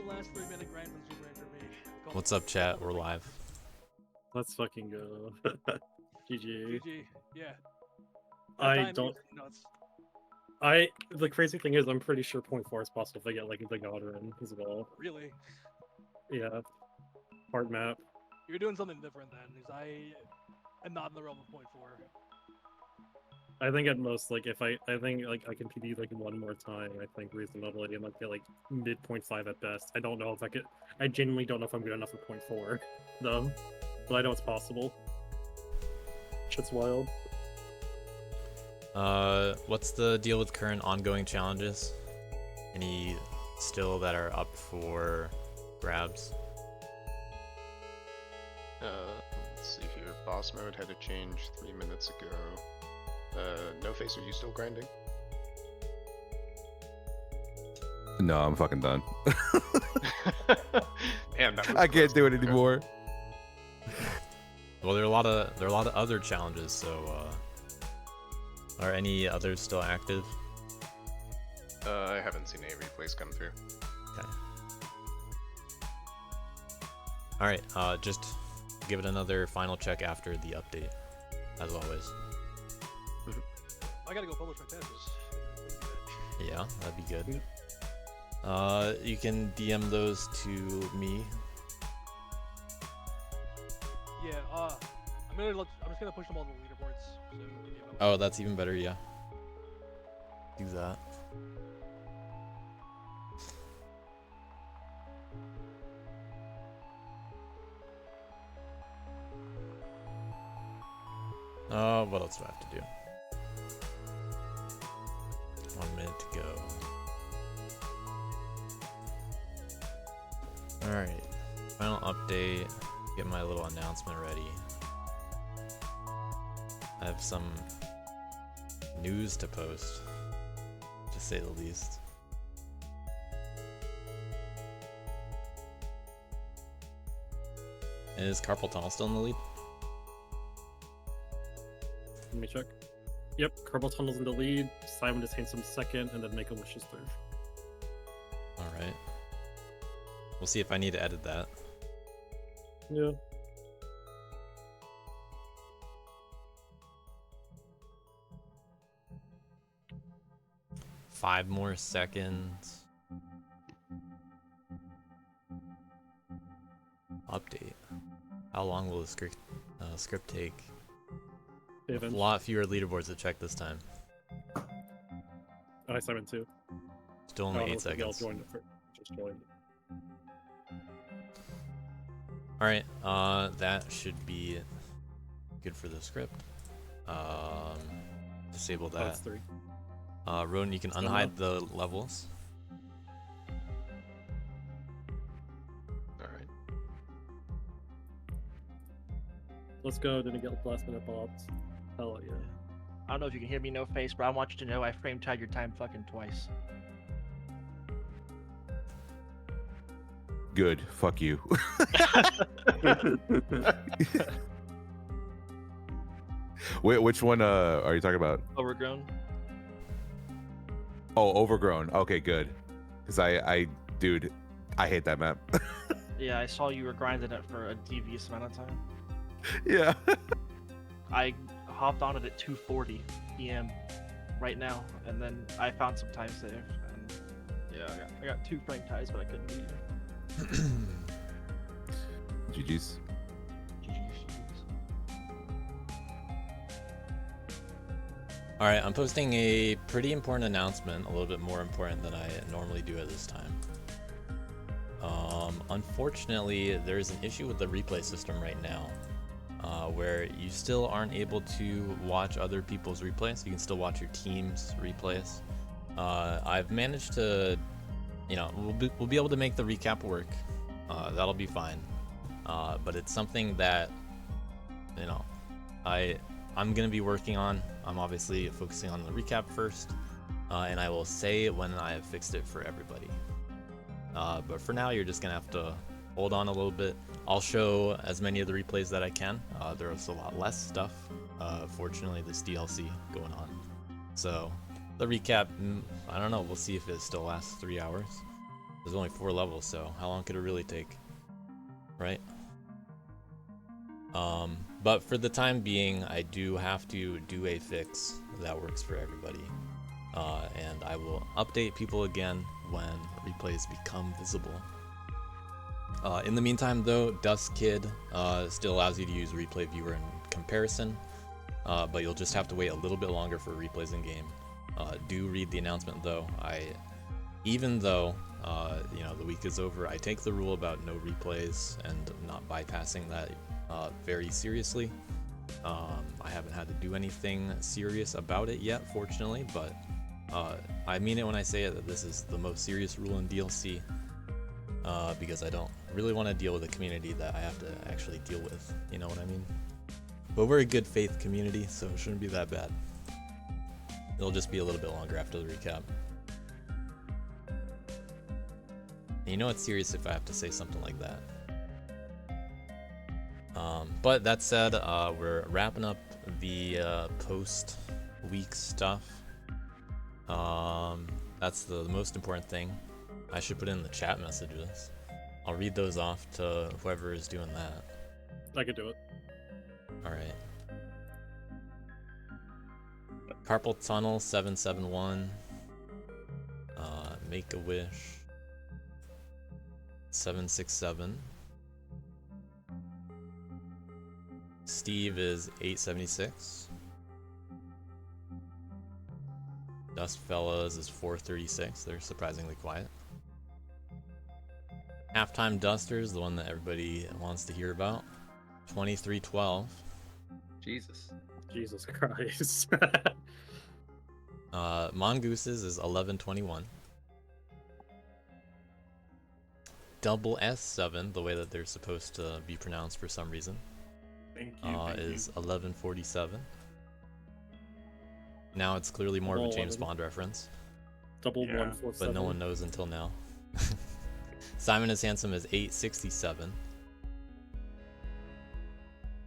last 3-minute grind from Super Ranger V. What's up, chat? We're live. Let's fucking go. GG. GG. Yeah. I don't. Nuts. The crazy thing is, I'm pretty sure 0.4 is possible if I get like the Godrin as well. Really? Yeah. Hard map. You're doing something different then, because I am not in the realm of 0.4. I think at most, like if I think like I can PD like one more time. I think reasonably, and like get like mid 0.5 at best. I don't know if I could. I genuinely don't know if I'm good enough for 0.4, though. But I know it's possible. Shit's wild. What's the deal with current ongoing challenges? Any still that are up for grabs? Let's see here. Boss mode had a change 3 minutes ago. No Face, are you still grinding? No, I'm fucking done. Damn, that was I can't close. do it Okay. anymore. Well, there are a lot of other challenges. So, are any others still active? I haven't seen any replays come through. Okay. All right. Just give it another final check after the update, as always. I gotta go publish my patches. Yeah, that'd be good. You can DM those to me. Yeah, I'm just gonna push them all to the leaderboards. So you can give them. Oh, that's even better. Yeah. Do that. What else do I have to do? 1 minute to go. Alright. Final update. Get my little announcement ready. I have some news to post, to say the least. Is Carpal Tunnel still in the lead? Let me check. Yep, Carpal Tunnel's in the lead. Simon just Handsome second, and then Make a Wish is third. Alright. We'll see if I need to edit that. Yeah. Five more seconds. Update. How long will the script take? A David. lot fewer leaderboards to check this time. Hi, Simon too. Still I only don't know 8 if the gal seconds. joined it for- Just joined. Alright, that should be good for the script. Disable Oh, that. it's 3. Ronan, you can Still unhide the levels. Alright. Let's go. Didn't get last minute bobs. Hell yeah. I don't know if you can hear me, no face, but I want you to know I frame tied your time fucking twice. Good. Fuck you. Wait, which one are you talking about? Overgrown. Oh, Overgrown. Okay, good. Because dude, I hate that map. Yeah, I saw you were grinding it for a devious amount of time. Yeah. I hopped on it at 2:40 p.m. right now, and then I found some time save, and yeah, I got 2 frame ties, but I couldn't beat you. GG's. Alright, I'm posting a pretty important announcement, a little bit more important than I normally do at this time. Unfortunately, there's an issue with the replay system right now, where you still aren't able to watch other people's replays. You can still watch your team's replays. I've managed to, we'll be able to make the recap work. That'll be fine. But it's something that, I'm gonna be working on. I'm obviously focusing on the recap first, and I will say when I have fixed it for everybody. But for now, you're just gonna have to hold on a little bit. I'll show as many of the replays that I can. There's a lot less stuff, fortunately, this DLC going on. So the recap, I don't know. We'll see if it still lasts 3 hours. There's only 4 levels, so how long could it really take? Right? But for the time being, I do have to do a fix that works for everybody. And I will update people again when replays become visible. In the meantime, though, Dust Kid still allows you to use Replay Viewer in comparison, but you'll just have to wait a little bit longer for replays in game. Do read the announcement, though. Even though the week is over, I take the rule about no replays and not bypassing that very seriously. I haven't had to do anything serious about it yet, fortunately, but I mean it when I say it that this is the most serious rule in DLC, because I don't really want to deal with a community that I have to actually deal with, you know what I mean? But we're a good faith community, so it shouldn't be that bad. It'll just be a little bit longer after the recap. And you know it's serious if I have to say something like that. But that said, we're wrapping up the post-week stuff. That's the most important thing. I should put in the chat messages. I'll read those off to whoever is doing that. I could do it. Alright. Carpal Tunnel 771. Make a Wish 767. Steve is 876. Dust Fellas is 436. They're surprisingly quiet. Halftime Dusters, the one that everybody wants to hear about, 2312. Jesus. Jesus Christ. Mongooses is 1121. Double S7, the way that they're supposed to be pronounced for some reason, is 1147. Now it's clearly more of a James Bond reference, Double Yeah. 147. but no one knows until now. Simon is Handsome is 867.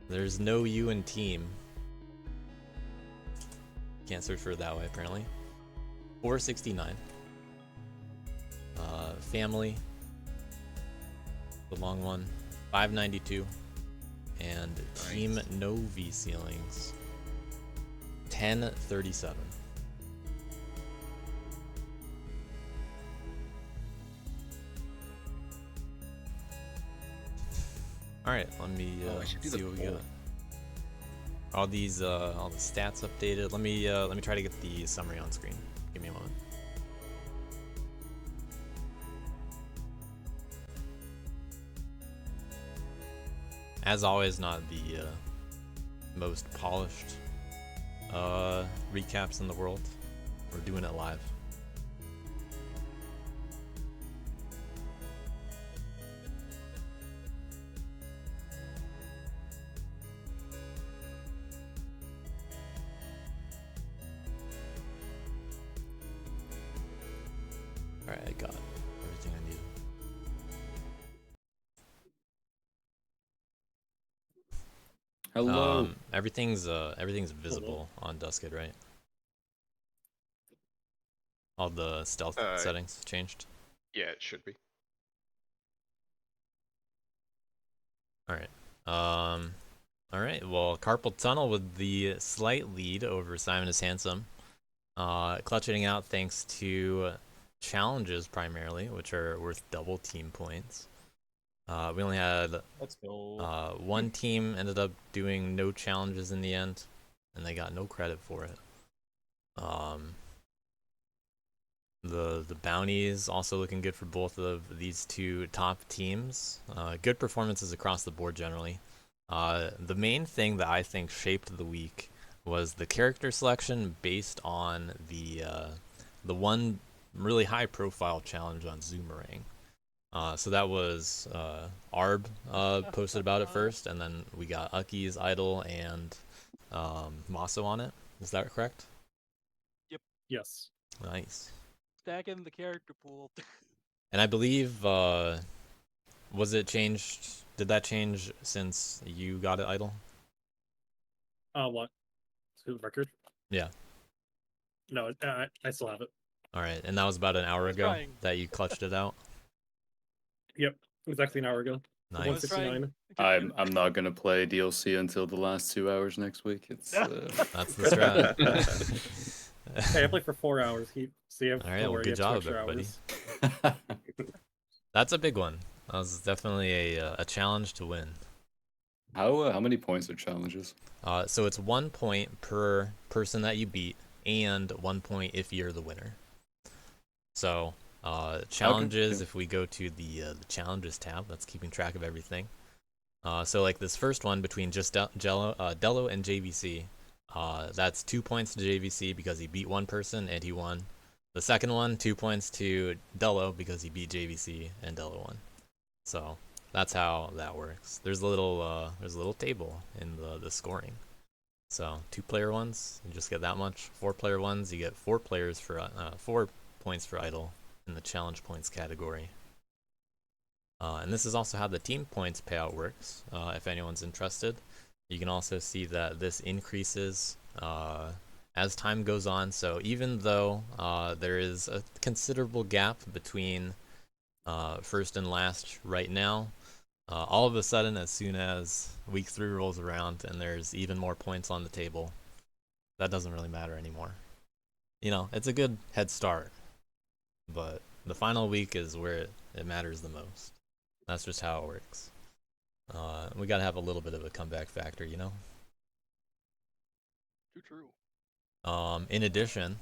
There's no U in team. Can't search for it that way, apparently. 469. Family. The long one. 592. And Team No V Ceilings. 1037. Alright, let me I should do the see what we poll. got. All the stats updated. Let me try to get the summary on screen. Give me a moment. As always, not the most polished recaps in the world. We're doing it live. Alright, I got everything I needed. Hello. Everything's visible on Duskid, right? All the stealth settings changed. Yeah, it should be. Alright. Alright, well, Carpal Tunnel with the slight lead over Simon is Handsome. Clutching out thanks to challenges primarily, which are worth double team points. We only had Let's go. one team ended up doing no challenges in the end, and they got no credit for it. The bounties also looking good for both of these two top teams. Good performances across the board generally. The main thing that I think shaped the week was the character selection based on the one really high profile challenge on Zoomerang. So that was Arb posted about it first, and then we got Ucky's Idol and Maso on it. Is that correct? Yes. Nice. Stacking the character pool. And I believe, was it changed? Did that change since you got it, Idol? What? To the record? Yeah. No, I still have it. All right, and that was about an hour He's ago trying. that you clutched it out. Yep, exactly an hour ago. Nice. I was trying- 169. I'm not gonna play DLC until the last 2 hours next week. It's That's the strat. Hey, I played for 4 hours. So you have All right, well, 4. good you have 2 job, extra everybody. hours. That's a big one. That was definitely a challenge to win. How many points are challenges? So it's 1 point per person that you beat, and 1 point if you're the winner. So challenges. Okay. If we go to the challenges tab, that's keeping track of everything. So like this first one between just Dello and JVC, that's 2 points to JVC because he beat one person and he won. The second one, 2 points to Dello because he beat JVC and Dello won. So that's how that works. There's a little table in the scoring. So 2-player ones, you just get that much. 4-player ones, you get 4 players for 4 points for idle in the challenge points category. And this is also how the team points payout works. If anyone's interested, you can also see that this increases as time goes on. So even though there is a considerable gap between first and last right now, all of a sudden, as soon as week 3 rolls around and there's even more points on the table, that doesn't really matter anymore. You know, it's a good head start, but the final week is where it matters the most. That's just how it works. We gotta have a little bit of a comeback factor, you know? Too true. In addition,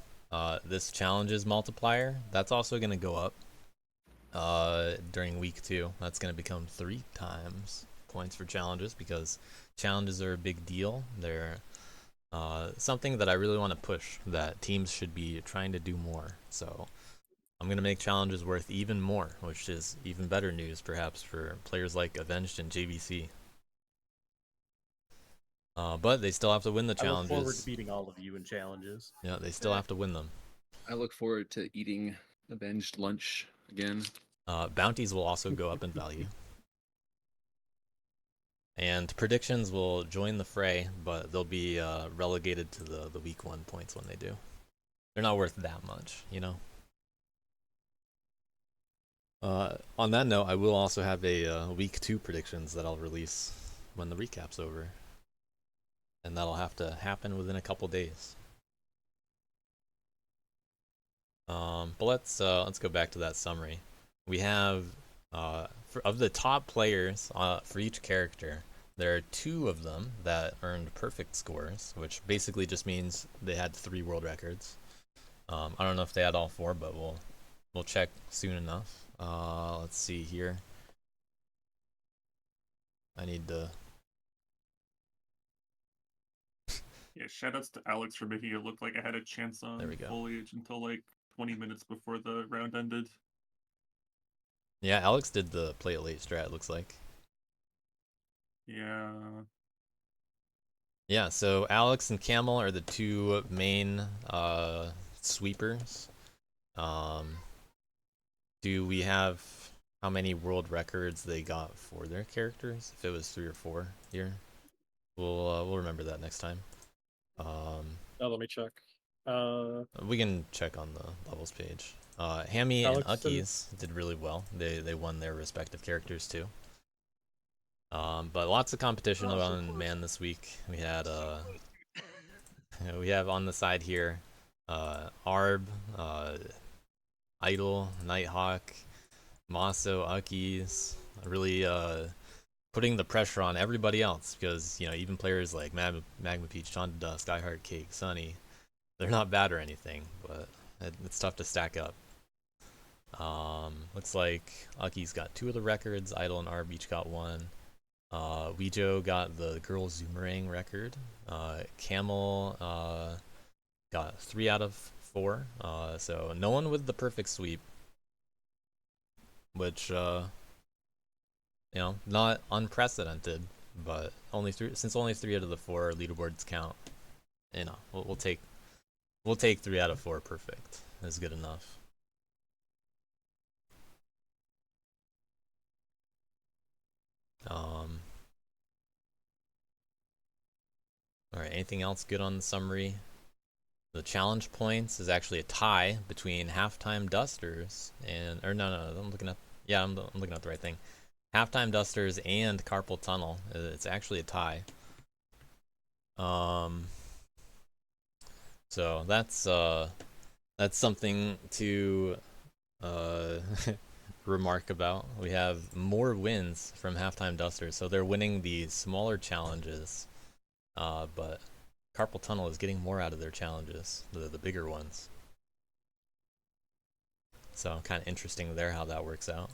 this challenges multiplier, that's also gonna go up during week 2. That's gonna become 3 times points for challenges because challenges are a big deal. They're something that I really want to push, that teams should be trying to do more. So I'm going to make challenges worth even more, which is even better news perhaps for players like Avenged and JVC. But they still have to win the I look challenges. forward to beating all of you in challenges. Yeah, they still have to win them. I look forward to eating Avenged lunch again. Bounties will also go up in value. And predictions will join the fray, but they'll be relegated to the week 1 points when they do. They're not worth that much, you know? On that note, I will also have a week 2 predictions that I'll release when the recap's over. And that'll have to happen within a couple days. But let's go back to that summary. We have of the top players for each character, there are 2 of them that earned perfect scores, which basically just means they had 3 world records. I don't know if they had all 4, but we'll check soon enough. Let's see here. I need to. Yeah, shoutouts to Alex for making it look like I had a chance on There we go. Foliage until like 20 minutes before the round ended. Yeah, Alex did the play it late strat, it looks like. Yeah. Yeah, so Alex and Camel are the 2 main sweepers. Do we have how many world records they got for their characters? If it was 3 or 4 here, we'll remember that next time. Let me check. We can check on the levels page. Hammy and Alex Uckies did really well. They won their respective characters too. But lots of competition on man this week. We had we have on the side here Arb, Idol, Nighthawk, Maso, Uckies, really putting the pressure on everybody else because, you know, even players like Magma Peach, John Dust, Skyheart Cake, Sunny, they're not bad or anything, but it's tough to stack up. Looks like Uckies got 2 of the records, Idol and Arb each got 1. Weejo got the Girl Zoomerang record. Camel got 3 out of 4. So no one with the perfect sweep, which you know, not unprecedented, but since only 3 out of the 4 leaderboards count, you know, we'll take 3 out of 4 perfect. That's good enough. Alright, anything else good on the summary? The challenge points is actually a tie between Halftime Dusters and, or no, I'm looking at, Yeah, I'm looking at the right thing. Halftime Dusters and Carpal Tunnel. It's actually a tie. So that's something to remark about. We have more wins from Halftime Dusters, so they're winning the smaller challenges, but Carpal Tunnel is getting more out of their challenges, the bigger ones. So kind of interesting there how that works out.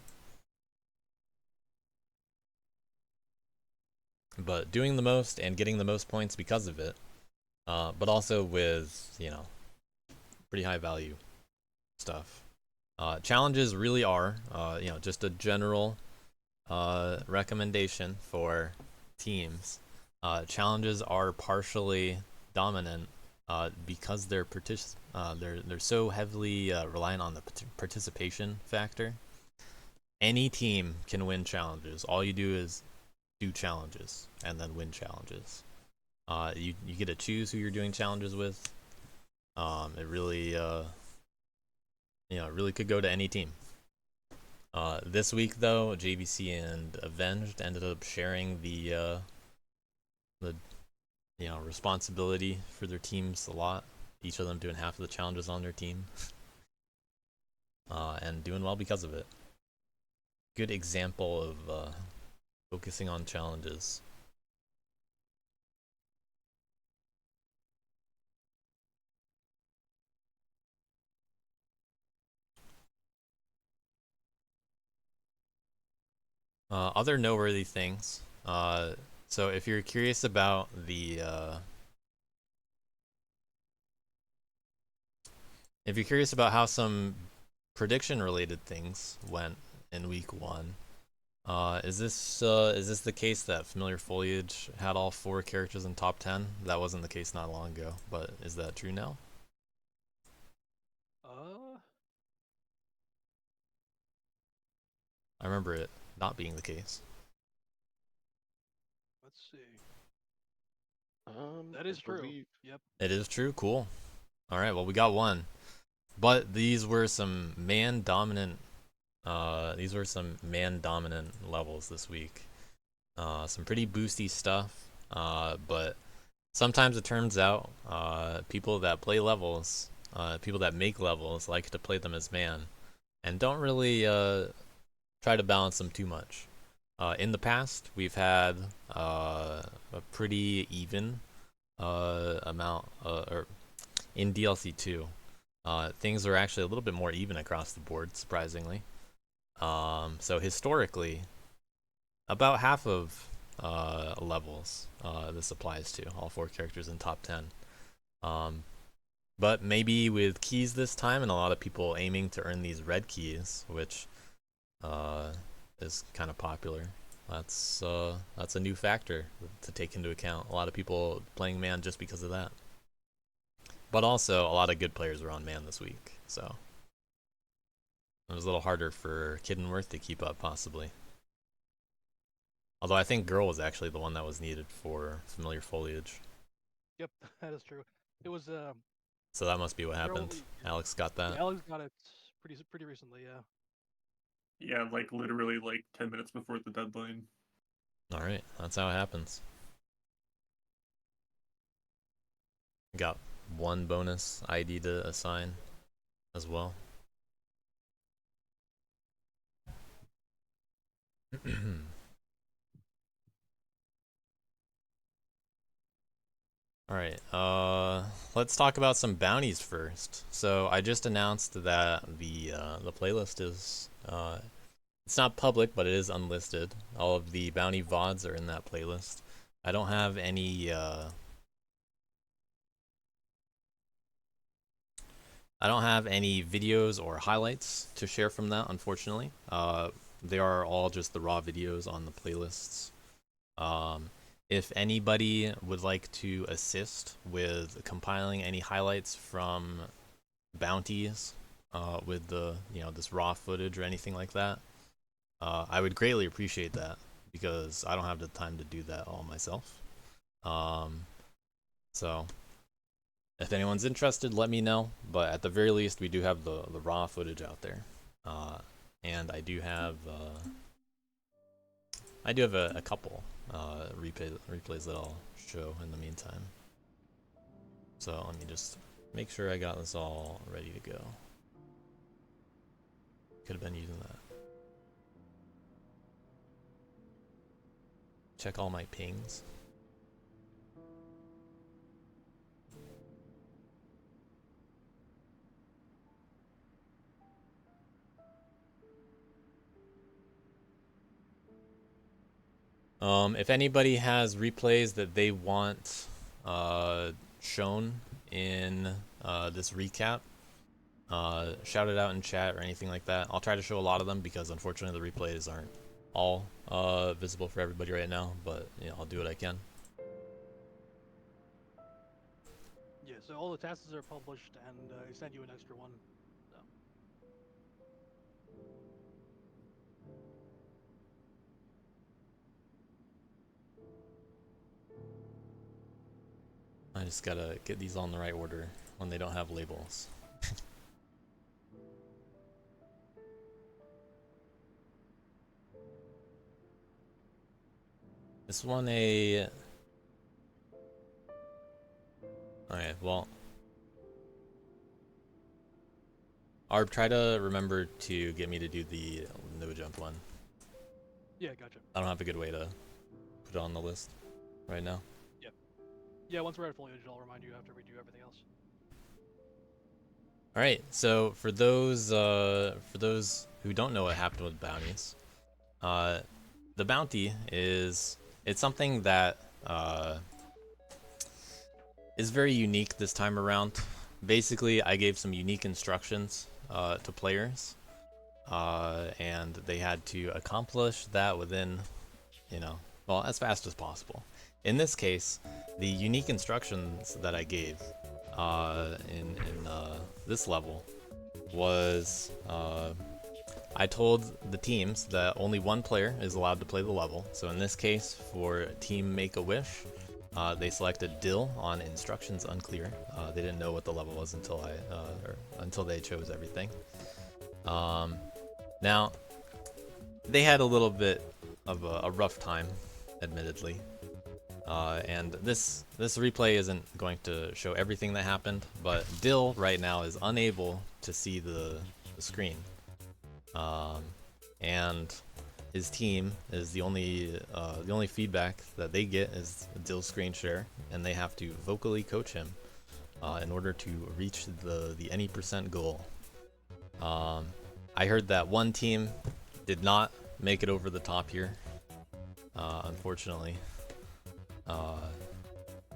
But doing the most and getting the most points because of it, but also with, you know, pretty high value stuff. Challenges really are, you know, just a general recommendation for teams. Challenges are partially dominant because they're so heavily reliant on the participation factor. Any team can win challenges. All you do is do challenges and then win challenges. You get to choose who you're doing challenges with. It really you know, it really could go to any team. This week though, JVC and Avenged ended up sharing the you know, responsibility for their teams a lot. Each of them doing half of the challenges on their team. And doing well because of it. Good example of focusing on challenges. Other noteworthy things. So if you're curious about the how some prediction related things went in week 1, is this the case that Familiar Foliage had all 4 characters in top 10? That wasn't the case not long ago, but is that true now? I remember it not being the case. Let's see. That is true. Yep. It is true. Cool. All right. Well, we got one, but these were some man dominant. These were some man dominant levels this week. Some pretty boosty stuff. But sometimes it turns out people that play levels, people that make levels, like to play them as man, and don't really try to balance them too much. In the past, we've had a pretty even amount, or in DLC 2, things are actually a little bit more even across the board, surprisingly. So historically, about half of levels this applies to, all 4 characters in top 10. But maybe with keys this time, and a lot of people aiming to earn these red keys, which is kind of popular. That's a new factor to take into account. A lot of people playing man just because of that. But also, a lot of good players were on man this week, so it was a little harder for Kiddenworth to keep up, possibly. Although I think Girl was actually the one that was needed for Familiar Foliage. Yep, that is true. It was So that must be what happened. Alex got that. Yeah, Alex got it pretty recently, yeah. Yeah, like literally like 10 minutes before the deadline. Alright, that's how it happens. Got 1 bonus ID to assign as well. Alright, let's talk about some bounties first. So I just announced that the playlist is it's not public, but it is unlisted. All of the bounty VODs are in that playlist. I don't have any videos or highlights to share from that, unfortunately. They are all just the raw videos on the playlists. If anybody would like to assist with compiling any highlights from bounties with the, you know, this raw footage or anything like that, I would greatly appreciate that, because I don't have the time to do that all myself. So if anyone's interested, let me know. But at the very least, we do have the raw footage out there. and I do have a couple replays that I'll show in the meantime. So let me just make sure I got this all ready to go. Could have been using that. Check all my pings. If anybody has replays that they want shown in this recap, shout it out in chat or anything like that. I'll try to show a lot of them because unfortunately the replays aren't all visible for everybody right now, but you know, I'll do what I can. Yeah, so all the tasks are published, and I sent you an extra one. So. I just gotta get these all in the right order when they don't have labels. This one okay, well, Arb, try to remember to get me to do the no jump one. Yeah, gotcha. I don't have a good way to put it on the list right now. Yeah, once we're at foliage, I'll remind you after we do everything else. All right, so for those who don't know what happened with bounties, the bounty it's something that is very unique this time around. Basically, I gave some unique instructions to players, and they had to accomplish that within, you know, well, as fast as possible. In this case, the unique instructions that I gave in this level was I told the teams that only one player is allowed to play the level. So in this case, for Team Make-A-Wish, they selected Dill on instructions unclear. They didn't know what the level was until until they chose everything. Now, they had a little bit of a rough time, admittedly. And this replay isn't going to show everything that happened, but Dill right now is unable to see the screen. And his team is the only feedback that they get is Dill's screen share, and they have to vocally coach him in order to reach the any percent goal. I heard that one team did not make it over the top here, unfortunately.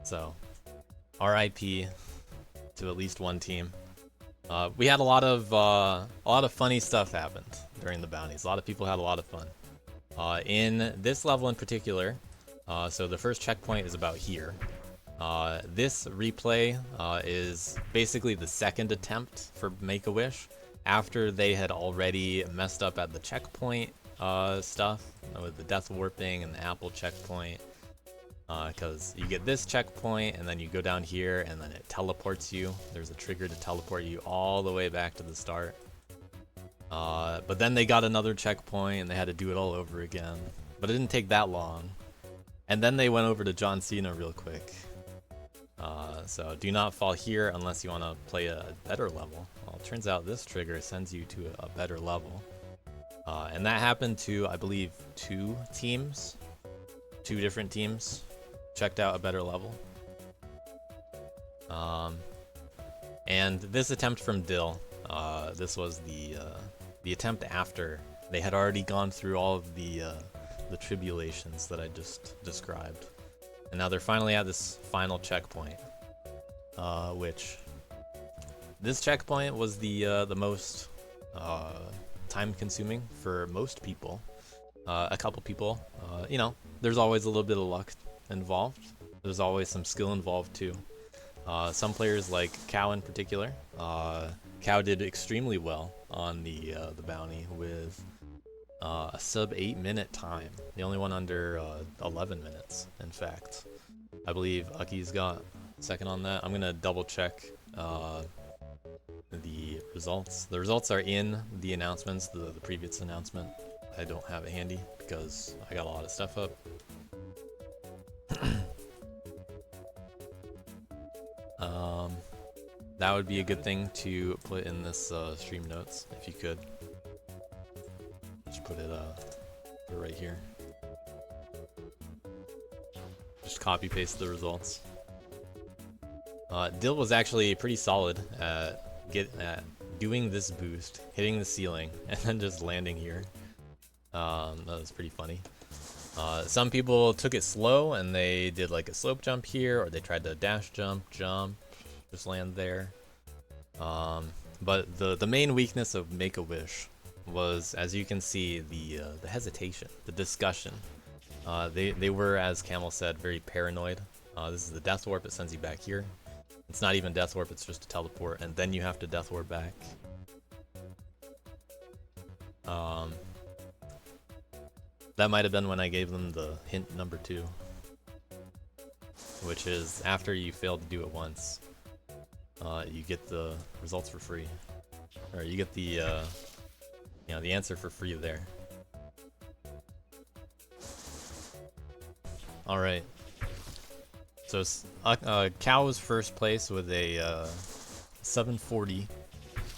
So RIP to at least one team. We had a lot of funny stuff happened during the bounties. A lot of people had a lot of fun. In this level in particular, so the first checkpoint is about here. This replay is basically the second attempt for Make-A-Wish after they had already messed up at the checkpoint stuff with the death warping and the apple checkpoint. Because you get this checkpoint and then you go down here and then it teleports you. There's a trigger to teleport you all the way back to the start. But then they got another checkpoint and they had to do it all over again. But it didn't take that long. And then they went over to John Cena real quick. So do not fall here unless you want to play a better level. Well, it turns out this trigger sends you to a better level. And that happened to, I believe, two different teams. Checked out a better level. And this attempt from Dill, this was the attempt after they had already gone through all of the tribulations that I just described, and now they're finally at this final checkpoint, which this checkpoint was the most time-consuming for most people. A couple people, you know, there's always a little bit of luck involved. There's always some skill involved too. Some players like Cow in particular, Cow did extremely well on the bounty with a sub 8-minute time. The only one under 11 minutes, in fact. I believe Ucky's got second on that. I'm gonna double check the results. The results are in the announcements, the previous announcement. I don't have it handy because I got a lot of stuff up. That would be a good thing to put in this stream notes if you could. Just put it right here. Just copy paste the results. Dill was actually pretty solid at doing this boost, hitting the ceiling, and then just landing here. That was pretty funny. Some people took it slow and they did like a slope jump here, or they tried to dash jump, just land there. But the main weakness of Make-A-Wish was, as you can see, the hesitation, the discussion. They were, as Camel said, very paranoid. This is the Death Warp, it sends you back here. It's not even Death Warp, it's just a teleport, and then you have to Death Warp back. That might have been when I gave them the hint number 2, which is after you fail to do it once, you get the results for free, or you get the the answer for free there. All right. So Cow was first place with a 740.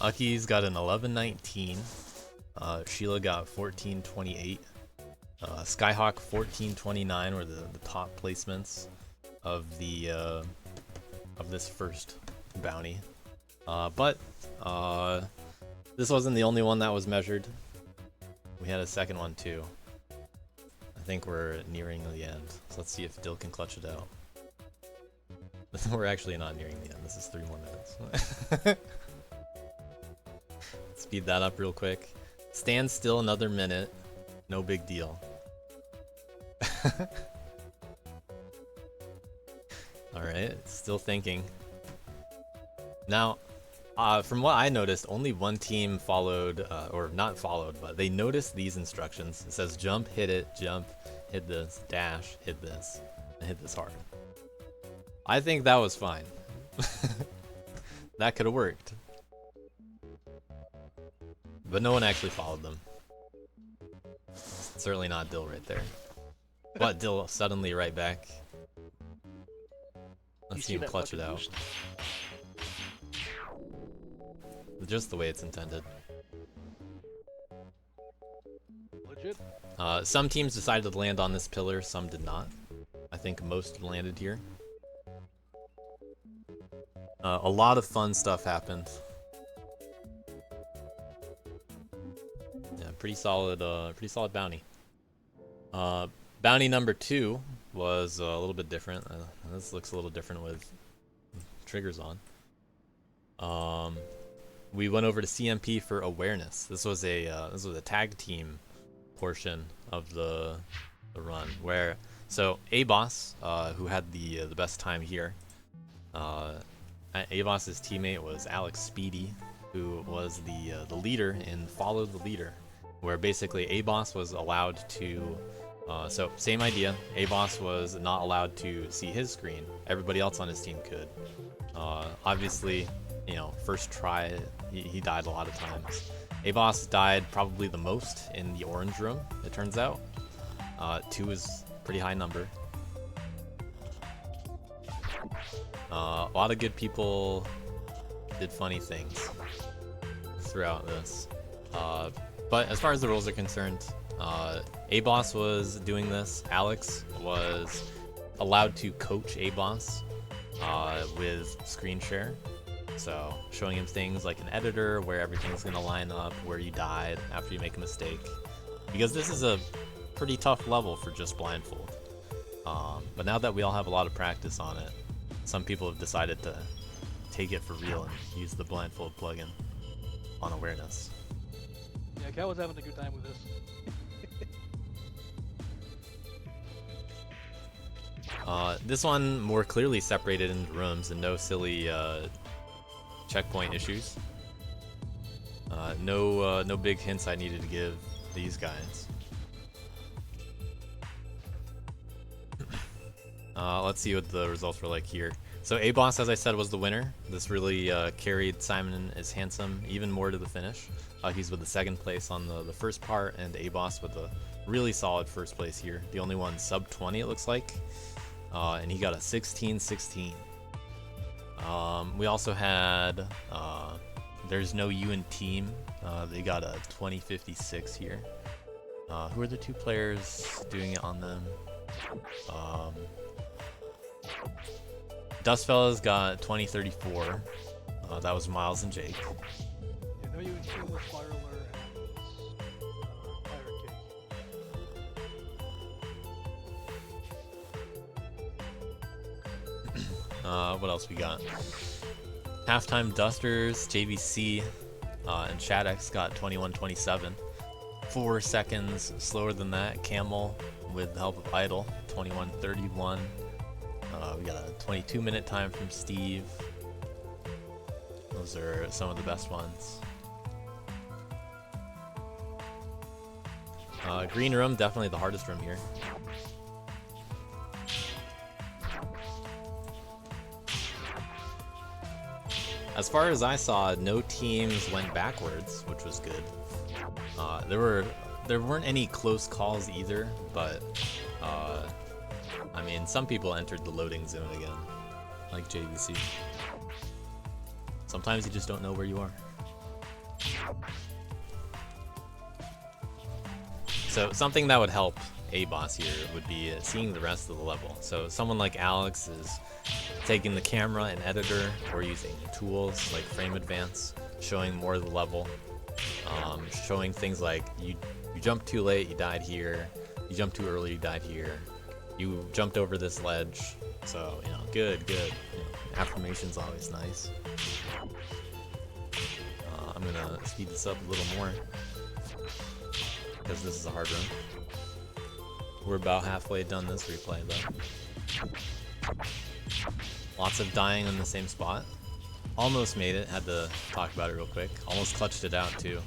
Aki's got an 1119. Sheila got 1428. Skyhawk 1429 were the top placements of the of this first bounty. But this wasn't the only one that was measured. We had a second one too. I think we're nearing the end. So let's see if Dill can clutch it out. We're actually not nearing the end. This is 3 more minutes. Speed that up real quick. Stand still another minute. No big deal. Alright, still thinking. Now, from what I noticed, only one team followed, or not followed, but they noticed these instructions. It says jump, hit it, jump, hit this, dash, hit this, and hit this hard. I think that was fine. That could have worked. But no one actually followed them. Certainly not Dill right there. But Dill suddenly right back. Let's see him clutch it out. Just the way it's intended. Legit. Some teams decided to land on this pillar, some did not. I think most landed here. A lot of fun stuff happened. Yeah, pretty solid bounty. Bounty number 2 was a little bit different. This looks a little different with triggers on. We went over to CMP for awareness. This was a tag team portion of the run where A-Boss, who had the best time here. A-Boss's teammate was Alex Speedy, who was the leader in Follow the Leader, where basically A-Boss was allowed to. So same idea. A-Boss was not allowed to see his screen. Everybody else on his team could. Obviously, first try, he died a lot of times. A-Boss died probably the most in the orange room, it turns out. 2 is a pretty high number. A lot of good people did funny things throughout this. But as far as the rules are concerned, A-Boss was doing this. Alex was allowed to coach A-Boss with screen share. So showing him things like an editor where everything's going to line up, where you died after you make a mistake. Because this is a pretty tough level for just blindfold. But now that we all have a lot of practice on it, some people have decided to take it for real and use the blindfold plugin on awareness. Yeah, Cal was having a good time with this. This one more clearly separated into rooms and no silly checkpoint issues. No big hints I needed to give these guys. Let's see what the results were like here. So A-Boss, as I said, was the winner. This really carried Simon is Handsome even more to the finish. He's with the second place on the first part, and A-Boss with a really solid first place here. The only one sub 20, it looks like. And he got a 16-16. We also had There's No You in Team. They got a 20-56 here. Who are the two players doing it on them? Dustfellas got 20-34. That was Miles and Jake. Yeah, no, you team with Firelure and Pirate King. What else we got? Halftime Dusters, JVC, and Shadex got 21-27. 4 seconds slower than that. Camel, with the help of Idle, 21-31. We got a 22-minute time from Steve. Those are some of the best ones. Green room, definitely the hardest room here. As far as I saw, no teams went backwards, which was good. There weren't any close calls either, but I mean, some people entered the loading zone again, like JVC. Sometimes you just don't know where you are. So something that would help A-Boss here would be seeing the rest of the level. So someone like Alex is taking the camera and editor, or using tools like Frame Advance, showing more of the level, showing things like you jumped too late, you died here, you jumped too early, you died here, you jumped over this ledge. So, you know, good. You know, affirmation's always nice. I'm gonna speed this up a little more, because this is a hard run. We're about halfway done this replay though. Lots of dying in the same spot. Almost made it, had to talk about it real quick. Almost clutched it out too.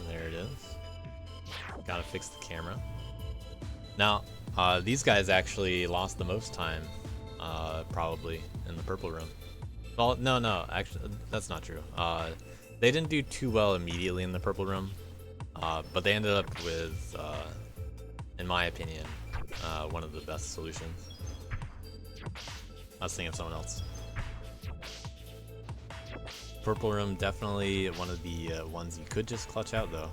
There it is. Gotta fix the camera. Now, these guys actually lost the most time, probably, in the purple room. Well, no, actually, that's not true. They didn't do too well immediately in the purple room, but they ended up with, in my opinion, one of the best solutions. I was thinking of someone else. Purple room, definitely one of the ones you could just clutch out though,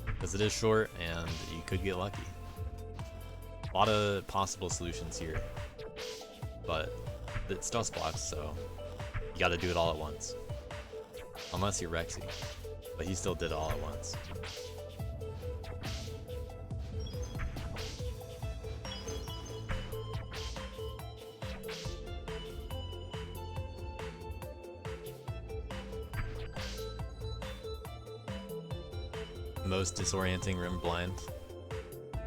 because it is short and you could get lucky. A lot of possible solutions here, but it's dust blocks, so you got to do it all at once. Unless you're Rexy, but he still did it all at once. Most disorienting rim blind. Yeah,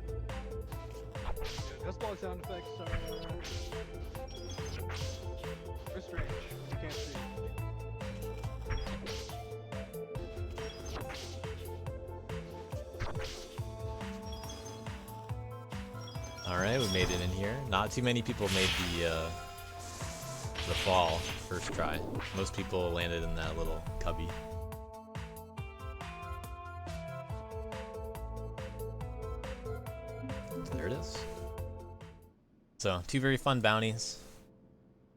dust block sound effects are strange. You can't see. Alright, we made it in here. Not too many people made the fall first try. Most people landed in that little cubby. There it is. So, 2 very fun bounties.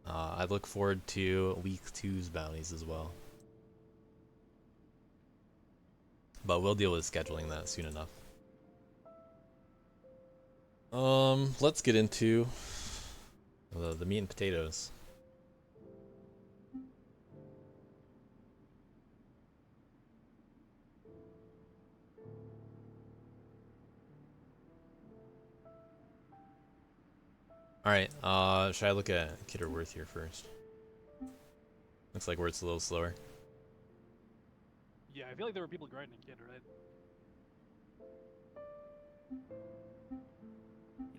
I look forward to week 2's bounties as well. But we'll deal with scheduling that soon enough. Let's get into the meat and potatoes. Alright, should I look at Kid or Worth here first? Looks like Worth's a little slower. Yeah, I feel like there were people grinding Kid, right?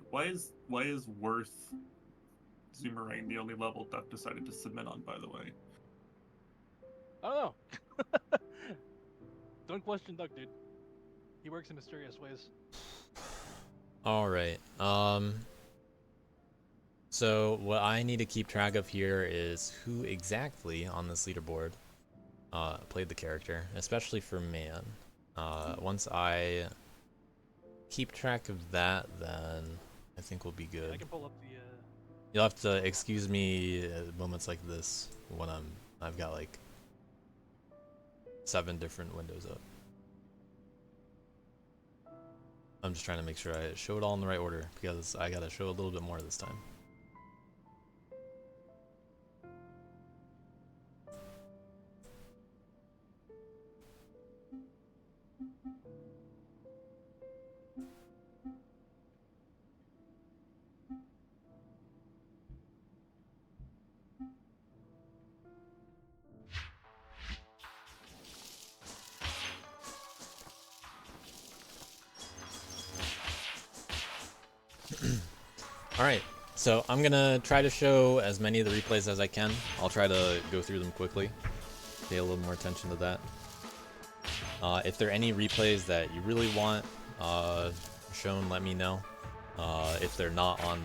Why is Worth Zoomerang the only level Duck decided to submit on, by the way? I don't know. Don't question Duck, dude. He works in mysterious ways. All right. So what I need to keep track of here is who exactly on this leaderboard played the character, especially for man. Once I keep track of that, then I think we'll be good. I can pull up the. You'll have to excuse me at moments like this when I've got like 7 different windows up. I'm just trying to make sure I show it all in the right order because I gotta show a little bit more this time. Alright, so I'm gonna try to show as many of the replays as I can. I'll try to go through them quickly, pay a little more attention to that. If there are any replays that you really want shown, let me know. If they're not on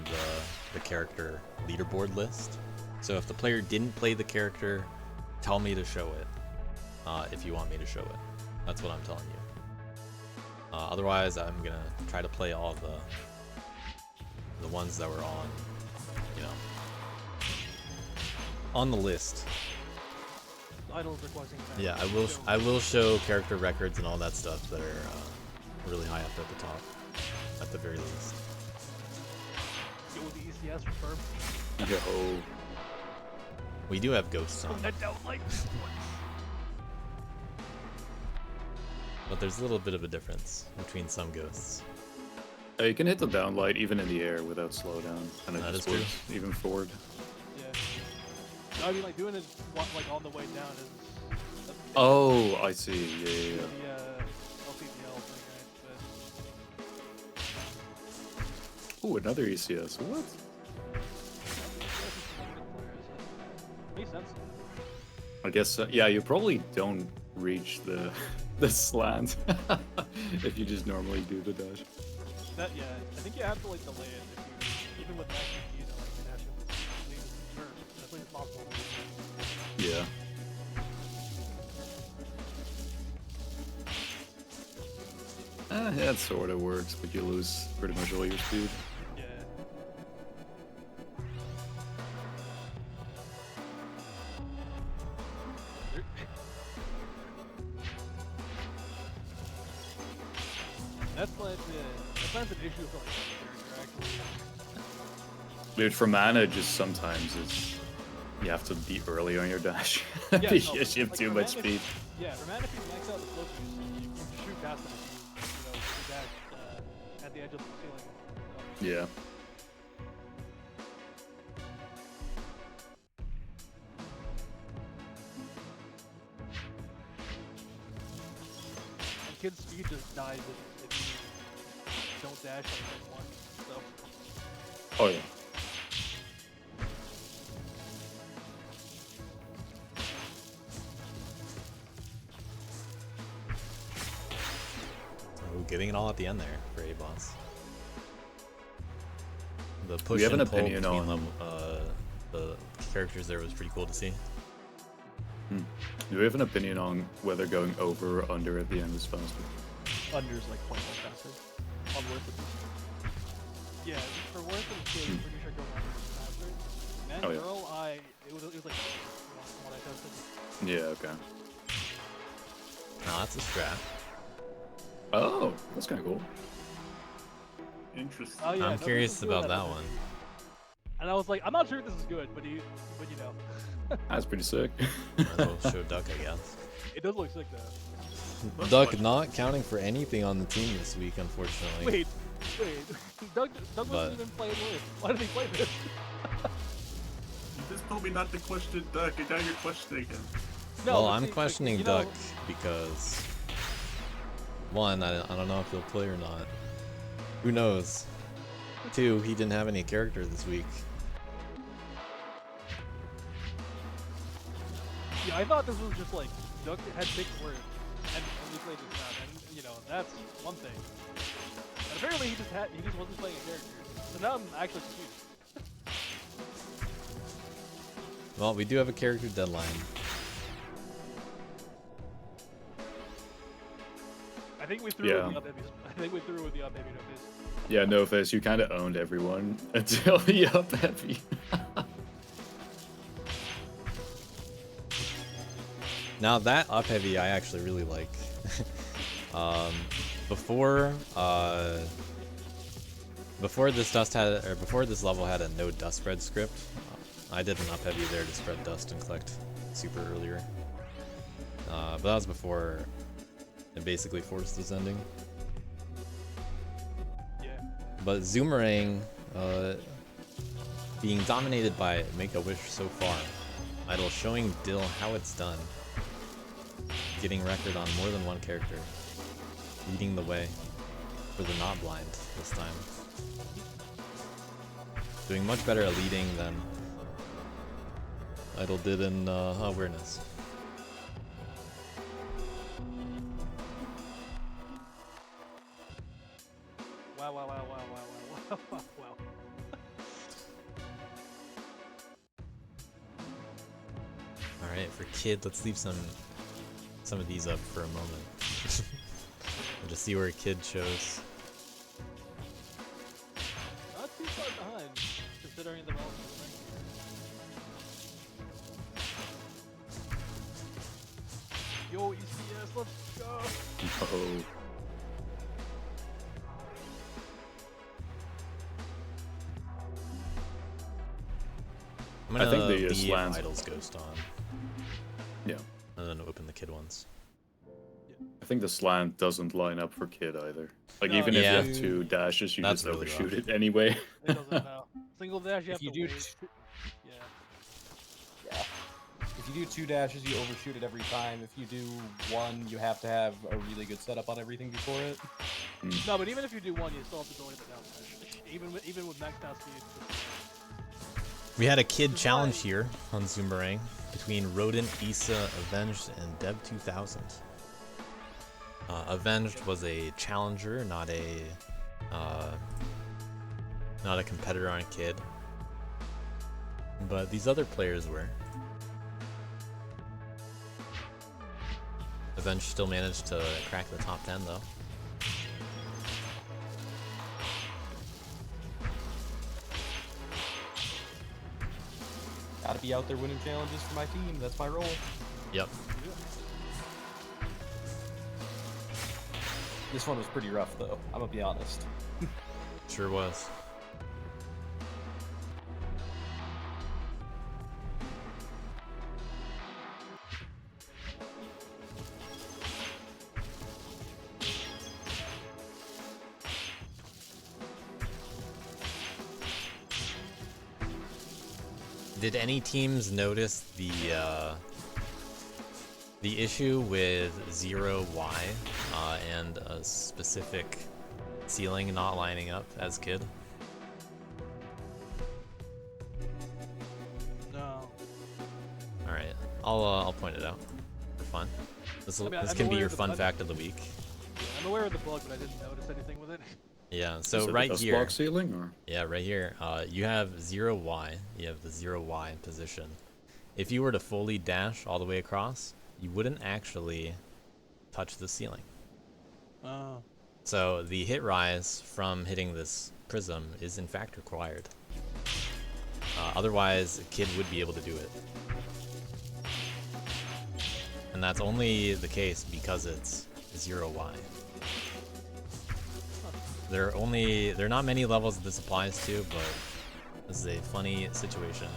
the character leaderboard list. So if the player didn't play the character, tell me to show it if you want me to show it. That's what I'm telling you. Otherwise, I'm gonna try to play all the ones that were on, you know, on the list. Idols requesting. Yeah, I will show character records and all that stuff that are really high up at the top, at the very least. Get with the ECS for Yo. We do have ghosts on, I don't like this one. but there's a little bit of a difference between some ghosts. You can hit the downlight even in the air without slowdown, and it That just is true. works even forward. Yeah. I mean, like doing it like on the way down is. Oh, I see. Yeah. The LCDL thing, right? Ooh, another ECS. What? Makes sense. I guess, yeah, you probably don't reach the slant if you just normally do the dash. That yeah, I think you have to like delay it if you, even with that you know, like the dash as late as possible. Yeah. Yeah, it sort of works, but you lose pretty much all your speed. Yeah. That's like that's an issue for like the character actually. Dude, for mana, just sometimes it's you have to be early on your dash Yeah, because no, you have like too for much mana, speed. Yeah, for mana, if you max out the slow boost, you can shoot past them if you know, do dash at the edge of the ceiling. Yeah. And kid's speed just dies if you don't dash on the next one. So Oh yeah. Oh, getting it all at the end there for A-Boss. The Do push you have an and pull opinion between on the characters there was pretty cool to see. Do we have an opinion on whether going over or under at the end is faster? Under's like quite more faster. On worth it. yeah, for work and kid, I'm pretty sure going on is faster. Man, Oh, yeah. girl, it was like from what I tested. Yeah, okay. No, that's a strat. Oh, that's kind of cool. Interesting. Oh yeah, I'm no, this curious is good about at that it. one. And I was like, I'm not sure if this is good, but you know, That's pretty sick. Might as well show Duck, I guess. it does look sick though. Duck not counting for anything on the team this week, unfortunately. Wait, Doug But- wasn't even playing with. Why did he play this? You just told me not to question Duck, and now you're questioning him. No, Well, but I'm see, like, questioning you know- Duck because one, I don't know if he'll play or not. Who knows? Two, he didn't have any character this week. Yeah, I thought this was just like Doug had big words, and replay this round, and you know that's one thing. And apparently he just wasn't playing a character. So now I'm actually confused. Well, we do have a character deadline. I think we threw with the up heavy. I think we threw with the up heavy no face. Yeah, no face. You kind of owned everyone until the up heavy. Now that up heavy, I actually really like. Before this level had a no dust spread script, I did an up heavy there to spread dust and collect super earlier. But that was before it basically forced this ending. Yeah. But Zoomerang, being dominated by Make-A-Wish so far, Idol showing Dill how it's done, getting record on more than one character, leading the way for the not blind this time. Doing much better at leading than Idol did in awareness. Wow. Alright, for Kid, let's leave some of these up for a moment. And just see where Kid shows. Not too far behind, considering the relative strength. Yo, ECS, let's go! Oh. I'm gonna I think the leave slants. Idol's Ghost on. Yeah. And then open the Kid ones. I think the slant doesn't line up for Kid either. Like, No, even if you yeah. have 2 dashes, you That's just really overshoot rough. it anyway. It doesn't know. Single dash, you have If to you do wait. Yeah. Yeah. If you do 2 dashes, you overshoot it every time. If you do 1, you have to have a really good setup on everything before it. No, but even if you do 1, you still have to go in the down dash. Even with max down speed. We had a Kid challenge here on Zoomerang between Rodent, Issa, Avenged, and Deb 2000. Avenged was a challenger, not a competitor on Kid. But these other players were. Avenged still managed to crack the top 10 though. Gotta be out there winning challenges for my team. That's my role. Yep. This one was pretty rough, though. I'm gonna be honest. Sure was. Did any teams notice the issue with 0Y and a specific ceiling not lining up as Kid? No. All right, I'll point it out for fun. This I mean, this I'm can be aware your of the fun bug. fact of the week. I'm aware of the bug, but I didn't notice anything with it. Yeah, Is so it right the dust here. block ceiling, or? Yeah, right here. You have 0Y. You have the 0Y position. If you were to fully dash all the way across, you wouldn't actually touch the ceiling. Oh. So the hit rise from hitting this prism is in fact required. Otherwise, a Kid would be able to do it. And that's only the case because it's 0Y. There are not many levels that this applies to, but this is a funny situation.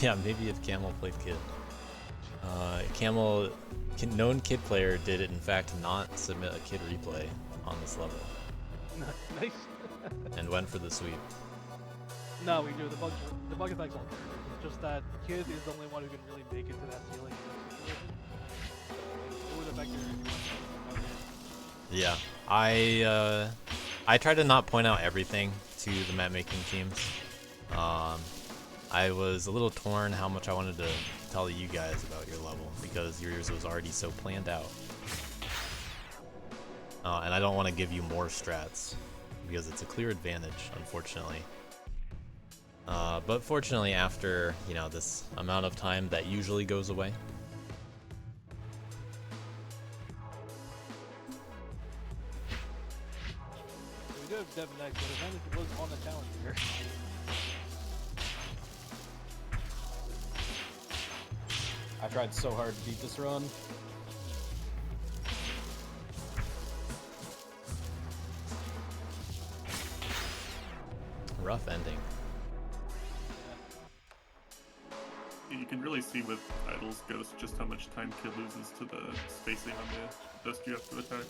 Yeah, maybe if Camel played Kid. Camel, known Kid player, did in fact not submit a Kid replay on this level. Nice. And went for the sweep. No, we do. The bug effect's alternative. It's just that Kid is the only one who can really make it to that ceiling in this situation. It would affect your if you want to know it. Yeah, I try to not point out everything to the map making teams. I was a little torn how much I wanted to tell you guys about your level because yours was already so planned out. And I don't want to give you more strats because it's a clear advantage, unfortunately. But fortunately, after this amount of time, that usually goes away. We do have Devin next, but advantage was on the challenge here. I tried so hard to beat this run. Rough ending. You can really see with Idol's Ghost just how much time Kid loses to the spacing on the dust you have to attack.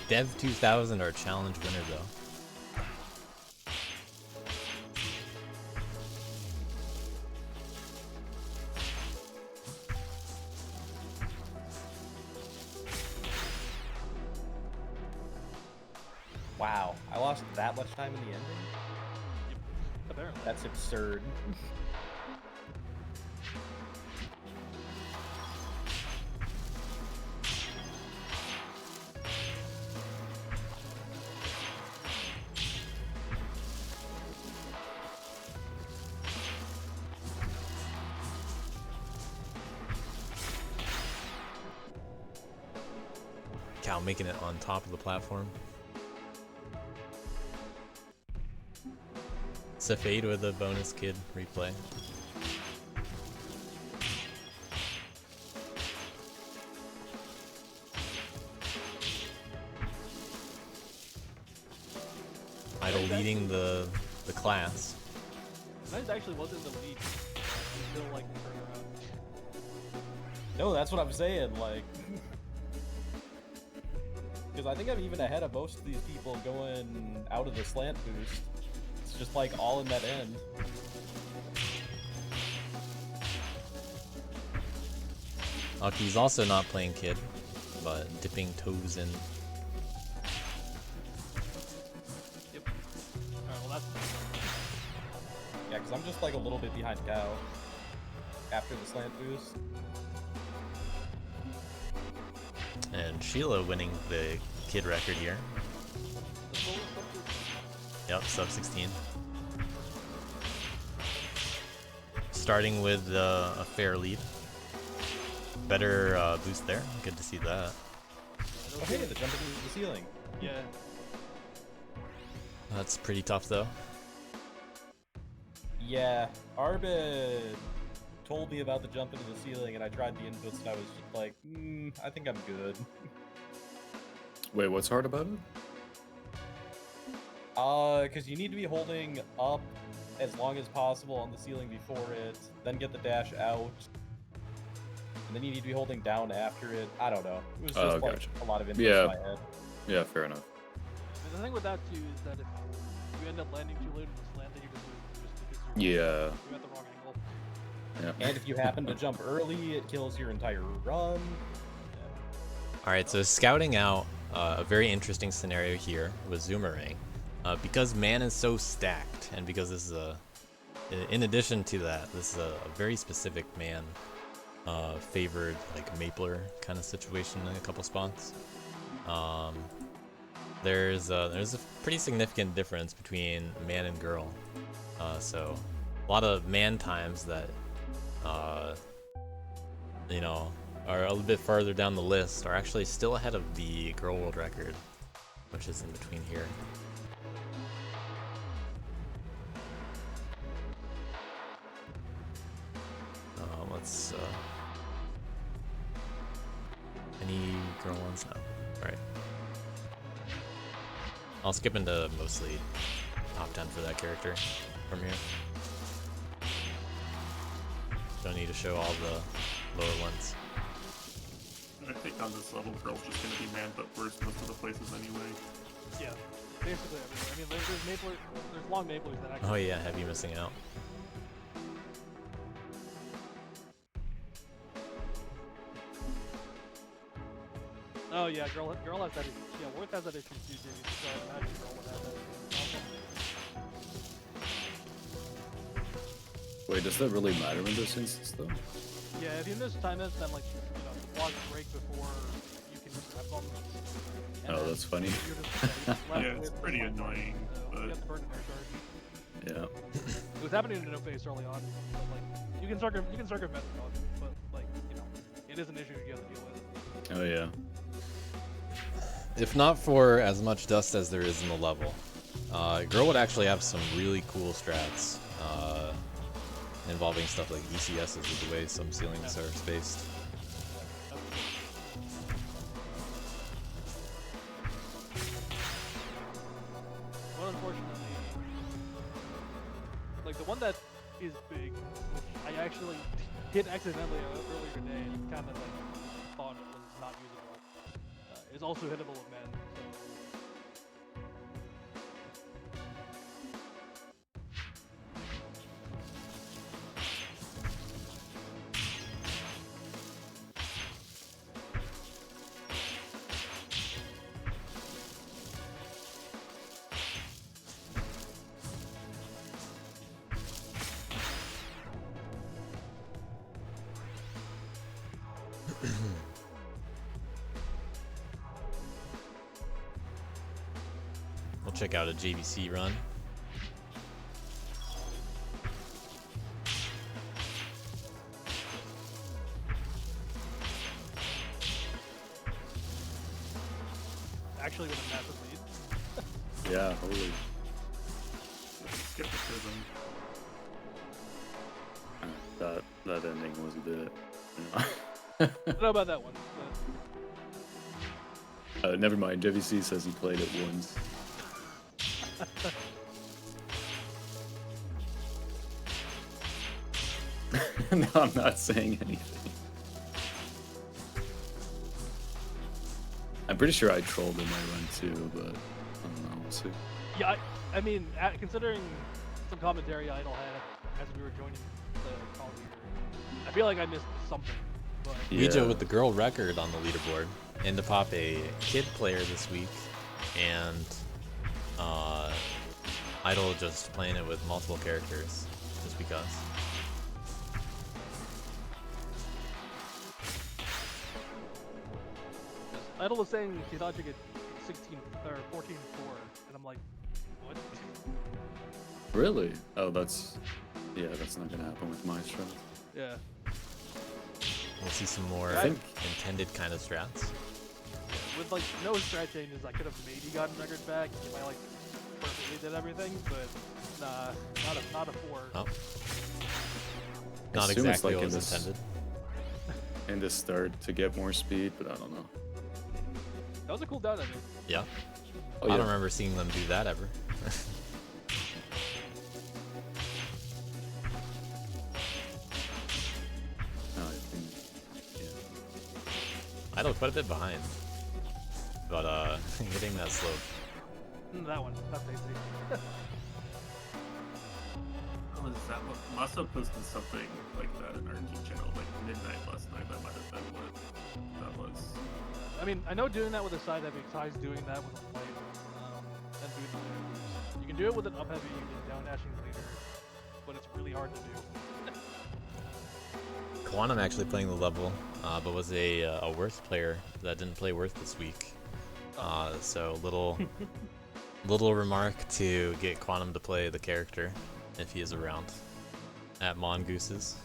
Dev 2000 or challenge winner though. Wow, I lost that much time in the ending? Apparently. That's absurd. Cow making it on top of the platform. Safade with a bonus kid replay. Idol leading the class. Nice actually was in the lead. Still like turn around. No, that's what I'm saying, like... Because I think I'm even ahead of most of these people going out of the slant boost. It's just like all in that end. Aki's also not playing kid, but dipping toes in. Yep. Alright, well that's... Yeah, because I'm just like a little bit behind Cow after the slant boost. And Sheila winning the kid record here. Yep, sub 16. Starting with a fair lead. Better boost there. Good to see that. Oh hey, the jump into the ceiling. Yeah. That's pretty tough though. Yeah, Arbid told me about the jump into the ceiling and I tried the inputs and I was just like, I think I'm good. Wait, what's hard about it? Because you need to be holding up as long as possible on the ceiling before it, then get the dash out, and then you need to be holding down after it. I don't know. It was just like gotcha. a lot of inputs Yeah. in my head. Yeah, fair enough. And the thing with that too is that if you end up landing too late in the slant, then you just lose just because Yeah. you're at the wrong angle. Yeah. And if you happen to jump early, it kills your entire run. Alright, so scouting out a very interesting scenario here with Zoomerang. Because man is so stacked, and because this is in addition to that, this is a very specific man favored like Mapler kind of situation in a couple spots. There's a pretty significant difference between man and girl. So a lot of man times that are a little bit farther down the list are actually still ahead of the girl world record, which is in between here. Let's any girl ones? No. Alright. I'll skip into mostly top 10 for that character from here. Don't need to show all the lower ones. I think on this level, girl's just gonna be man but worse most of the places anyway. Yeah. Basically everywhere. I mean, there's Mapler, there's long Maplers that actually... Oh yeah, heavy missing out. Oh yeah, girl has that issue. Yeah, Worth has that issue too, Davey. So I imagine girl would have that issue. Wait, does that really matter in this instance, though? Yeah, if you miss time, then like the blocks break before you can just grab them. And Oh, then that's funny. you're just left Yeah, it's with pretty one guy. annoying, You but have to burn an air charge. Yeah. It was happening to No Face early on, but like you can circumvent the dog, but like it is an issue you have to deal with. Oh yeah. If not for as much dust as there is in the level, Girl would actually have some really cool strats involving stuff like ECSs with the way some ceilings are spaced. Well, unfortunately, like the one that is big, which I actually hit accidentally earlier today and kind of like thought it was not usable, is also hittable with men. We'll check out a JVC run. Actually, with a massive lead. Yeah, holy. skepticism. That ending was a bit. I don't know about that one. But... Never mind. JVC says he played it once. No, I'm not saying anything. I'm pretty sure I trolled in my run too, but I don't know. We'll see. Yeah, I mean, considering some commentary Idle had as we were joining the call here, I feel like I missed something. But... Weejo with the girl record on the leaderboard, and to pop a kid player this week, and Idle just playing it with multiple characters, just because. Idle was saying he thought you could 16 or 14-4, and I'm like, what? Really? Oh, that's not gonna happen with my strength. Yeah. We'll see some more intended kind of strats. With like no strat changes, I could have maybe gotten record back if I like perfectly did everything, but nah, not a 4. Oh. Not exactly what was intended. In the start to get more speed, but I don't know. That was a cool down, I think. Yeah. Oh, I yeah. don't remember seeing them do that ever. No, I think, yeah. Idle quite a bit behind, but hitting that slope. That one, that's easy. Oh, is that what? Masa posted something like that in our key channel, like midnight last night. That might have been what that was. I mean, I know doing that with a side heavy, besides doing that with a plate, and doing the leaders. You can do it with an up heavy and down dashing leader, but it's really hard to do. Quantum actually playing the level, but was a Worth player that didn't play Worth this week. So little remark to get Quantum to play the character if he is around at Mongooses.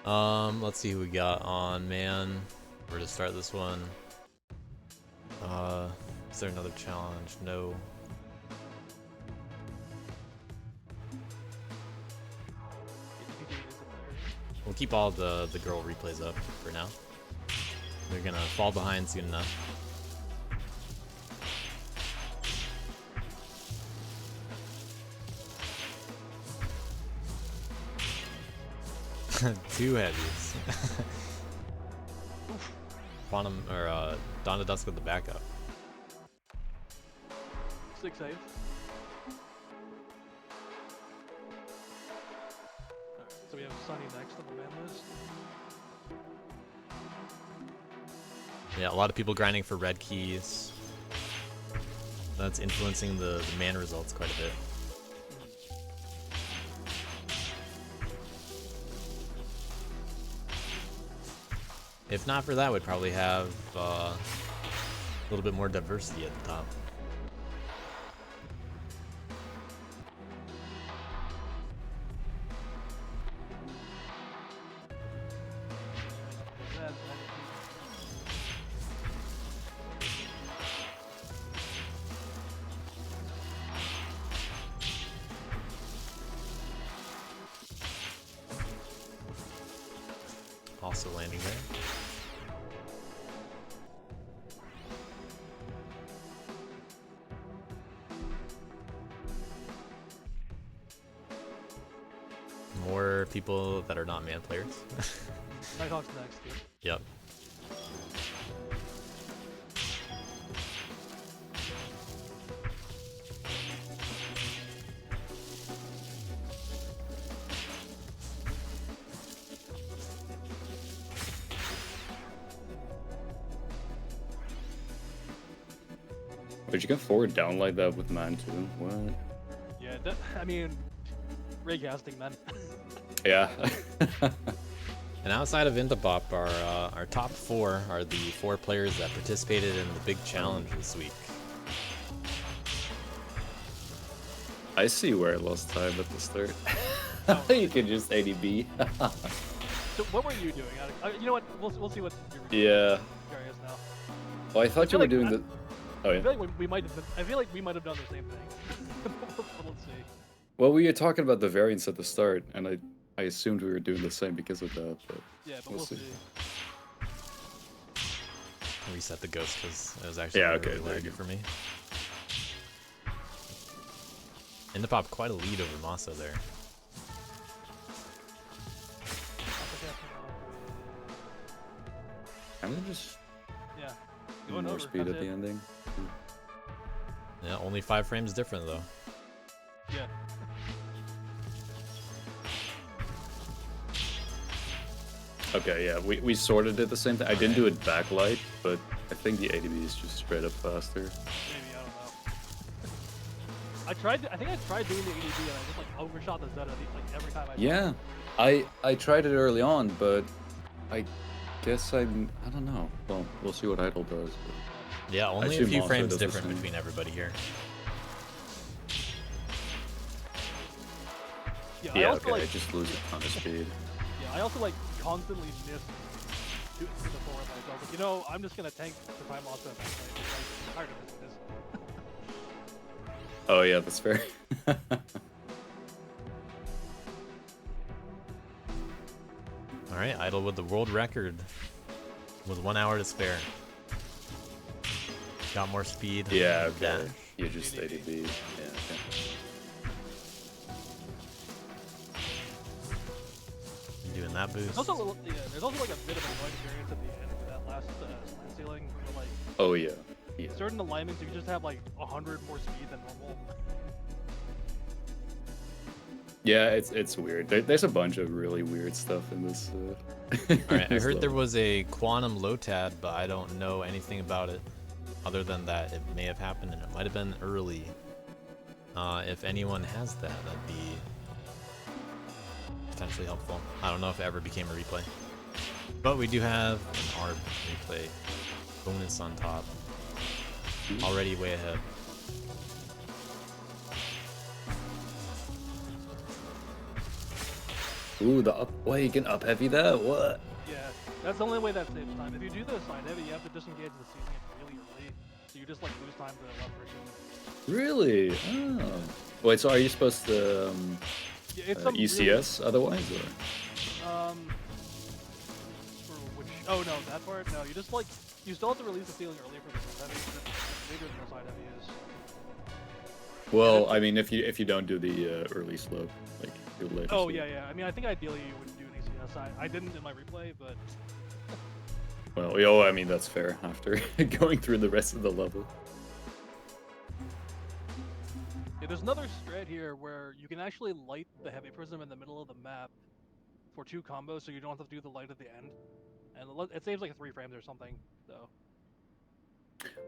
Let's see who we got on man. Where to start this one? Is there another challenge? No. We'll keep all the girl replays up for now. They're gonna fall behind soon enough. Two heavies. Quantum or Dawn to Dusk with the backup. 6 save. Alright, so we have Sunny next on the man list. Yeah, a lot of people grinding for red keys. That's influencing the man results quite a bit. If not for that, we'd probably have a little bit more diversity at the top. Also landing there. More people that are not man players. Nighthawk's next, dude. Yep. But you can forward down like that with man too. What? Yeah, I mean, ray casting, man. Yeah. And outside of Intapop, our top 4 are the 4 players that participated in the big challenge this week. I see where I lost time at the start. You can just ADB. So what were you doing? You know what? We'll see what you're Yeah. curious now. Well, I thought you were doing the. Oh I yeah. feel like we might have. I feel like we might have done the same thing. Let's see. Well, we were talking about the variants at the start, and I assumed we were doing the same because of that. But Yeah, but we'll see. Reset the ghost because it was actually Yeah, really okay, there you laggy go. for me. Intapop quite a lead over Masa there. I'm gonna just Yeah. do Going more over, speed that's at the it. ending. Yeah, only 5 frames different though. Yeah. Okay, yeah, we sort of did the same thing. I didn't do it backlight, but I think the ADB is just straight up faster. Maybe, I don't know. I think I tried doing the ADB and I just like overshot the Zeta like every time I Yeah, I tried it early on, but I guess I don't know. Well, we'll see what Idle does. But Yeah, I only a assume few Monster frames does the different same. between everybody here. Yeah, I Yeah, also okay, I like just lose a ton of speed. I also like constantly miss to the forward line. So I was like, you know, I'm just gonna tank the time loss at that point. I'm tired of this. Oh yeah, that's fair. Alright, Idle with the world record with 1 hour to spare. Got more speed. Yeah, okay. Dash. You just ADB. Yeah, okay. Doing that boost. There's also a little, there's also like a bit of annoying variance at the end of that last slant ceiling where like Oh yeah. Yeah. certain alignments you can just have like 100 more speed than normal. Yeah, it's weird. There's a bunch of really weird stuff in this. Alright, I this heard there level. was a quantum lotad, but I don't know anything about it. Other than that, it may have happened and it might have been early. If anyone has that, that'd be potentially helpful. I don't know if it ever became a replay. But we do have an ARB replay bonus on top. Already way ahead. Ooh, the up. Wait, you can up heavy that? What? Yeah, that's the only way that saves time. If you do the side heavy, you have to disengage the ceiling really early, so you just like lose time to the left friction. Really? Oh. Wait, so are you supposed to Yeah, it's some ECS otherwise? Or? For which? Oh no, that part. No, you just like you still have to release the ceiling early for the side heavy. But the bigger the side heavy is. Well, I mean, if you don't do the early slope, like your later. Oh slope. yeah. I mean, I think ideally you would do an ECS. I didn't in my replay, but Well, oh, I mean that's fair after going through the rest of the level. yeah, there's another strat here where you can actually light the heavy prism in the middle of the map for 2 combos, so you don't have to do the light at the end, and it saves like 3 frames or something. So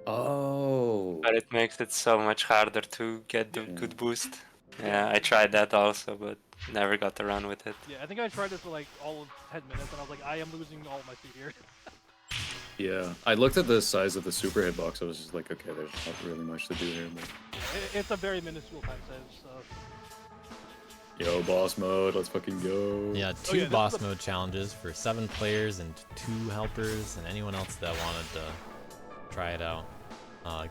Oh. But it makes it so much harder to get the good boost. Yeah, I tried that also, but never got to run with it. yeah, I think I tried this for like all of 10 minutes, and I was like, I am losing all my speed here. Yeah, I looked at the size of the super hitbox. I was just like, okay, there's not really much to do here. But... It's a very minuscule time size. So. Yo, boss mode, let's fucking go. Yeah, two boss mode challenges for 7 players and 2 helpers and anyone else that wanted to try it out.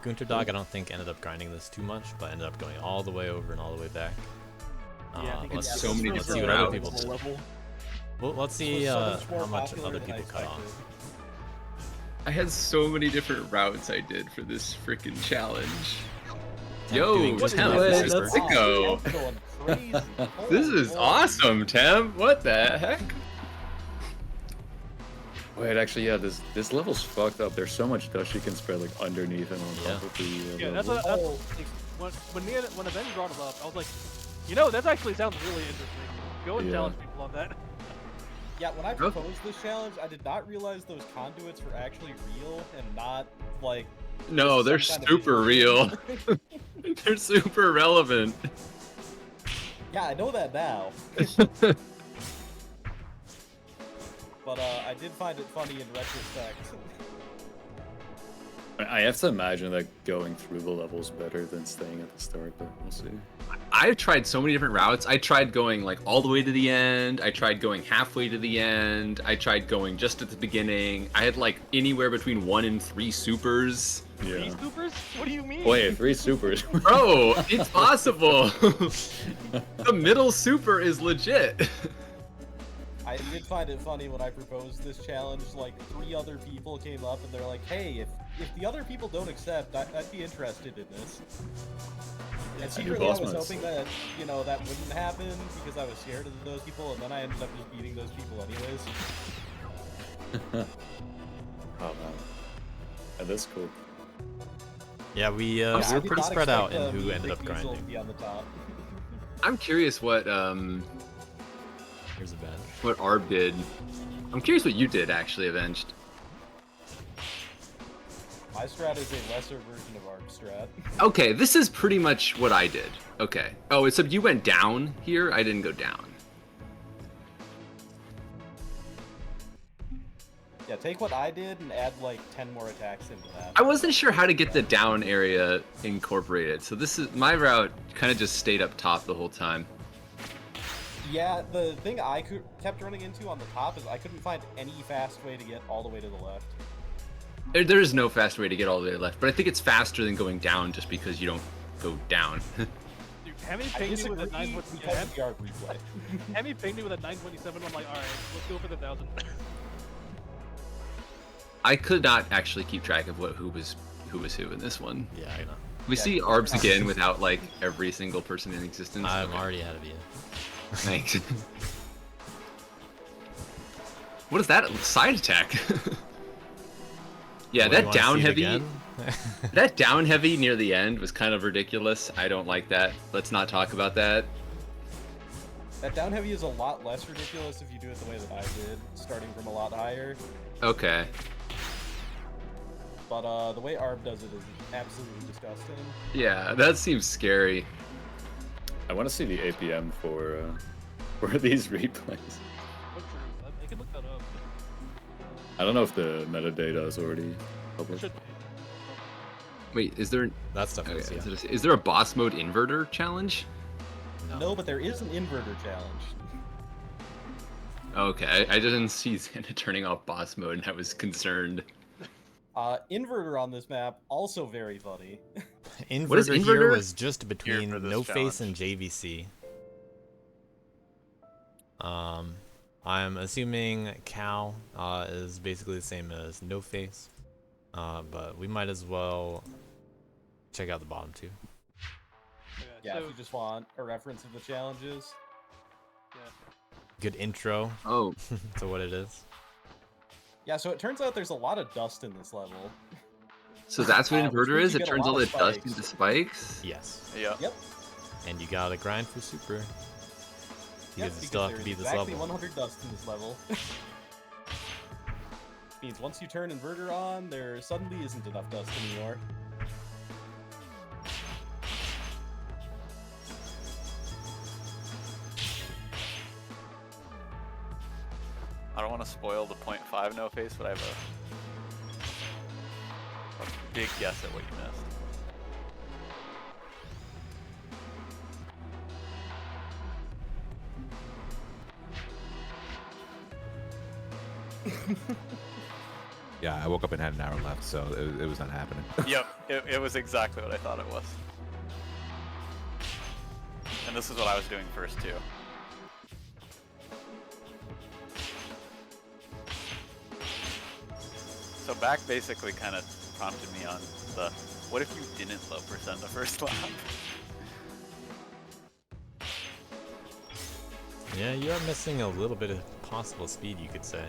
Gunter Dog, I don't think ended up grinding this too much, but ended up going all the way over and all the way back. Yeah, I think let's it's see what other people did. level. Well, let's see how much other people cut off. I had so many different routes I did for this freaking challenge. Temp Yo, doing just Temp, enough let's super. go. This is awesome, Temp. What the heck? Wait, actually, yeah, this level's fucked up. There's so much dust you can spread like underneath and on top of the Yeah, level. when Avenge brought it up, I was like, you know, that actually sounds really interesting. Go and Yeah. challenge people on that. Yeah, when I proposed this challenge, I did not realize those conduits were actually real and not like. No, they're some kind of super real. They're super relevant. Yeah, I know that now. But I did find it funny in retrospect. I have to imagine that going through the level's better than staying at the start, but we'll see. I've tried so many different routes. I tried going like all the way to the end. I tried going halfway to the end. I tried going just at the beginning. I had like anywhere between 1 and 3 supers. Yeah. Supers? What do you mean? Wait, 3 supers. Bro, it's possible. The middle super is legit. I did find it funny when I proposed this challenge. Like 3 other people came up and they're like, "Hey, if the other people don't accept, I'd be interested in this." And secretly, I was hoping that that wouldn't happen because I was scared of those people, and then I ended up just beating those people anyways. Oh man, that's cool. Yeah, we were pretty spread out in who ended up grinding. Be on the top. I'm curious what Here's a bench. what Arb did. I'm curious what you did actually, Avenged. My strat is a lesser version of Arb strat. Okay, this is pretty much what I did. Okay. Oh, except you went down here. I didn't go down. Yeah, take what I did and add like 10 more attacks into that. I wasn't sure how to get the down area incorporated, so this is my route. Kind of just stayed up top the whole time. Yeah, the thing I kept running into on the top is I couldn't find any fast way to get all the way to the left. There is no fast way to get all the way left, but I think it's faster than going down just because you don't go down. Dude, Hemi pinged me with a 927. Hemi pinged me with a 927. I'm like, all right, let's go for the 1,000. I could not actually keep track of who was who in this one. Yeah, I know. We see Arbs again without like every single person in existence. I'm already ahead of you. Thanks. What is that side attack? Yeah, that down heavy. That down heavy near the end was kind of ridiculous. I don't like that. Let's not talk about that. That down heavy is a lot less ridiculous if you do it the way that I did, starting from a lot higher. Okay. But the way Arb does it is absolutely disgusting. Yeah, that seems scary. I want to see the APM for these replays. I can look that up. I don't know if the metadata is already published. Wait, is there? That stuff is, yeah. Is there a boss mode inverter challenge? No, but there is an inverter challenge. Okay, I didn't see Xana turning off boss mode, and I was concerned. Inverter on this map also very funny. Inverter, What is here inverter? was just between No Face and JVC. I'm assuming Cal is basically the same as No Face, but we might as well check out the bottom too. Yeah, if you just want a reference of the challenges. Good intro. Oh. To what it is. Yeah, so it turns out there's a lot of dust in this level. So that's what inverter is? you It get a turns lot all of the dust spikes. into spikes? Yes. Yeah. Yep. And you gotta grind for super. Yep, Because you still have to there's beat this exactly level. 100 dust in this level. Means once you turn inverter on, there suddenly isn't enough dust anymore. I don't want to spoil the 0.5 no face, but I have a big guess at what you missed. Yeah, I woke up and had an hour left, so it was not happening. Yep, it was exactly what I thought it was. And this is what I was doing first too. So back basically kind of prompted me on the, what if you didn't low percent the first lap? Yeah, you are missing a little bit of possible speed, you could say.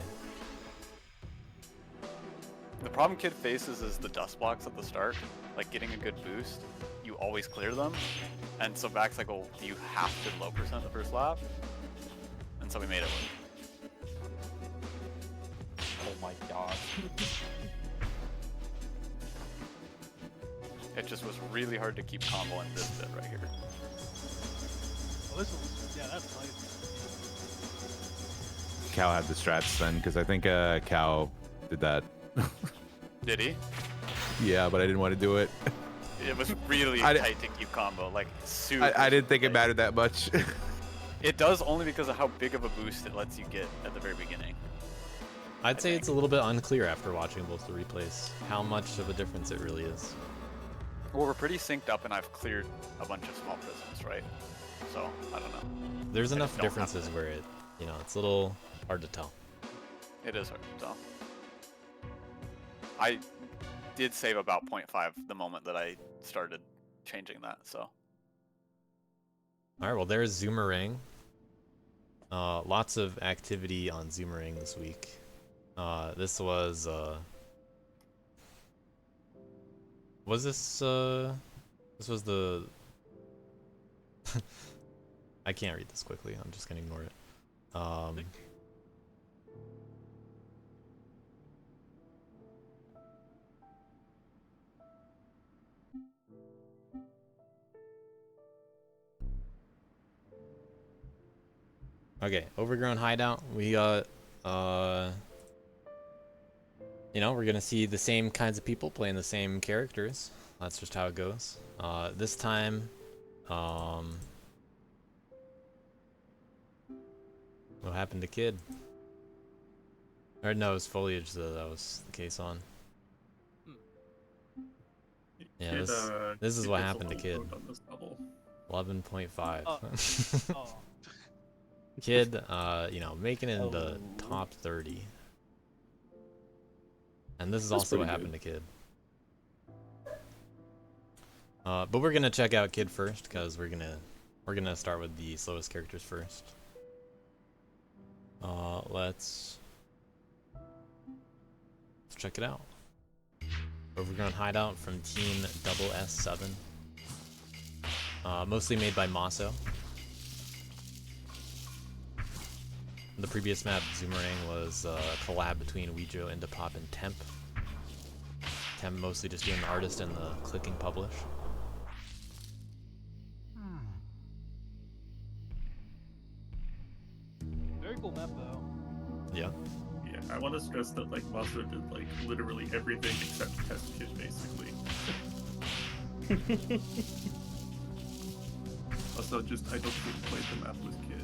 The problem Kid faces is the dust blocks at the start, like getting a good boost, you always clear them, and so back's like, well, do you have to low percent the first lap? And so we made it work. Oh my god. It just was really hard to keep comboing this bit right here. Oh, this was, yeah, that's nice. Cal had the strats then, because I think Cal did that. Did he? Yeah, but I didn't want to do it. It was really tight to keep combo, like super. I didn't think it mattered that much. It does only because of how big of a boost it lets you get at the very beginning. I'd say it's a little bit unclear after watching both the replays how much of a difference it really is. Well, we're pretty synced up and I've cleared a bunch of small prisms, right? So, I don't know. There's enough differences where it, you know, it's a little hard to tell. It is hard to tell. I did save about 0.5 the moment that I started changing that, so. Alright, well there's Zoomerang. Lots of activity on Zoomerang this week. This was this was the I can't read this quickly, I'm just gonna ignore it. Okay, Overgrown Hideout. We got, you know, we're gonna see the same kinds of people playing the same characters. That's just how it goes. This time, what happened to Kid? Or no, it was Foliage that was the case on. Yeah, Kid, this is Kid what gets a happened to low Kid. vote on this level. 11.5. Oh. Kid, you know, making it in the top 30. And this is That's also what pretty happened to Kid. But we're gonna check out Kid first, because we're gonna start with the slowest characters first. Let's check it out. Overgrown Hideout from Team Double S7. Mostly made by Maso. The previous map, Zoomerang, was a collab between Ouijo, Indapop, and Temp. Temp mostly just being the artist and the click and publish. Very cool map though. Yeah. Yeah, I want to stress that like Maso did like literally everything except test Kid basically. Also, just I don't think played the map with Kid,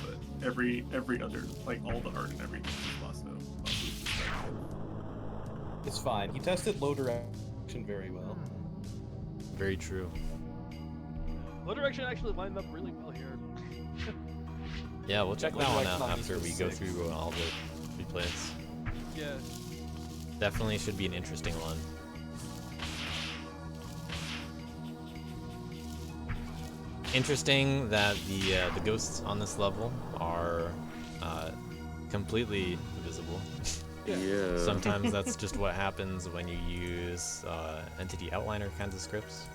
but every other like all the art and everything was Maso. It's fine. He tested low direction very well. Very true. Low direction actually lined up really well here. Yeah, we'll check Low that one direction out on this after was we go sick. through all the replays. Yeah. Definitely should be an interesting one. Interesting that the ghosts on this level are completely invisible. Yeah. Sometimes that's just what happens when you use entity outliner kinds of scripts.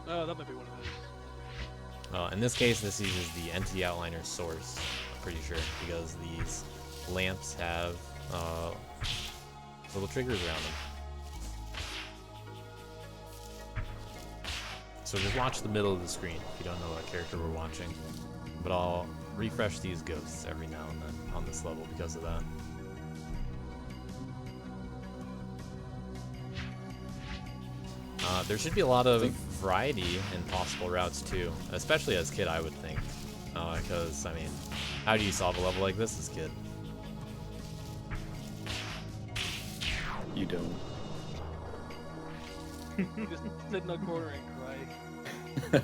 Oh, that might be one of those. In this case, this uses the entity outliner source, I'm pretty sure, because these lamps have little triggers around them. So just watch the middle of the screen if you don't know what character we're watching. But I'll refresh these ghosts every now and then on this level because of that. There should be a lot of variety in possible routes too, especially as Kid, I would think. Because, I mean, how do you solve a level like this as Kid? You don't. You just sit in a corner and cry.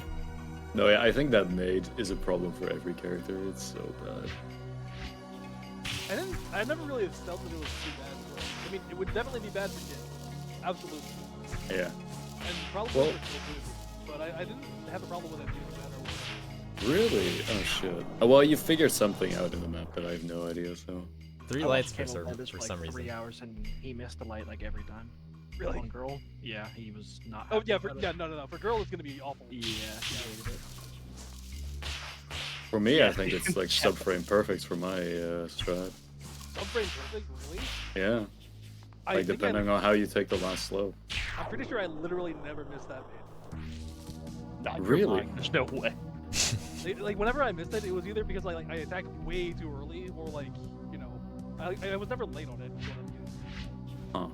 No, yeah, I think that maid is a problem for every character. It's so bad. I never really felt that it was too bad. I mean, it would definitely be bad for Kid. Absolutely. Yeah. And probably Well- for Kid too. But I didn't have a problem with it being bad or worse. Really? Oh shit. Well, you figured something out in the map, but I have no idea. So. 3 I lights watched for, Candle Bandits for like some 3 reason. hours and he missed the light like every time. Really? One girl? Yeah, he was not. Oh happy yeah, about it. yeah, no. For girl, it's gonna be awful. Yeah, he hated it. For me, Yeah. I think it's like subframe perfect for my strat. Subframe perfect, really? Yeah. I Like think depending on how you take the last slope. I'm pretty sure I literally never missed that maid. Nah, you're Really? lying. There's no way. Like whenever I missed it, it was either because I attacked way too early, or like, you know, I was never late on it. is what I mean. Huh.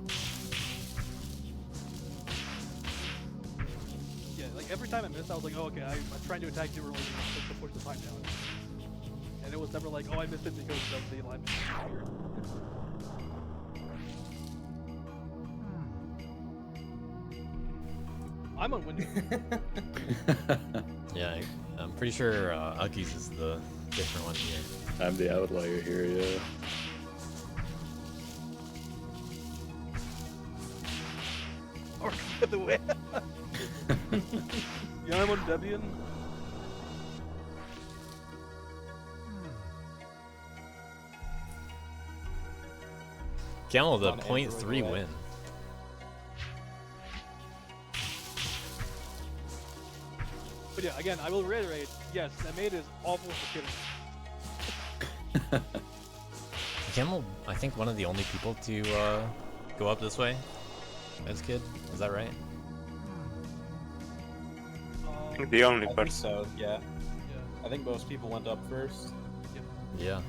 Yeah, like every time I missed, I was like, oh, okay, I'm trying to attack too early to push the time down. And it was never like, oh, I missed it because of the alignment. I'm on Windows. Yeah, I'm pretty sure Ucky's is the different one here. I'm the outlier here, yeah. Or the way. Yeah, I'm on Debian. Camel, the On 0.3 Android win. But yeah, again, I will reiterate, yes, that maid is awful for kidding. Camel, I think one of the only people to go up this way as Kid. Is that right? The only I think person. so, yeah. I think most people went up first. Yeah.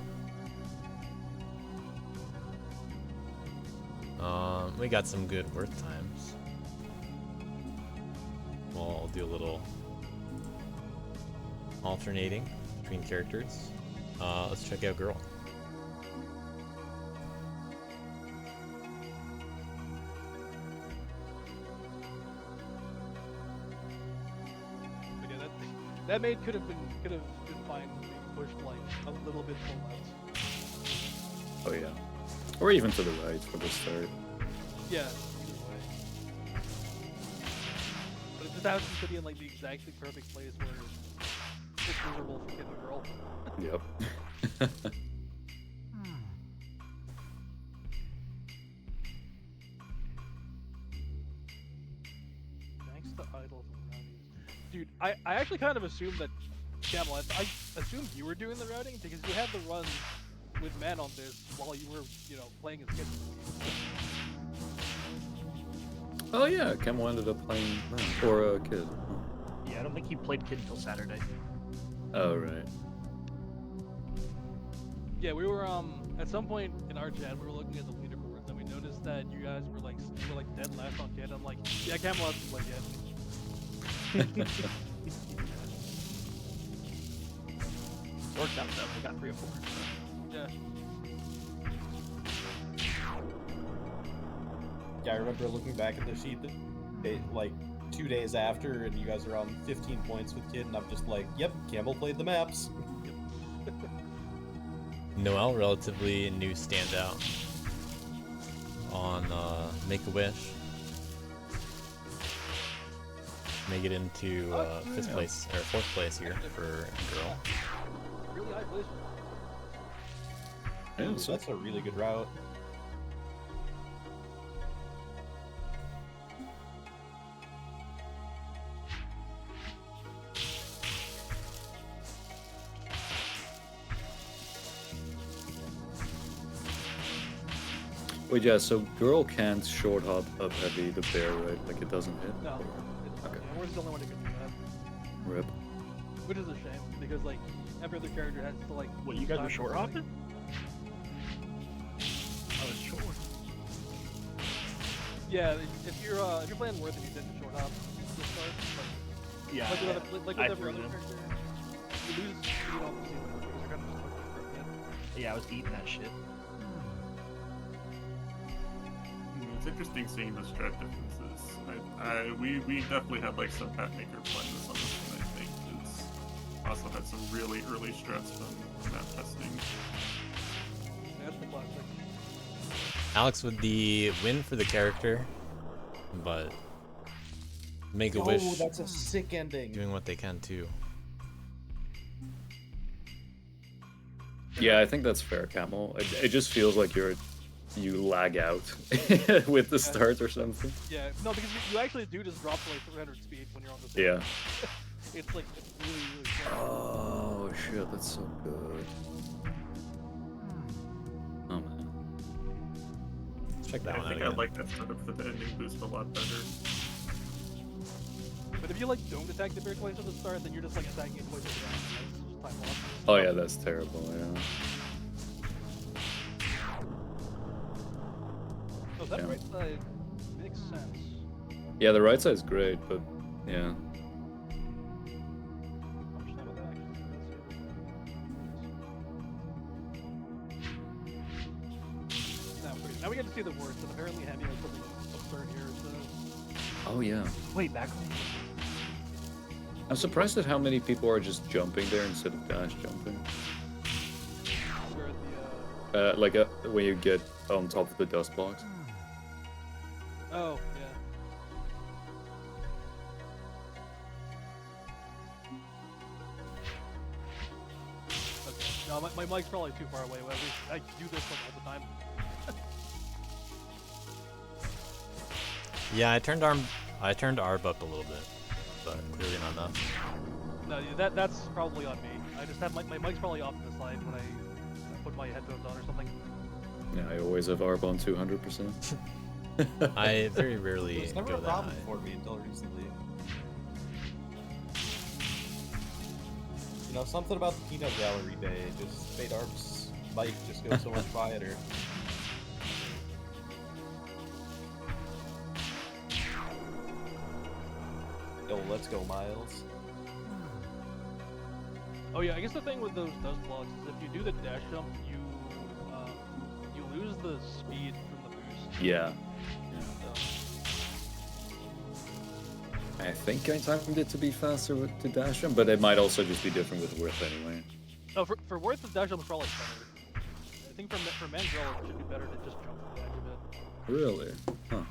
We got some good worth times. Well, I'll do a little alternating between characters. Let's check out Girl. But yeah, that maid could have been fine being pushed like a little bit to the left. Oh yeah. Or even to the right for the start. Yeah, either way. But it just happens to be in like the exactly perfect place where it's miserable for kid and girl. Yep. Thanks to Idle for the routings. Dude, I actually kind of assumed that Camel, I assumed you were doing the routing because you had the run with man on this while you were, you know, playing as kid. Oh yeah, Camel ended up playing or a Kid. Yeah, I don't think he played Kid until Saturday. Oh right. Yeah, we were at some point in our chat we were looking at the leaderboards and we noticed that you guys were like dead last on kid. I'm like, yeah, Camel hasn't played yet. Worked out though. We got 3 or 4. Yeah. Yeah, I remember looking back at the sheet like 2 days after, and you guys are on 15 points with Kid, and I'm just like, yep, Campbell played the maps. Noel, relatively new standout on Make-A-Wish. Make it into 5th place or 4th place here for Girl. Really high place. Ooh, that's a really good route. Wait, yeah, so Girl can't short hop up heavy the bear, right? Like it doesn't hit? No. Okay. Yeah, we're the only one who can do that. Rip. Which is a shame, because like every other character has to like What, you guys were time short for hopping? something. I was short. Yeah, if you're playing Worth and you didn't short hop to start, like, Yeah, like with, other, like I with every threw other them. character, you lose speed on the ceiling because you're kind of just looking for it. Yeah, I was eating that shit. It's interesting seeing the strat differences. We definitely had like some Patmaker playing this on this one, I think. It's also had some really early strats from map testing. That's the classic. Alex with the win for the character, but Make a Oh, Wish that's a sick ending. doing what they can too. Yeah, I think that's fair, Camel. It just feels like you lag out with the start or something. Yeah, no, because you actually do just drop to like 300 speed when you're on the Yeah. It's like, it's really, really slow. Oh shit, that's so good. Oh man. Check that I one out think I again. like that setup for the ending boost a lot better. But if you like don't attack the bear twice at the start, then you're just like attacking it twice at the end. It's just time loss. Oh yeah, that's terrible, yeah. So that Yeah. right side makes sense. Yeah, the right side's great, but yeah. Now we get to see the worst, and apparently Hemi has something absurd here. So Oh yeah. Wait, back on. I'm surprised at how many people are just jumping there instead of dash jumping. where the Like when you get on top of the dust blocks. oh yeah. Okay. No, my mic's probably too far away. I do this like all the time. Yeah, I turned ARB up a little bit, but clearly not enough. No, that's probably on me. I just have my mic's probably off to the side when I put my headphones on or something. Yeah, I always have ARB on 200%. I very rarely It was never go a that problem high. for me until recently. You know, something about the peanut gallery day, just Fade Arb's mic just goes so much quieter. Yo, let's go, Miles. Oh yeah, I guess the thing with those dust blocks is if you do the dash jump, you lose the speed from the boost. Yeah. So, I think I timed it to be faster with the dash jump, but it might also just be different with Worth anyway. no, for Worth, the dash jump is probably better. I think for Mandrill, it should be better to just jump to the edge of it. Really? Huh.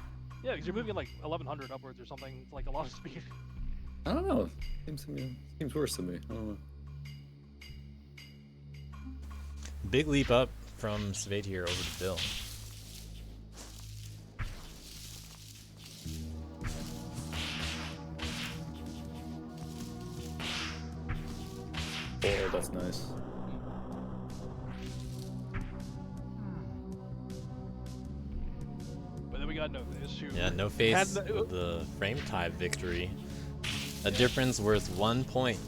Yeah, because you're moving like 1100 upwards or something. It's like a lot of speed. I don't know. Seems worse to me. I don't know. Big leap up from Svade here over to Bill. Oh, that's nice. But then we got No Face. who Yeah, No had Face the- with the frame tie victory. A difference worth 1 point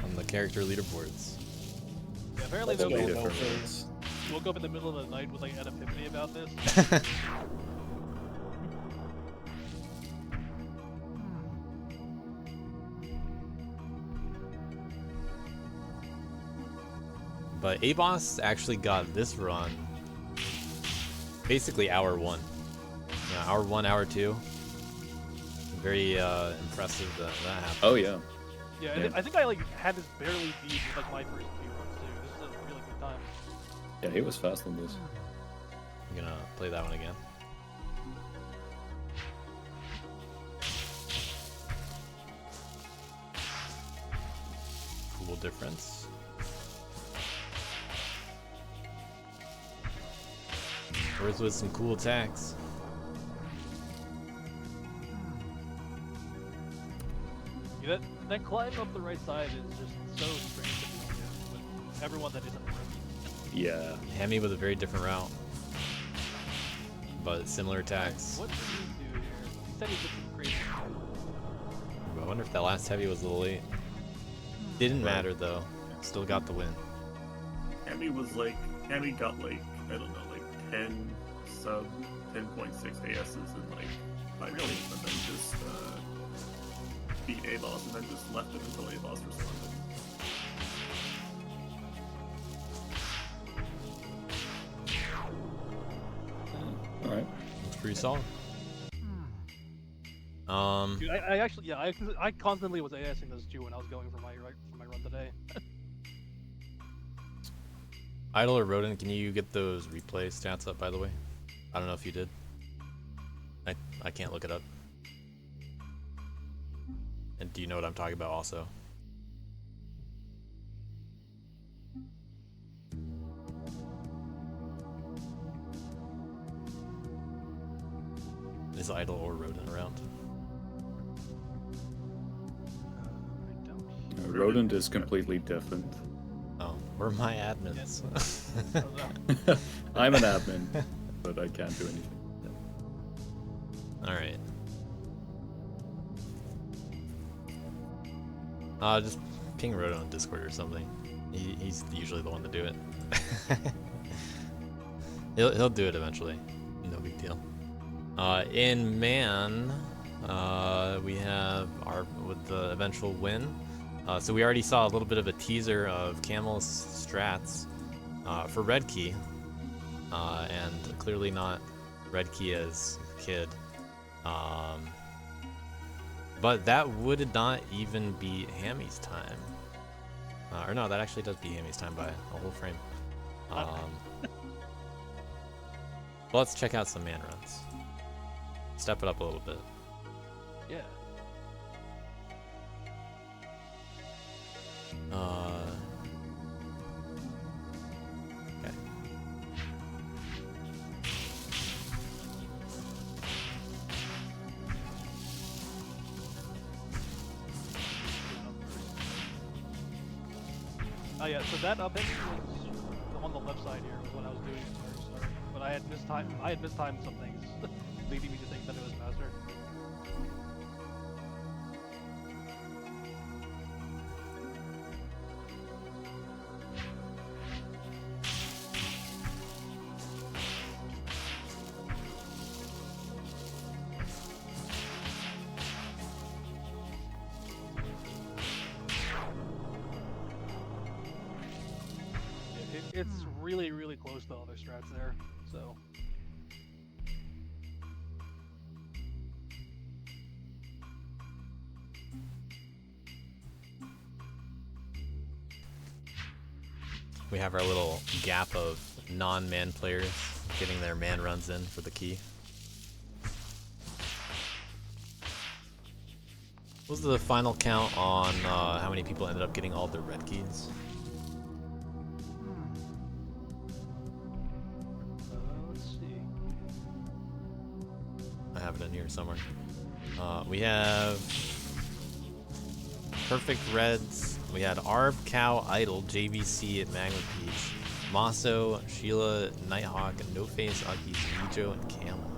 on the character leaderboards. Yeah, apparently Let's No go, Face No Face. woke up in the middle of the night with like an epiphany about this. But A-Boss actually got this run basically hour 1. Yeah, hour 1, hour 2. Very impressive that happened. Oh yeah. Yeah, Yeah. I think I like had this barely beat with like my first few runs too. This is a really good time. Yeah, he was fast on this. I'm gonna play that one again. Cool difference. Worth with some cool attacks. Yeah, that climb up the right side is just so strange to be with everyone that isn't Worth. Yeah. Hemi with a very different route, but similar attacks. What did he do here? He said he did some crazy. I wonder if that last heavy was a little late. Didn't matter though. Still got the win. Hemi got like, I don't know, like 10 10.6 ASs in like 5 games, and then just beat A-Boss, and then just left it until A-Boss responded. Alright. Looks pretty solid. Dude, I actually, yeah, I constantly was ASing those two when I was going for my run today. Idle or Rodent, can you get those replay stats up, by the way? I don't know if you did. I can't look it up. And do you know what I'm talking about also? Is Idle or Rodent around? Rodent is completely different. Oh, we're my admins. I'm an admin, but I can't do anything. Alright. Just ping Rodent on Discord or something. He's usually the one to do it. he'll do it eventually. No big deal. In man, we have with the eventual win. So we already saw a little bit of a teaser of Camel's strats for Red Key, and clearly not Red Key as Kid. But that would not even beat Hammy's time. Or no, that actually does beat Hammy's time by a whole frame. But let's check out some man runs. Step it up a little bit. Yeah. Okay. Oh yeah, so that up was on the left side here was what I was doing at the very start. But I had mistimed some things, leading me to think that it was faster. It's really, really close to other strats there, so. We have our little gap of non-man players getting their man runs in for the key. What was the final count on how many people ended up getting all their red keys? Let's see. I have it in here somewhere. We have Perfect Reds. We had Arb, Cow, Idle, JVC at Magma Peach, Maso, Sheila, Nighthawk, No Face, Uggies, Nijo, and Camel.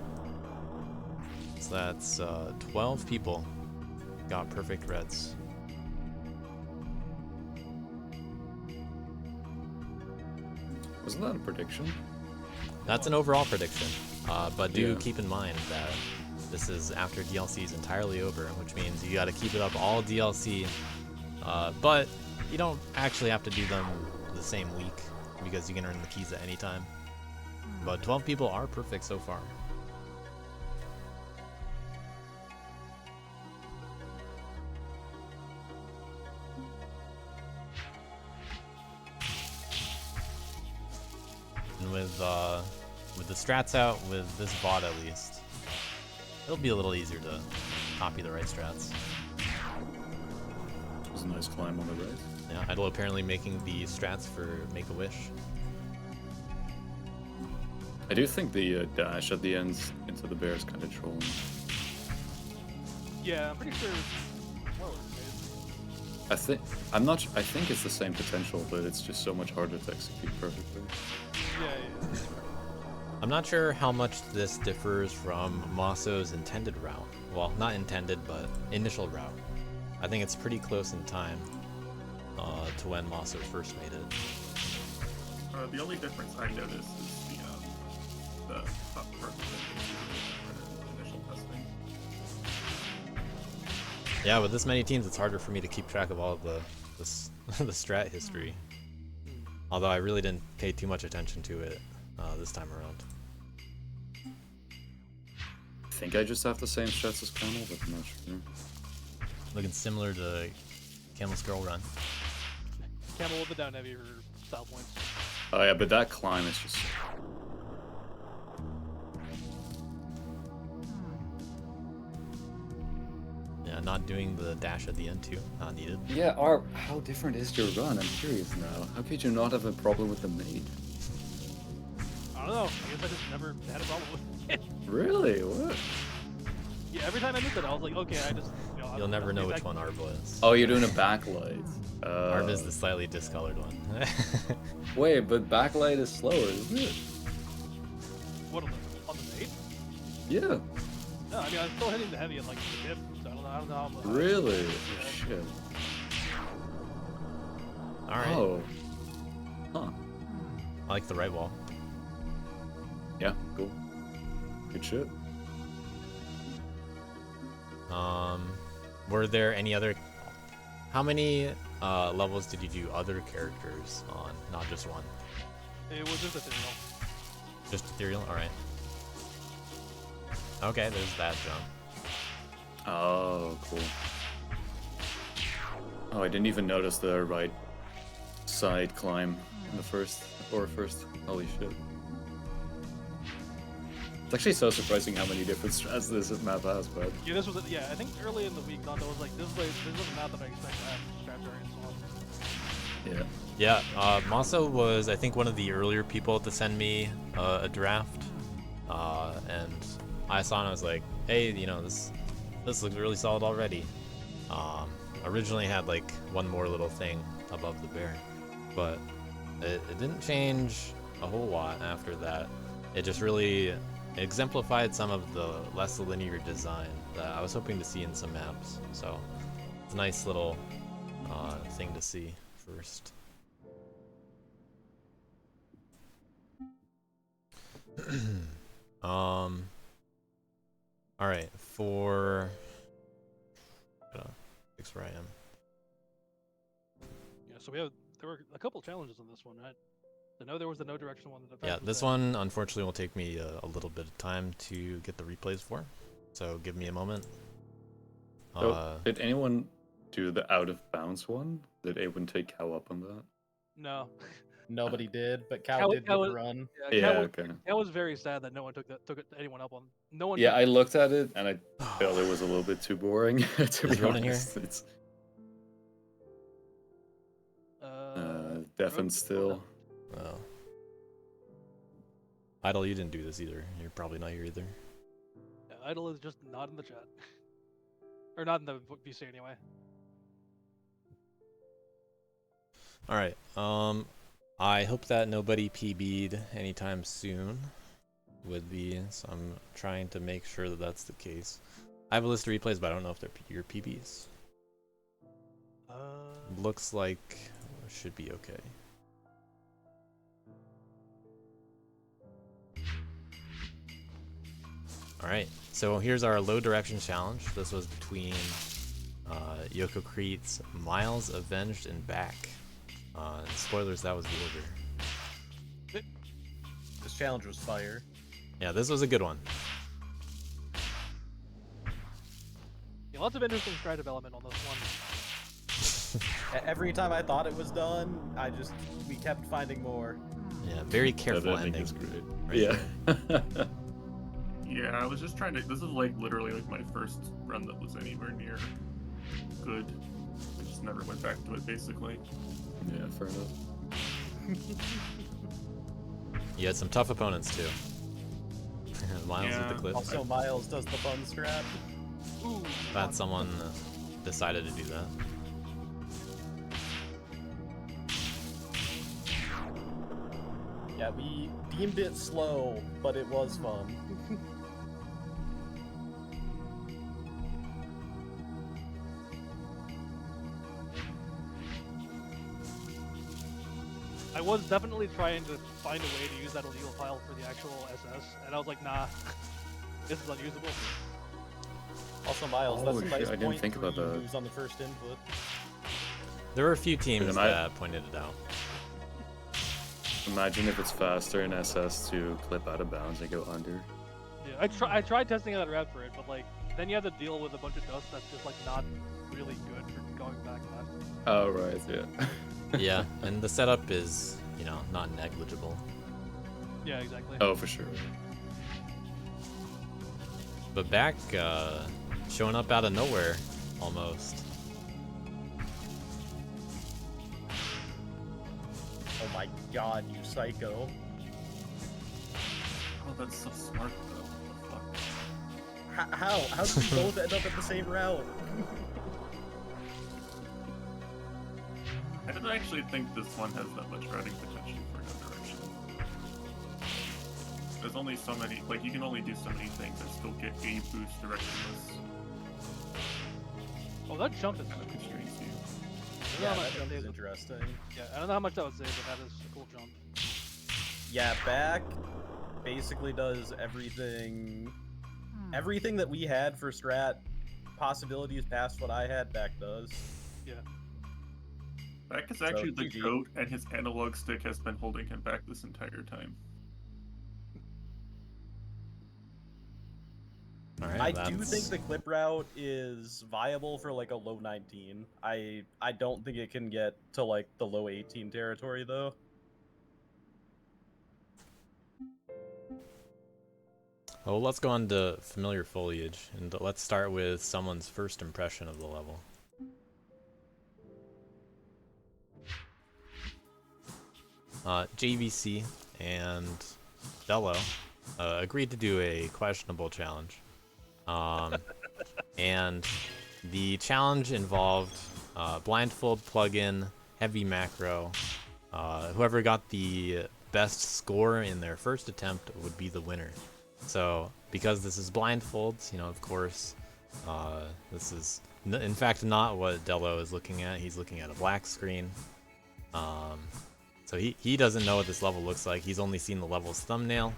So that's 12 people got Perfect Reds. Wasn't that a prediction? That's an overall prediction, but do keep in mind that this is after DLC is entirely over, which means you got to keep it up all DLC, but you don't actually have to do them the same week because you can earn the keys at any time. But 12 people are perfect so far. And with the strats out, with this bot at least, it'll be a little easier to copy the right strats. It was a nice climb on the right. Yeah, Idle apparently making the strats for Make-A-Wish. I do think the dash at the end into the bear is kind of trolling. Yeah, I'm pretty sure. Well, I think it's the same potential, but it's just so much harder to execute perfectly. yeah. I'm not sure how much this differs from Maso's intended route. Well, not intended, but initial route. I think it's pretty close in time to when Maso first made it. The only difference I noticed is the top part of the initial testing. Yeah, with this many teams, it's harder for me to keep track of all of the the strat history. Although I really didn't pay too much attention to it this time around. I think I just have the same strats as Camel, but I'm not sure. Looking similar to Camel's Girl Run. Camel with the down heavy for style points. Oh yeah, but that climb is just... Yeah, not doing the dash at the end too. Not needed. Yeah, how different is your run? I'm curious now. How could you not have a problem with the maid? I don't know. I guess I just never had a problem with it. Really? What? Yeah, every time I did that, I was like, okay, I just, You'll never know which one Arb was. Oh, you're doing a backlight. Arb is the slightly discolored one. Wait, but backlight is slower, isn't it? What on the maid? Yeah. No, I mean I'm still hitting the heavy at like the dip, so I don't know how much. Really? Yeah. Oh, shit. Alright. Oh. Huh. I like the right wall. Yeah, cool. Good shit. Were there any other... How many levels did you do other characters on? Not just one. It was just ethereal. Just ethereal? Alright. Okay, there's that jump. Oh, cool. Oh, I didn't even notice the right side climb in the first. Holy shit. It's actually so surprising how many different strats this map has, but... Yeah, this was I think early in the week, Nando was like, this is a map that I expect to have strat variants on. Yeah. Yeah, Maso was, I think, one of the earlier people to send me a draft. And I saw it and I was like, hey, you know, this looks really solid already. Originally had like one more little thing above the bear, but it didn't change a whole lot after that. It just really exemplified some of the less linear design that I was hoping to see in some maps. So it's a nice little thing to see first. All right, for fix where I am. Yeah, so there were a couple challenges on this one, right? I know there was the no direction one that Yeah, this one unfortunately will take me a little bit of time to get the replays for, so give me a moment. So, did anyone do the out of bounds one? Did anyone take Cal up on that? No. Nobody did, but Cal did get the run. Yeah, Cal okay. Cal was very sad that no one took anyone up on. No one. Yeah, I looked at it and I felt it was a little bit too boring. To be Ronan here? honest, it's deafened still. Oh. Idle, you didn't do this either. You're probably not here either. Yeah, Idle is just not in the chat, or not in the VC anyway. All right. I hope that nobody PB'd anytime soon with these. I'm trying to make sure that that's the case. I have a list of replays, but I don't know if they're your PBs. Looks like it should be okay. Alright, so here's our low direction challenge. This was between Yokocrete's Miles, Avenged, and Back. Spoilers, that was the order. This challenge was fire. Yeah, this was a good one. Yeah, lots of interesting strat development on this one. Every time I thought it was done, we kept finding more. Yeah, very careful ending. Is great. Right Yeah. Yeah, I was just trying to. This is like literally like my first run that was anywhere near good. I just never went back to it, basically. Yeah, fair enough. You had some tough opponents too. Miles with the clip. Also, Miles does the fun strat. Ooh. Glad someone decided to do that. Yeah, we deemed it slow, but it was fun. I was definitely trying to find a way to use that illegal file for the actual SS, and I was like, nah, this is unusable. Also, Miles, Oh, that's a shit, nice I didn't point think for about you that. moves on the first input. There were a few teams Dude, I- that pointed it out. Imagine if it's faster in SS to clip out of bounds and go under. Yeah, I tried testing that route for it, but like then you have to deal with a bunch of dust that's just like not really good for going back left. Oh, right, yeah. Yeah, and the setup is, you know, not negligible. Yeah, exactly. Oh, for sure. But back, showing up out of nowhere, almost. Oh my god, you psycho. Oh, that's so smart though. What the fuck? How? How did we both end up at the same route? I don't actually think this one has that much routing potential for no direction. There's only so many, like you can only do so many things and still get a boost directionless. Oh, that jump is Kind of constrains you. I don't know Yeah, how much that jump that is saves. interesting. Yeah, I don't know how much that would save, but that is a cool jump. Yeah, back basically does everything. Everything that we had for strat possibilities past what I had, back does. Yeah. Back is So, actually the GG. goat, and his analog stick has been holding him back this entire time. Alright, I do think the clip route is viable for like a low 19. I don't think it can get to like the low 18 territory though. Well, let's go on to familiar foliage, and let's start with someone's first impression of the level. JVC and Bello agreed to do a questionable challenge. And the challenge involved blindfold plugin, heavy macro. Whoever got the best score in their first attempt would be the winner. So, because this is blindfolds, you know, of course, this is in fact not what Dello is looking at. He's looking at a black screen. So he doesn't know what this level looks like. He's only seen the level's thumbnail,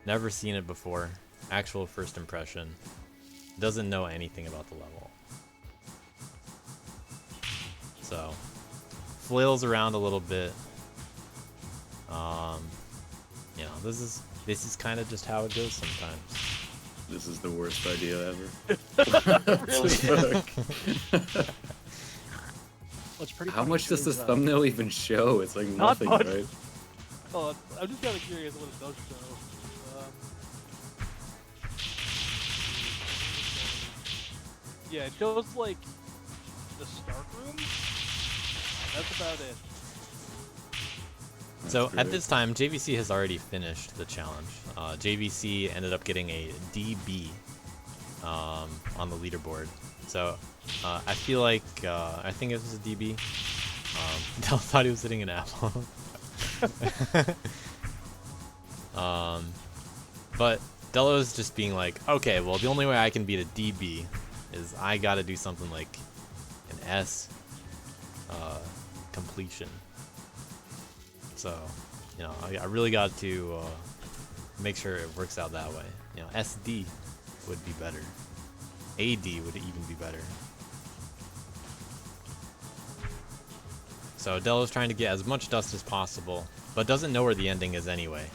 never seen it before, actual first impression. Doesn't know anything about the level. So, flails around a little bit. You know, this is kind of just how it goes sometimes. This is the worst idea ever. Really? Well, it's pretty How funny much does too, this thumbnail even show? It's like Not nothing, much. right? Oh, I'm just kind of curious what it does show. Yeah, it shows like the start room. That's about it. So at this time, JVC has already finished the challenge. JVC ended up getting a DB on the leaderboard. So I feel like I think it was a DB. Del thought he was hitting an apple. But Delo's just being like, okay, well the only way I can beat a DB is I gotta do something like an S completion. So, you know, I really got to make sure it works out that way. You know, SD would be better. AD would even be better. So Delo's trying to get as much dust as possible, but doesn't know where the ending is anyway.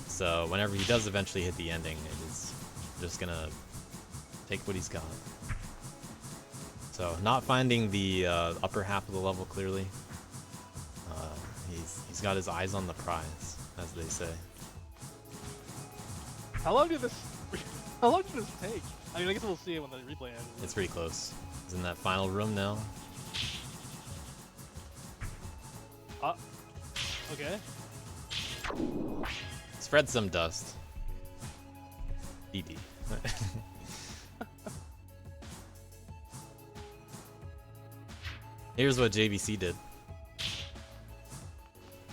So whenever he does eventually hit the ending, it is just gonna take what he's got. So not finding the upper half of the level clearly. He's got his eyes on the prize, as they say. How long did this? How long did this take? I mean, I guess we'll see it when the replay ends. It's pretty close. He's in that final room now. Okay. Spread some dust. DD. Here's what JVC did.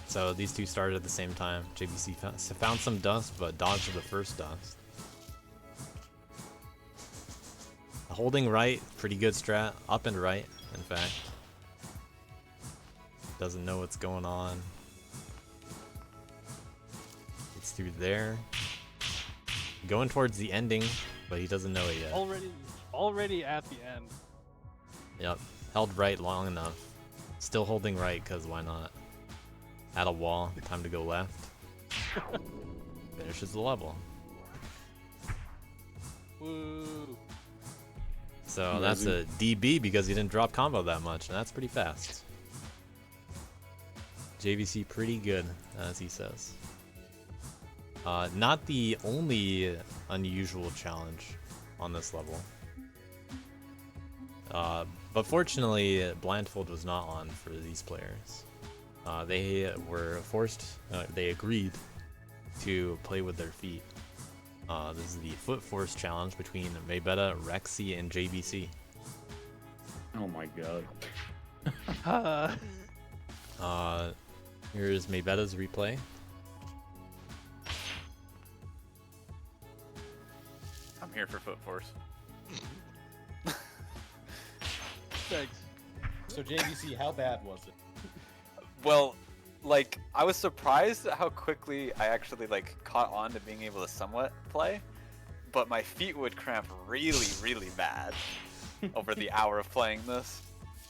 So these two started at the same time. JVC found some dust, but dodged the first dust. Holding right, pretty good strat. Up and right, in fact. Doesn't know what's going on. through there. Going towards the ending, but he doesn't know it yet. Already at the end. Yep. Held right long enough. Still holding right, because why not? At a wall. Time to go left. Finishes the level. Woo. So that's a DB because he didn't drop combo that much, and that's pretty fast. JVC pretty good, as he says. Not the only unusual challenge on this level. But fortunately, Blindfold was not on for these players. They were forced, they agreed to play with their feet. This is the Foot Force challenge between Maybetta, Rexy, and JVC. Oh my god. Here's Maybetta's replay. I'm here for Foot Force. Thanks. So JVC, how bad was it? Well, like, I was surprised at how quickly I actually, like, caught on to being able to somewhat play, but my feet would cramp really, really bad over the hour of playing this,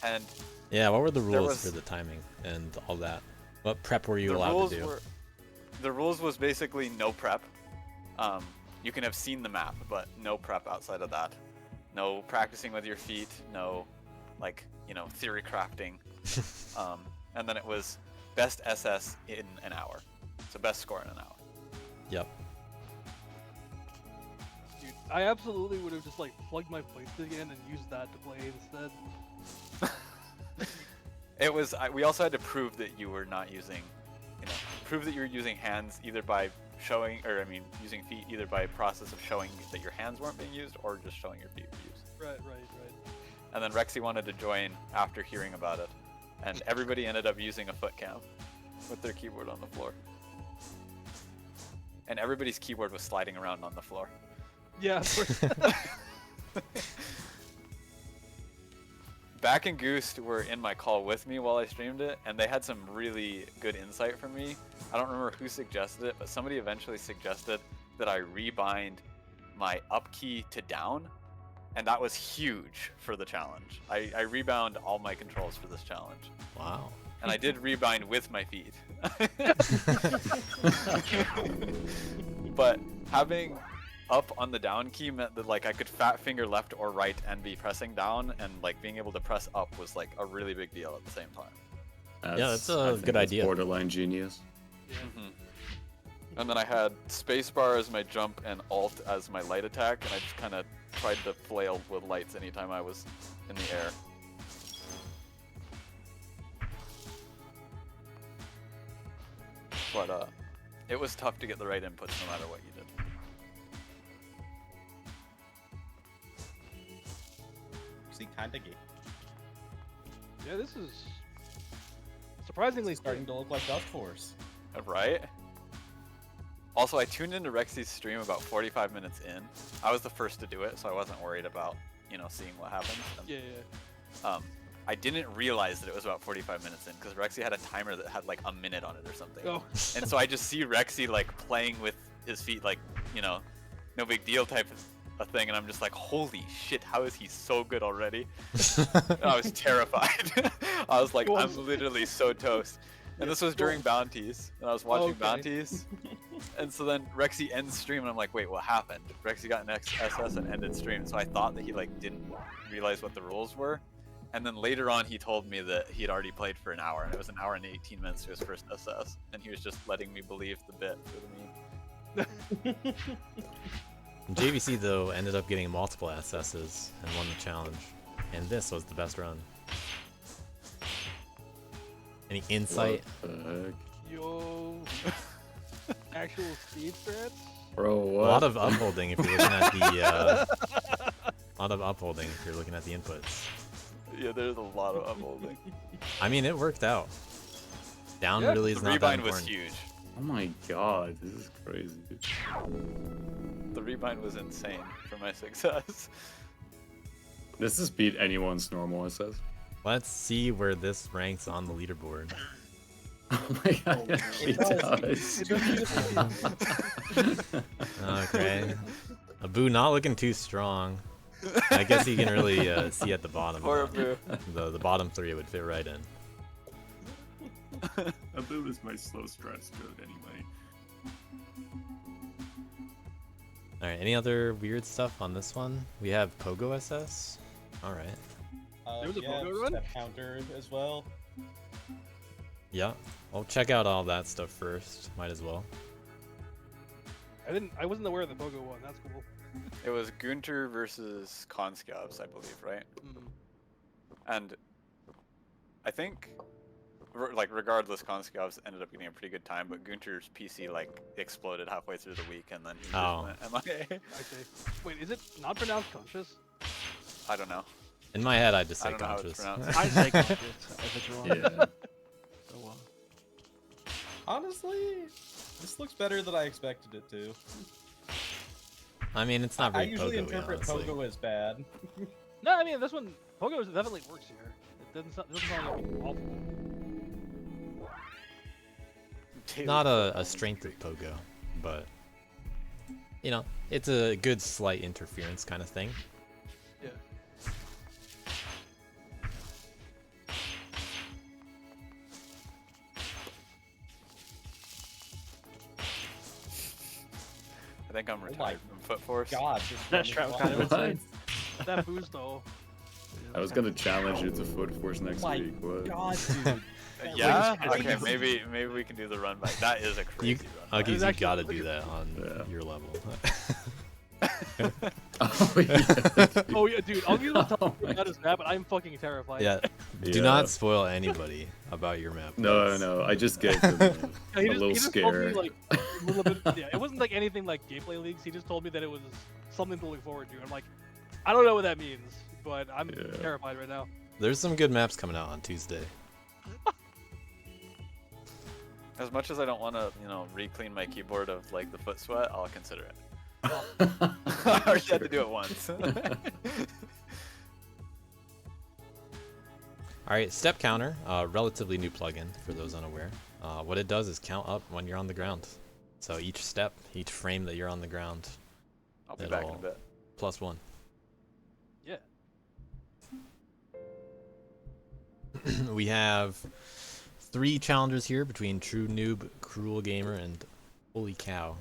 and... Yeah, what were the rules for the timing and all that? What prep were you allowed to do? The rules was basically no prep. You can have seen the map, but no prep outside of that. No practicing with your feet, no, like, you know, theory crafting. And then it was best SS in an hour. So best score in an hour. Yep. Dude, I absolutely would have just like plugged my PlayStation in and used that to play instead. It was. We also had to prove that you were not using, you know, prove that you were using hands either by showing, or I mean, using feet either by process of showing that your hands weren't being used or just showing your feet were used. Right. And then Rexy wanted to join after hearing about it, and everybody ended up using a foot cam with their keyboard on the floor. And everybody's keyboard was sliding around on the floor. Yeah. Back and Goose were in my call with me while I streamed it, and they had some really good insight from me. I don't remember who suggested it, but somebody eventually suggested that I rebind my up key to down, and that was huge for the challenge. I rebound all my controls for this challenge. Wow. And I did rebind with my feet. But having up on the down key meant that like I could fat finger left or right and be pressing down, and like being able to press up was like a really big deal at the same time. That's a good idea. Borderline genius. Mm-hmm. And then I had spacebar as my jump and alt as my light attack, and I just kind of tried to flail with lights anytime I was in the air. But it was tough to get the right inputs no matter what you did. See, kinda gay. Yeah, this is surprisingly starting to look like Dust Force. Right? Also, I tuned into Rexy's stream about 45 minutes in. I was the first to do it, so I wasn't worried about, you know, seeing what happens. And, yeah. I didn't realize that it was about 45 minutes in, because Rexy had a timer that had like a minute on it or something. Oh. And so I just see Rexy like playing with his feet like, you know, no big deal type of a thing, and I'm just like, holy shit, how is he so good already? I was terrified. I was like, I'm literally so toast. And this was during bounties, and I was watching bounties, and so then Rexy ends stream, and I'm like, wait, what happened? Rexy got an SS and ended stream, so I thought that he like didn't realize what the rules were, and then later on he told me that he had already played for an hour, and it was an hour and 18 minutes to his first SS, and he was just letting me believe the bit for the meme. JVC though ended up getting multiple SS's and won the challenge, and this was the best run. Any insight? Yo. Actual speed strats? Bro, what? A lot of upholding if you're looking at the a lot of upholding if you're looking at the inputs. Yeah, there's a lot of upholding. I mean, it worked out. Down really is not that important. The rebind was huge. Oh my god, this is crazy. The rebind was insane for my success. This has beat anyone's normal SS. Let's see where this ranks on the leaderboard. Oh my god, it actually does. Okay. Abu not looking too strong. I guess you can really see at the bottom. Poor though. The bottom three would fit right in. Abu is my slow strats code anyway. Alright, any other weird stuff on this one? We have Pogo SS. Alright. There was a Pogo run? Step counter as well. Yeah. Well, check out all that stuff first. Might as well. I wasn't aware of the Pogo one. That's cool. It was Gunter versus Conscavs, I believe, right? And I think, like, regardless, Conscavs ended up getting a pretty good time, but Gunter's PC like exploded halfway through the week, and then he just went MIA. I see. Wait, is it not pronounced conscious? I don't know. In my head, I just say I don't know how conscious. it's pronounced. I say conscious if it's wrong. Yeah. Oh well. Honestly, this looks better than I expected it to. I mean, it's not I very usually Pogo-y, interpret honestly. Pogo as bad. No, I mean this one Pogo definitely works here. It doesn't sound like awful. Not a strength of Pogo, but you know, it's a good slight interference kind of thing. Yeah. I think I'm retired from Foot Force. God, That Shroud kind of insane. That boost though. I was gonna challenge you to Foot Force next my week. What? God, dude. Yeah? Okay, maybe we can do the run back. That is a You, crazy run. Huggies, you actually gotta really do that on your level. Oh yeah. Oh yeah, dude. I'll give you about his map, but I'm fucking terrified. Yeah. Do not spoil anybody about your map. No, no. I just gave them a little he just told scare. me, like, a little bit, yeah, it wasn't like anything like gameplay leaks. He just told me that it was something to look forward to. I'm like, I don't know what that means, but I'm terrified right now. There's some good maps coming out on Tuesday. As much as I don't want to, you know, re-clean my keyboard of like the foot sweat, I'll consider it. I already had to do it once. Alright, Step Counter, relatively new plugin for those unaware. What it does is count up when you're on the ground. So each step, each frame that you're on the ground, I'll be back in a bit. +1. Yeah. We have 3 challengers here between True Noob, Cruel Gamer, and Holy Cow.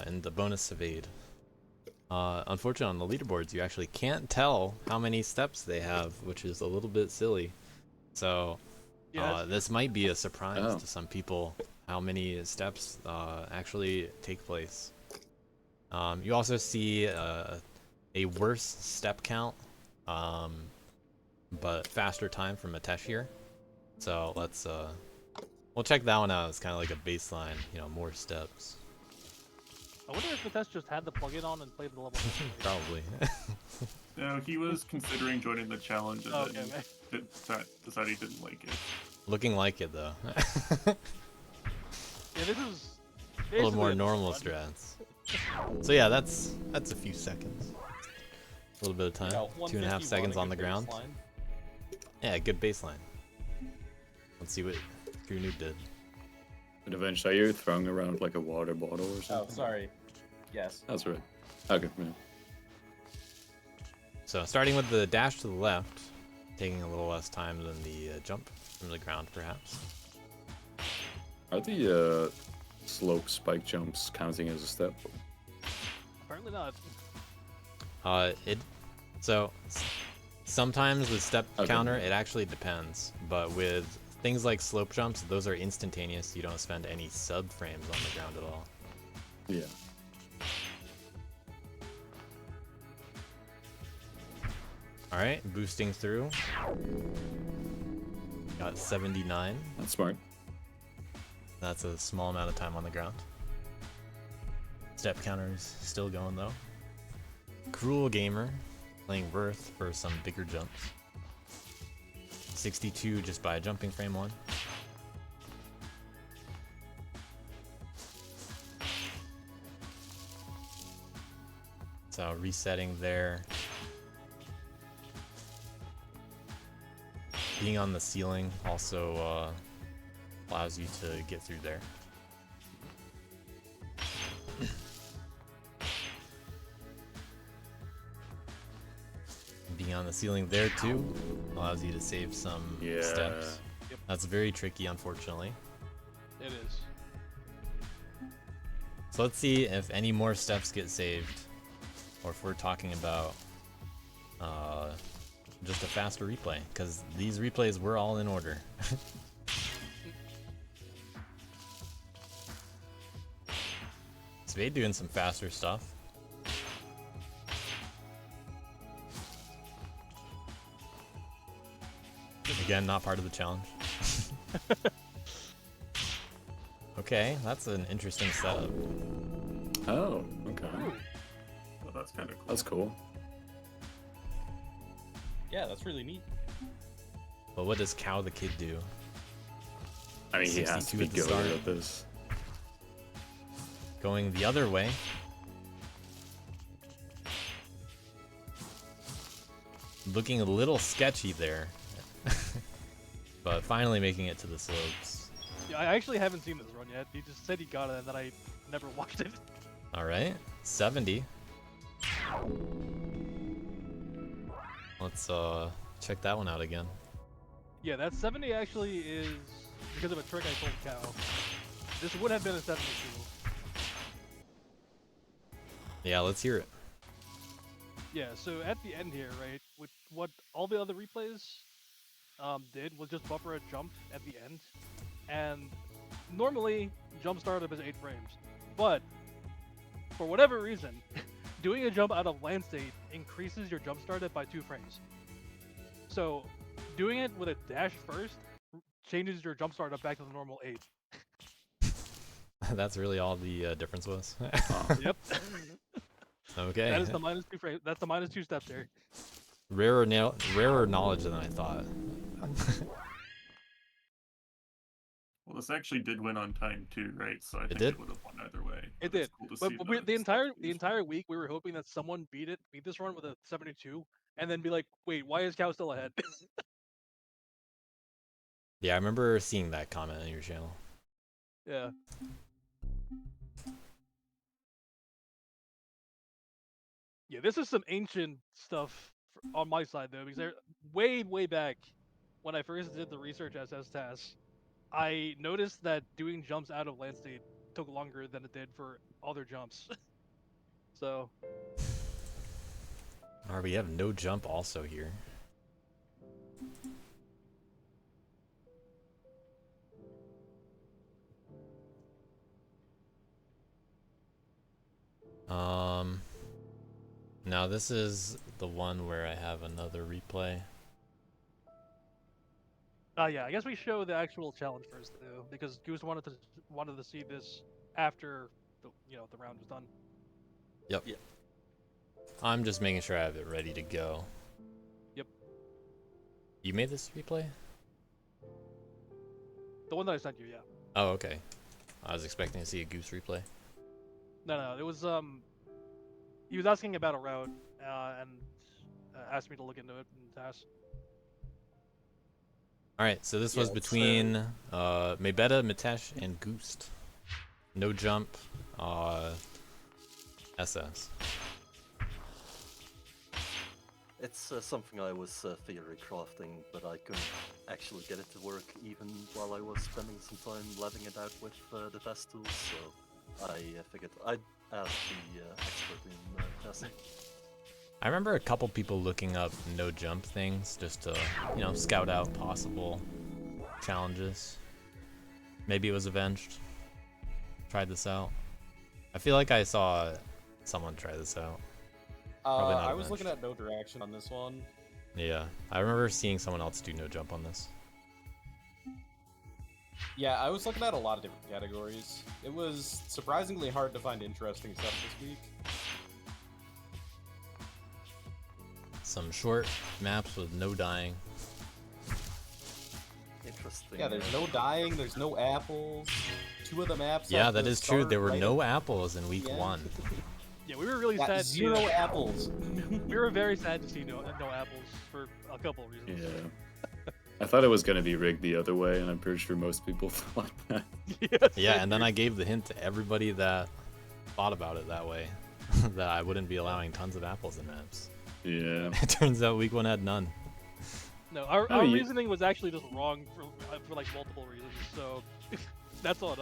And the bonus evade. Unfortunately, on the leaderboards, you actually can't tell how many steps they have, which is a little bit silly. So, this might be a surprise to some people how many steps actually take place. You also see a worse step count, but faster time from Matesh here. So let's we'll check that one out. It's kind of like a baseline, you know, more steps. I wonder if Matesh just had the plugin on and played the level. Probably. No, he was considering joining the challenge and Okay, then decided he didn't like it. Looking like it though. Yeah, this is a little more normal strats. So yeah, that's a few seconds. A little bit of time. 2.5 seconds on the ground. Yeah, good baseline. Let's see what True Noob did. But eventually, you're throwing around like a water bottle or something. Oh, sorry. Yes. That's right. Okay. Yeah. So starting with the dash to the left, taking a little less time than the jump from the ground, perhaps. Are the slope spike jumps counting as a step? Apparently not. Sometimes with step counter, it actually depends. But with things like slope jumps, those are instantaneous. You don't spend any sub frames on the ground at all. Yeah. Alright, boosting through. Got 79. That's smart. That's a small amount of time on the ground. Step counter's still going though. Cruel Gamer playing Worth for some bigger jumps. 62 just by jumping frame 1. So resetting there. Being on the ceiling also allows you to get through there. Being on the ceiling there too allows you to save some steps. Yep. That's very tricky, unfortunately. It is. So let's see if any more steps get saved, or if we're talking about just a faster replay, because these replays were all in order. Spade doing some faster stuff. Again, not part of the challenge. Okay, that's an interesting setup. Oh, okay. Oh, that's kind of cool. That's cool. Yeah, that's really neat. But what does Cow the Kid do? I mean, he has to be at the good start. at this. Going the other way. Looking a little sketchy there. But finally making it to the slopes. Yeah, I actually haven't seen this run yet. He just said he got it, and then I never watched it. Alright, 70. Let's check that one out again. Yeah, that 70 actually is because of a trick I told Cow. This would have been a 72. Yeah, let's hear it. Yeah, so at the end here, right, with what all the other replays did was just buffer a jump at the end, and normally jump startup is 8 frames, but for whatever reason, doing a jump out of land state increases your jump startup by 2 frames. So doing it with a dash first changes your jump startup back to the normal 8. That's really all the difference was. Yep. Okay. That is the -2 frame. That's the -2 steps there. Rarer knowledge than I thought. Well, this actually did win on time too, right? So I think did? it would have won either way. It but it's did. cool to But see we, that the it's entire week we were hoping that someone beat this run with a 72, and then be like, wait, why is Cow still ahead? Yeah, I remember seeing that comment on your channel. Yeah. Yeah, this is some ancient stuff on my side though, because they're way back when I first did the research SS tasks, I noticed that doing jumps out of land state took longer than it did for other jumps. So Alright, we have no jump also here. Now this is the one where I have another replay. yeah, I guess we show the actual challenge first though, because Goose wanted to see this after the round was done. Yep. Yeah. I'm just making sure I have it ready to go. Yep. You made this replay? The one that I sent you, yeah. Oh, okay. I was expecting to see a Goose replay. No, it was he was asking about a route and asked me to look into it and task. Alright, so this was between Maybetta, Mitesh, and Goost. No jump, SS. It's something I was theory crafting, but I couldn't actually get it to work even while I was spending some time leveling it out with the test tools, so I figured I'd ask the expert in testing. I remember a couple people looking up no jump things just to, scout out possible challenges. Maybe it was Avenged. Tried this out. I feel like I saw someone try this out. Probably not I was Avenged. looking at no direction on this one. Yeah, I remember seeing someone else do no jump on this. Yeah, I was looking at a lot of different categories. It was surprisingly hard to find interesting stuff this week. Some short maps with no dying. Interesting. Yeah, there's no dying, there's no apples. 2 of the maps. Yeah, have that to is true. start There were right no at- apples in week Yeah. 1. Yeah, we were really Got sad. 0 to, apples. We were very sad to see no apples for a couple of reasons. Yeah. I thought it was gonna be rigged the other way, and I'm pretty sure most people thought that. Yeah, and then I gave the hint to everybody that thought about it that way, that I wouldn't be allowing tons of apples in maps. Yeah. It turns out week 1 had none. No, our Oh, you- reasoning was actually just wrong for like multiple reasons. So that's all it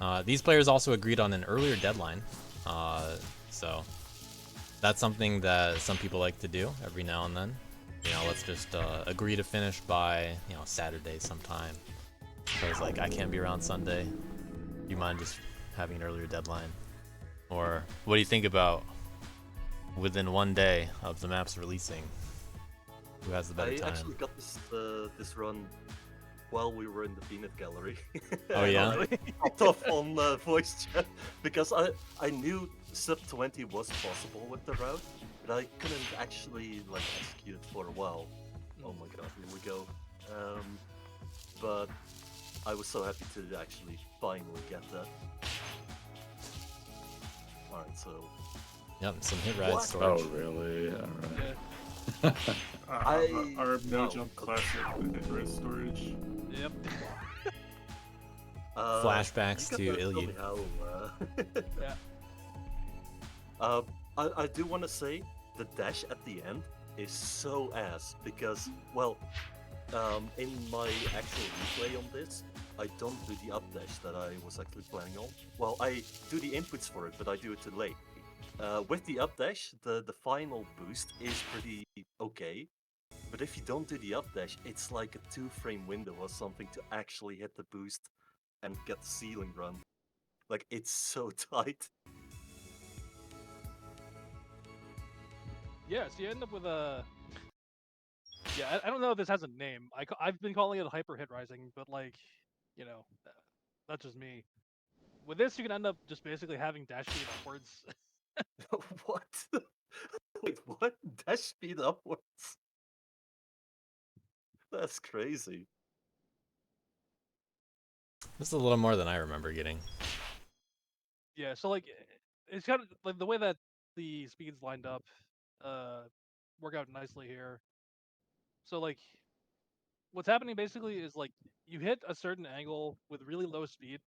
does. These players also agreed on an earlier deadline, so that's something that some people like to do every now and then. You know, let's just agree to finish by, you know, Saturday sometime. So it's like, I can't be around Sunday. Do you mind just having an earlier deadline? Or what do you think about within 1 day of the maps releasing? Who has the better I time? actually got this run while we were in the peanut gallery. Oh, yeah? I popped off on voice chat because I knew sub 20 was possible with the route, but I couldn't actually like execute it for a while. Oh my god, here we go. But I was so happy to actually finally get that. Alright, so Yep, some hit ride What? storage. Oh, really? Alright. Our no no. jump classic with hit storage. Yep. Flashbacks you to gotta tell me Iliad. how, Yeah. I do want to say the dash at the end is so ass because, well, in my actual replay on this, I don't do the up dash that I was actually planning on. Well, I do the inputs for it, but I do it too late. With the up dash, the final boost is pretty okay, but if you don't do the up dash, it's like a 2-frame window or something to actually hit the boost and get the ceiling run. Like, it's so tight. Yeah, so you end up with a. Yeah, I don't know if this has a name. I've been calling it hyper hit rising, but like, you know, that's just me. With this, you can end up just basically having dash speed upwards. What? Wait, what? Dash speed upwards? That's crazy. This is a little more than I remember getting. Yeah, so like, it's kind of like the way that the speeds lined up, work out nicely here. So like, what's happening basically is like you hit a certain angle with really low speed,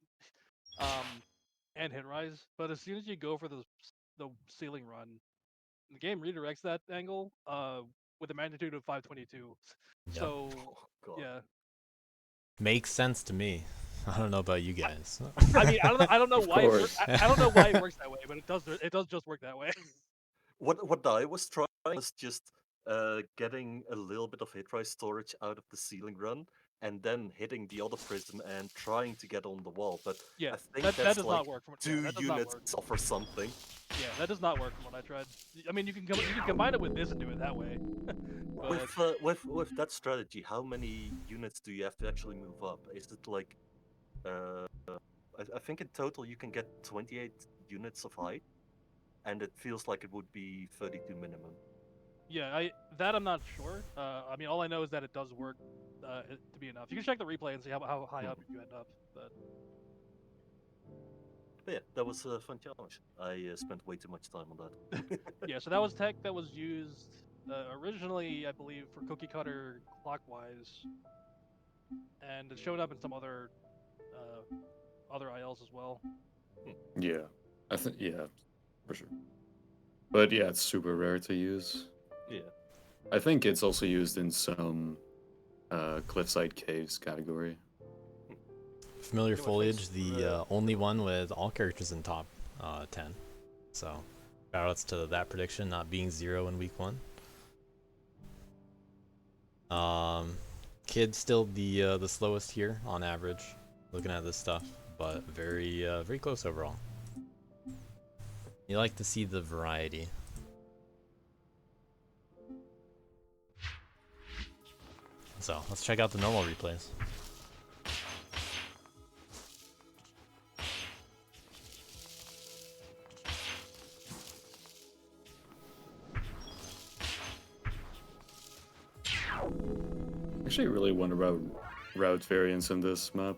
and hit rise, but as soon as you go for the ceiling run, the game redirects that angle, with a magnitude of 522. Yep. So God. yeah, Makes sense to me. I don't know about you guys. I mean, I don't know Of why it works. course. I don't know why it works that way, but it does just work that way. What I was trying was just getting a little bit of hit rise storage out of the ceiling run, and then hitting the other prism and trying to get on the wall. But Yeah, I think that that's does like not work. From, yeah, 2 that does not work. units off or something. Yeah, that does not work from what I tried. I mean, you can combine it with this and do it that way. But With that strategy, how many units do you have to actually move up? Is it like, I think in total you can get 28 units of height, and it feels like it would be 32 minimum. yeah, I'm not sure. I mean, all I know is that it does work to be enough. You can check the replay and see how high up you end up. But yeah, that was a fun challenge. I spent way too much time on that. yeah, so that was tech that was used originally, I believe, for Cookie Cutter Clockwise, and it showed up in some other ILs as well. Yeah. Yeah, for sure. But yeah, it's super rare to use. Yeah. I think it's also used in some cliffside caves category. Familiar Foliage, the only one with all characters in top 10. So, shoutouts to that prediction not being 0 in week 1. Kid still the slowest here on average, looking at this stuff, but very close overall. You like to see the variety. So let's check out the normal replays. Actually, really wonder about route variants in this map.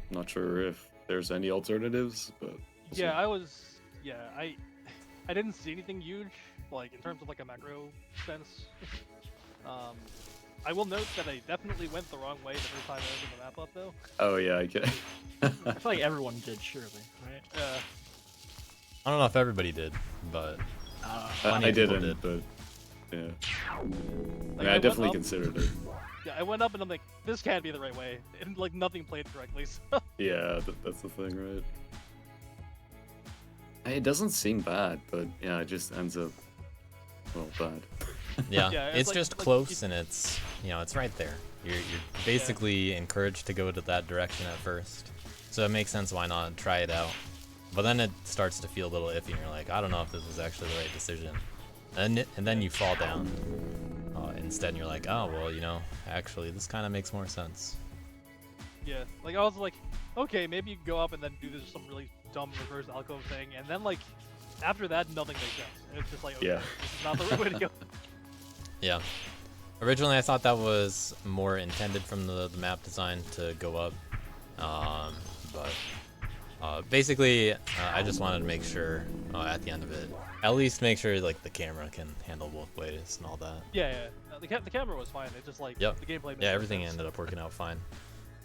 Not sure if there's any alternatives, but Yeah, I was. Yeah, I didn't see anything huge, like in terms of like a macro sense. I will note that I definitely went the wrong way the first time I opened the map up, though. Oh yeah, I get. I feel like everyone did, surely, right? I don't know if everybody did, but plenty I of people didn't, but yeah. I Like, mean, I I went definitely up- considered it. Yeah, I went up and I'm like, this can't be the right way, and like nothing played correctly. So. Yeah, that's the thing, right? It doesn't seem bad, but yeah, it just ends up well bad. yeah, Yeah, it's like- just like, close and it's it's right there. You're basically encouraged to go to that direction at first, so it makes sense why not try it out. But then it starts to feel a little iffy, and you're like, I don't know if this was actually the right decision, and then you fall down instead, and you're like, oh well, actually this kind of makes more sense. Yeah, like I was like, okay, maybe you can go up and then do this some really dumb reverse alcove thing, and then like after that nothing makes sense. And it's just like, okay, Yeah. this is not the right way to go. Yeah. Originally, I thought that was more intended from the map design to go up, but basically, I just wanted to make sure at the end of it, at least make sure like the camera can handle both ways and all that. Yeah, the camera was fine. It just like Yep. the gameplay. made Yeah, no everything sense. ended up working out fine.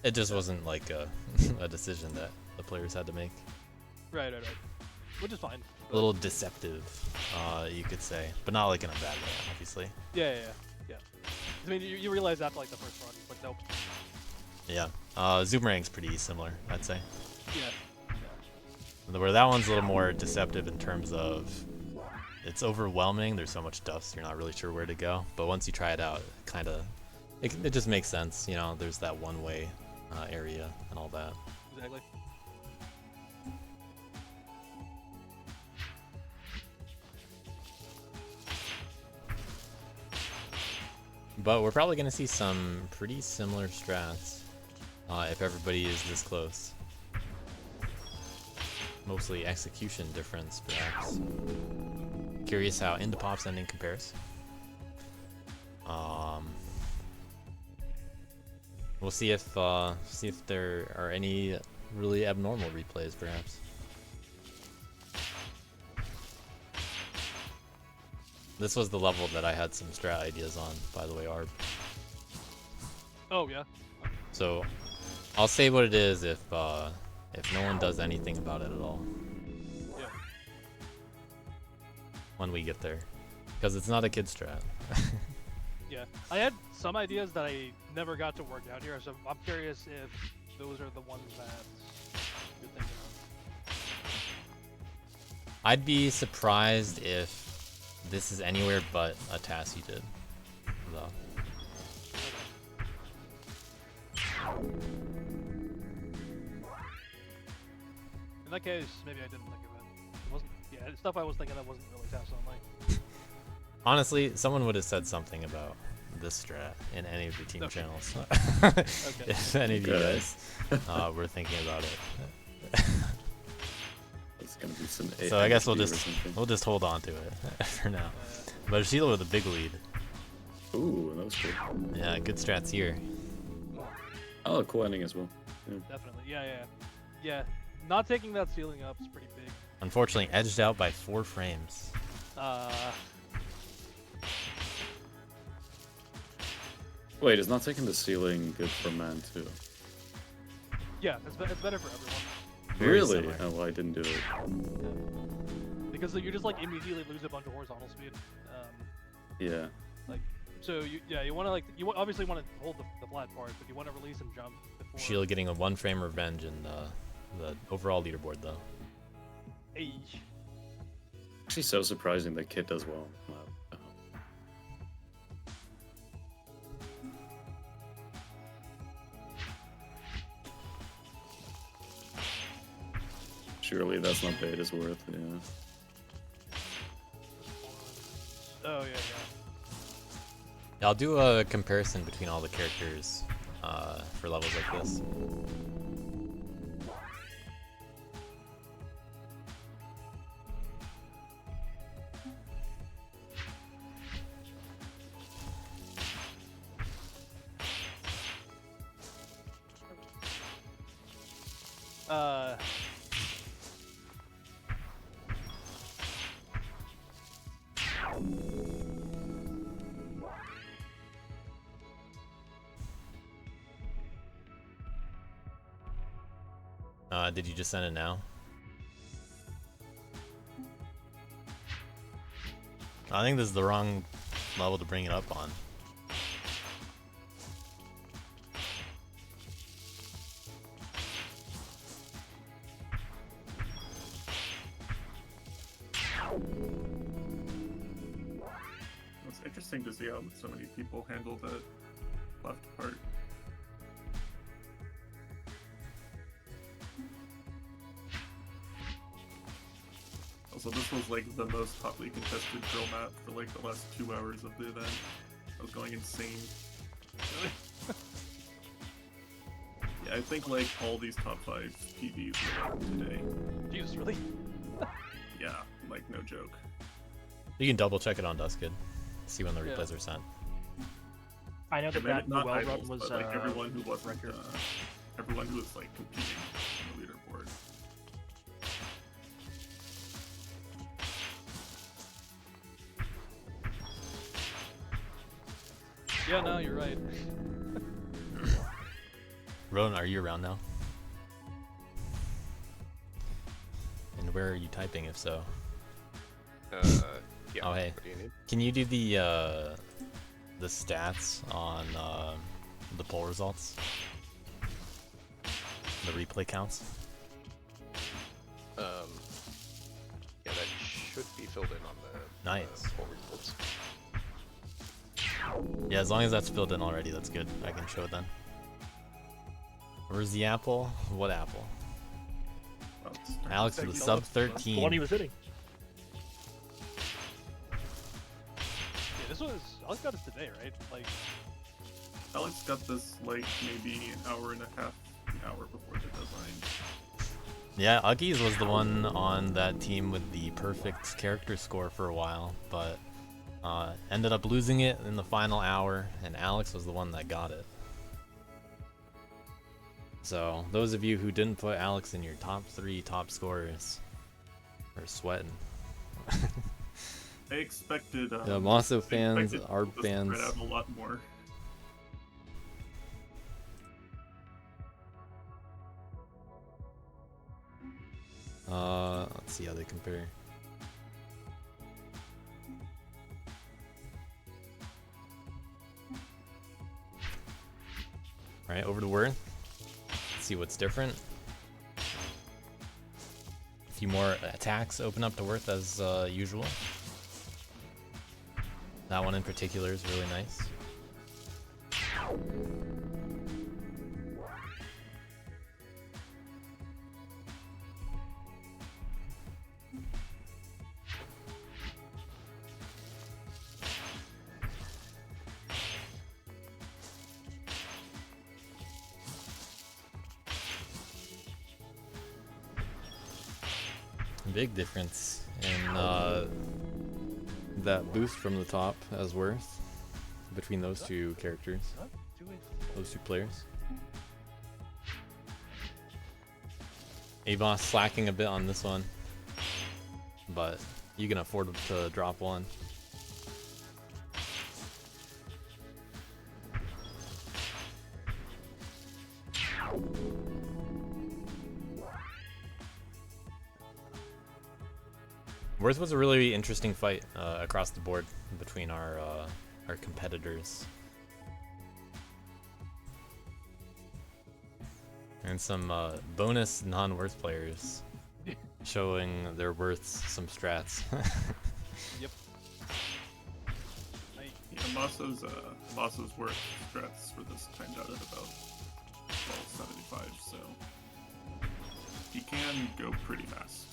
It just wasn't like a decision that the players had to make. Right, which is fine. A little deceptive, you could say, but not like in a bad way, obviously. Yeah. I mean, you realize after like the first run, it's like nope. Yeah. Zoomerang's pretty similar, I'd say. Yeah. Where that one's a little more deceptive in terms of it's overwhelming. There's so much dust, you're not really sure where to go. But once you try it out, it just makes sense. There's that one-way area and all that. Exactly. But we're probably going to see some pretty similar strats if everybody is this close. Mostly execution difference, perhaps. Curious how Into Pop's ending compares. We'll see if there are any really abnormal replays, perhaps. This was the level that I had some strat ideas on, by the way, Arb. Oh yeah. So, I'll say what it is if no one does anything about it at all. Yeah. When we get there, because it's not a kid strat. Yeah. I had some ideas that I never got to work out here, so I'm curious if those are the ones that you're thinking of. I'd be surprised if this is anywhere but a task you did, though. In that case, maybe I didn't think of it. It wasn't. Yeah, stuff I was thinking that wasn't really task only. Honestly, someone would have said something about this strat in any of your team channels. If any of you guys were thinking about it. It's gonna be some. So I guess AXD or something. we'll just hold on to it for now. But Sheila with a big lead. Ooh, that was cool. Yeah, good strats here. Oh, cool ending as well. Yeah. Definitely. Yeah. Not taking that ceiling up is pretty big. Unfortunately, edged out by 4 frames. Wait, is not taking the ceiling good for man too? Yeah, it's better for everyone. Very Really? similar. Oh, well, I didn't do it. Because you just like immediately lose a bunch of horizontal speed. Yeah. So you want to you obviously want to hold the flat part, but you want to release and jump before. Sheila getting a 1 frame revenge in the overall leaderboard though. Hey. Actually, so surprising that Kit does well. Wow. Surely that's not Beta's worth, yeah. Oh yeah. I'll do a comparison between all the characters for levels like this. Did you just send it now? I think this is the wrong level to bring it up on. It's interesting to see how so many people handle the left part. Also, this was like the most hotly contested drill map for like the last 2 hours of the event. I was going insane. Yeah, I think like all these top 5 PVs were up today. Jesus, really? Yeah, like no joke. You can double check it on Duskid. See when the Yeah. replays are sent. I know that Maybe that not well run idols, was but like everyone who wasn't, record. everyone who was like competing on the leaderboard. Yeah, no, you're right. Rowan, are you around now? And where are you typing, if so? Yeah. Oh, hey. What do you need? Can you do the stats on the poll results? The replay counts? Yeah, that should be filled in on the Nice. poll reports. Yeah, as long as that's filled in already, that's good. I can show it then. Where's the apple? What apple? Alex with the sub 13. The one he was hitting. Yeah, this was Alex got this today, right? Like, Alex got this like maybe an hour and a half, an hour before the deadline. Yeah, Uggies was the one on that team with the perfect character score for a while, but ended up losing it in the final hour, and Alex was the one that got it. So, those of you who didn't put Alex in your top 3 top scorers are sweating. I expected. Yeah, Mosso I fans, expected Arb people to fans. spread out a lot more. Let's see how they compare. Alright, over to Worth. Let's see what's different. A few more attacks open up to Worth as usual. That one in particular is really nice. Big difference in that boost from the top as Worth between those two characters, those two players. Avos slacking a bit on this one, but you can afford to drop one. Worth was a really interesting fight across the board between our competitors. And some bonus non-Worth players showing their Worths some strats. Yep. Yeah, Mosso's worth strats for this timed out at about 1275, so he can go pretty fast.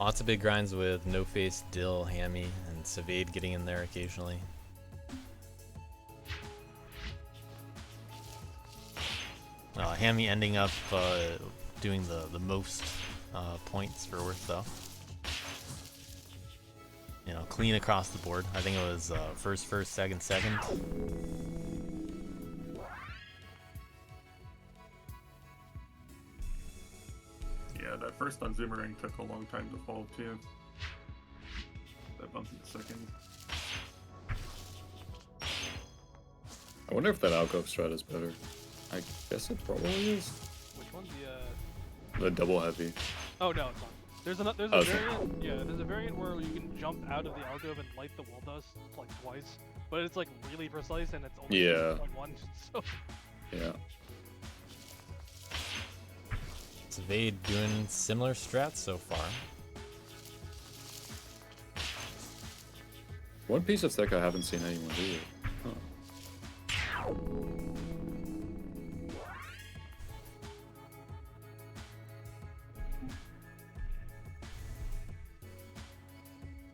Lots of big grinds with No Face, Dill, Hammy, and Savade getting in there occasionally. Hammy ending up doing the most points for Worth though. You know, clean across the board. I think it was first, second. Yeah, that first on Zoomerang took a long time to fall too. That bump in the second. I wonder if that alcove strat is better. I guess it probably is. Which one? The double heavy. Oh no, it's not. There's a Oh, it's not. variant. Yeah, there's a variant where you can jump out of the alcove and light the wall dust like twice, but it's like really precise and it's only Yeah. 0.1. So Yeah. So they doing similar strats so far. One piece of tech I haven't seen anyone do yet. Huh.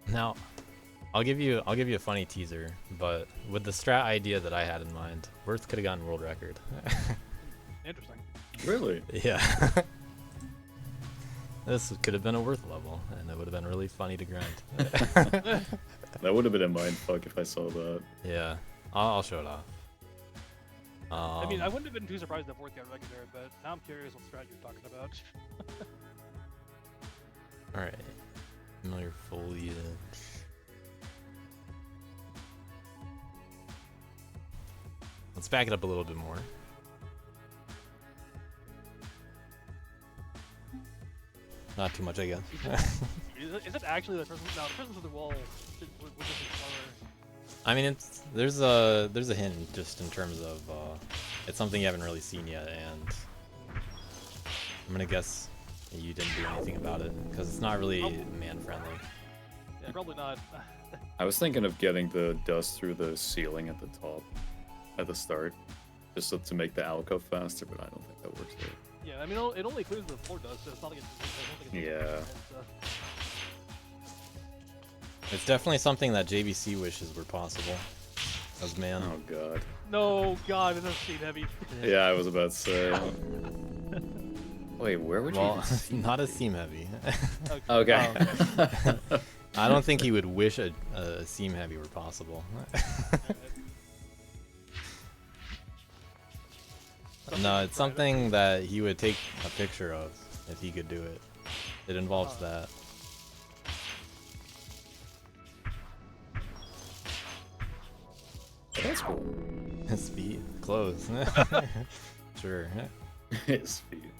Now, I'll give you a funny teaser, but with the strat idea that I had in mind, Worth could have gotten world record. interesting. Really? Yeah. This could have been a Worth level, and it would have been really funny to grind. That would have been a mindfuck if I saw that. Yeah, I'll show it off. I mean, I wouldn't have been too surprised if Worth got regular, but now I'm curious what strat you're talking about. Alright. Familiar foliage. Let's back it up a little bit more. Not too much, I guess. Is it actually the person? No, the person to the wall was just slower. I mean, there's a hint just in terms of it's something you haven't really seen yet, and I'm gonna guess you didn't do anything about it because it's not really man friendly. Yeah, probably not. I was thinking of getting the dust through the ceiling at the top, at the start, just so to make the alcove faster, but I don't think that works there. Yeah, I mean, it only clears the floor dust, so it's not like it's. I don't think it's Yeah. It's definitely something that JVC wishes were possible. As man. Oh god. No, God, it doesn't seem heavy. Yeah, I was about to say. Wait, where would Well, you see not a seam heavy. Okay. I don't think he would wish a seam heavy were possible. No, it's something that he would take a picture of if he could do it. It involves that. That's cool. Speed? Close. Sure. Speed.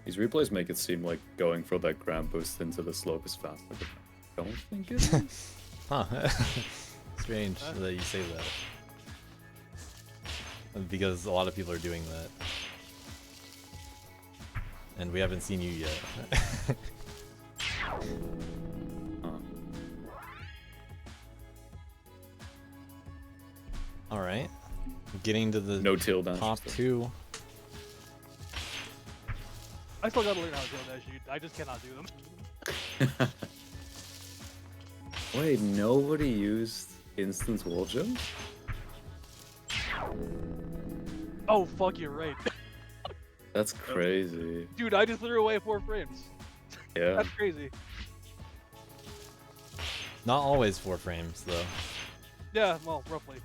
These replays make it seem like going for that grand boost into the slope is faster, but I don't think it is. Huh. Strange that you say that. Because a lot of people are doing that. And we haven't seen you yet. Alright. Getting to the no tail dash top two. I still gotta learn how to tail dash, dude. I just cannot do them. Wait, nobody used instant wall jump? Oh, fuck, you're right. That's crazy. Dude, I just threw away 4 frames. Yeah. That's crazy. Not always 4 frames, though. Yeah, well, roughly.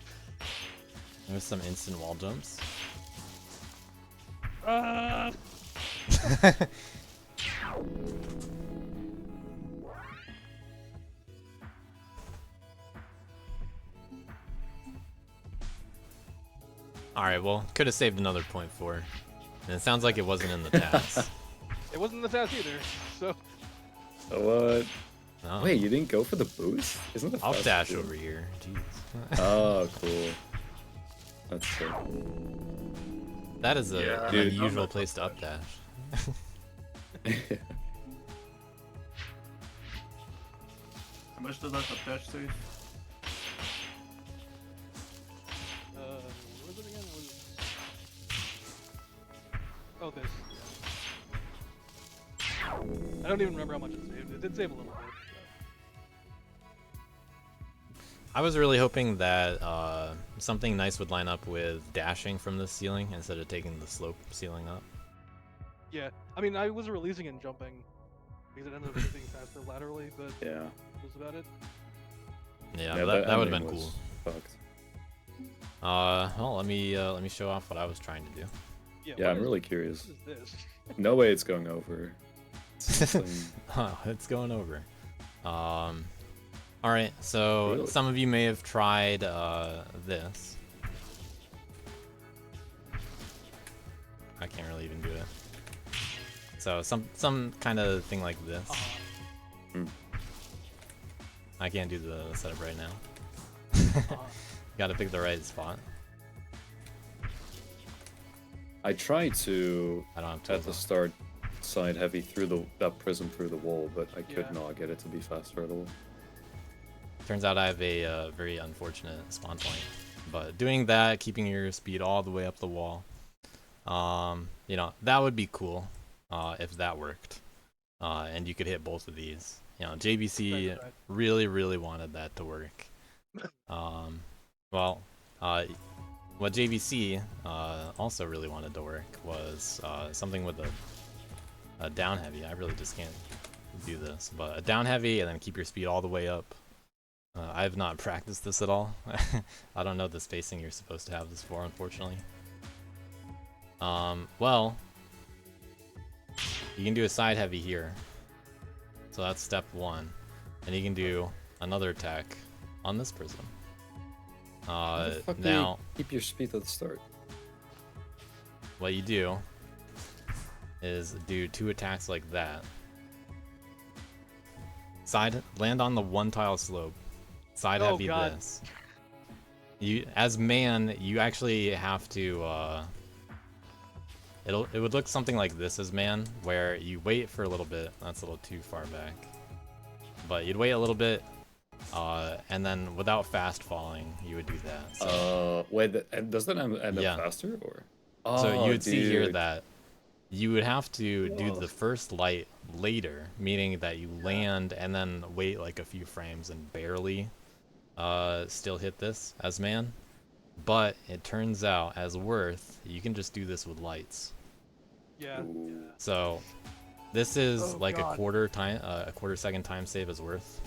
There's some instant wall jumps. Alright, well, could have saved another 0.4. And it sounds like it wasn't in the task. It wasn't the task either, so. What? Oh. Wait, you didn't go for the boost? Isn't the I'll fast dash food? over here. Jeez. Oh, cool. That's sick. That is a Yeah. an Dude, unusual place to up dash. How much does that dash save? What was it again? Oh, this. Yeah. I don't even remember how much it saved. It did save a little bit. I was really hoping that something nice would line up with dashing from the ceiling instead of taking the slope ceiling up. Yeah, I mean, I was releasing and jumping because it ended up moving faster laterally, but Yeah. that was about it. Yeah, Yeah, that would have ending been was cool. fucked. Well, let me show off what I was trying to do. Yeah, what I'm is- really curious. What is this? No way it's going over. It's insane. It's going over. All right, so Really? some of you may have tried this. I can't really even do it. So some kind of thing like this. I can't do the setup right now. Got to pick the right spot. I tried to I don't have at tools the on. start side heavy through that prism through the wall, but I could Yeah. not get it to be faster at all. Turns out I have a very unfortunate spawn point. But doing that, keeping your speed all the way up the wall, you know, that would be cool if that worked. And you could hit both of these. You know, JBC Right. really wanted that to work. Well, what JVC also really wanted to work was something with a down heavy. I really just can't do this, but a down heavy and then keep your speed all the way up. I have not practiced this at all. I don't know the spacing you're supposed to have this for, unfortunately. Well, you can do a side heavy here. So that's step one. And you can do another attack on this prism. How the fuck do Now, you keep your speed at the start? what you do is do 2 attacks like that. Land on the 1 tile slope. Side Oh, heavy God. this. You, as man, you actually have to. It would look something like this as man, where you wait for a little bit. That's a little too far back. But you'd wait a little bit, and then without fast falling, you would do that. So, Wait, and does that end Yeah. up faster or? so Oh, you would see here dude. that you would have to do Whoa. the first light later, meaning that you land and then wait like a few frames and barely still hit this as man. But it turns out as worth, you can just do this with lights. Yeah. So this is Oh, like God. a quarter second time save is worth.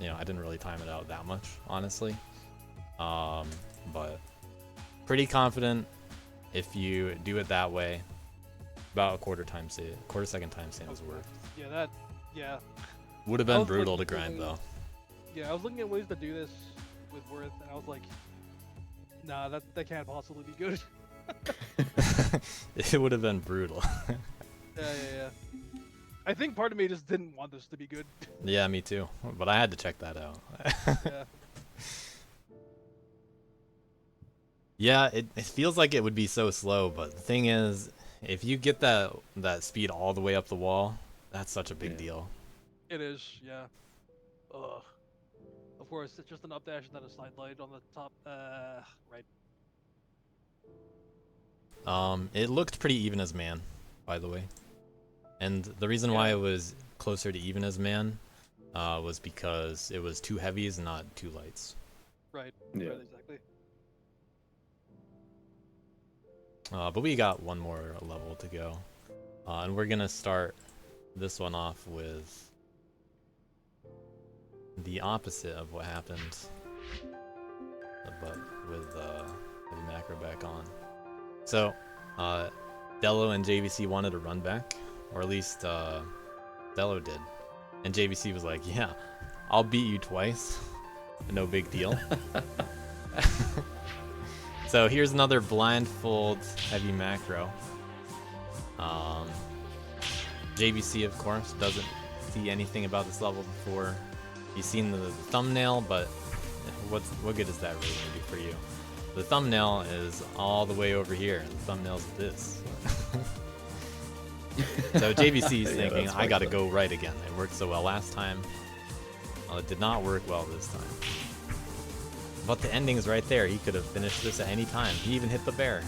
You know, I didn't really time it out that much, honestly. But pretty confident if you do it that way, about a quarter second time save is worth. Yeah, yeah. Would have I been was brutal to looking grind at though. ways- Yeah, I was looking at ways to do this with Worth, and I was like, nah, that can't possibly be good. It would have been brutal. Yeah. I think part of me just didn't want this to be good. Yeah, me too. But I had to check that out. Yeah. Yeah, it feels like it would be so slow, but the thing is, if you get that speed all the way up the wall, that's such a big deal. It is, yeah. Ugh. Of course, it's just an up dash and then a side light on the top. Right. It looked pretty even as man, by the way. And the reason why it was closer to even as man was because it was 2 heavies, not 2 lights. Right. Yeah. Right, exactly. But we got one more level to go. And we're gonna start this one off with the opposite of what happened, but with heavy macro back on. So, Dello and JVC wanted to run back, or at least Dello did. And JVC was like, yeah, I'll beat you twice. No big deal. So here's another blindfold heavy macro. JVC, of course, doesn't see anything about this level before. He's seen the thumbnail, but what good is that really gonna do for you? The thumbnail is all the way over here, and the thumbnail's this. So JVC is Yeah, thinking, that's I gotta fucked go right again. It worked so well last time. Well, it did not work well this time. But the ending's right there. He could have finished this at any time. He even hit the bear.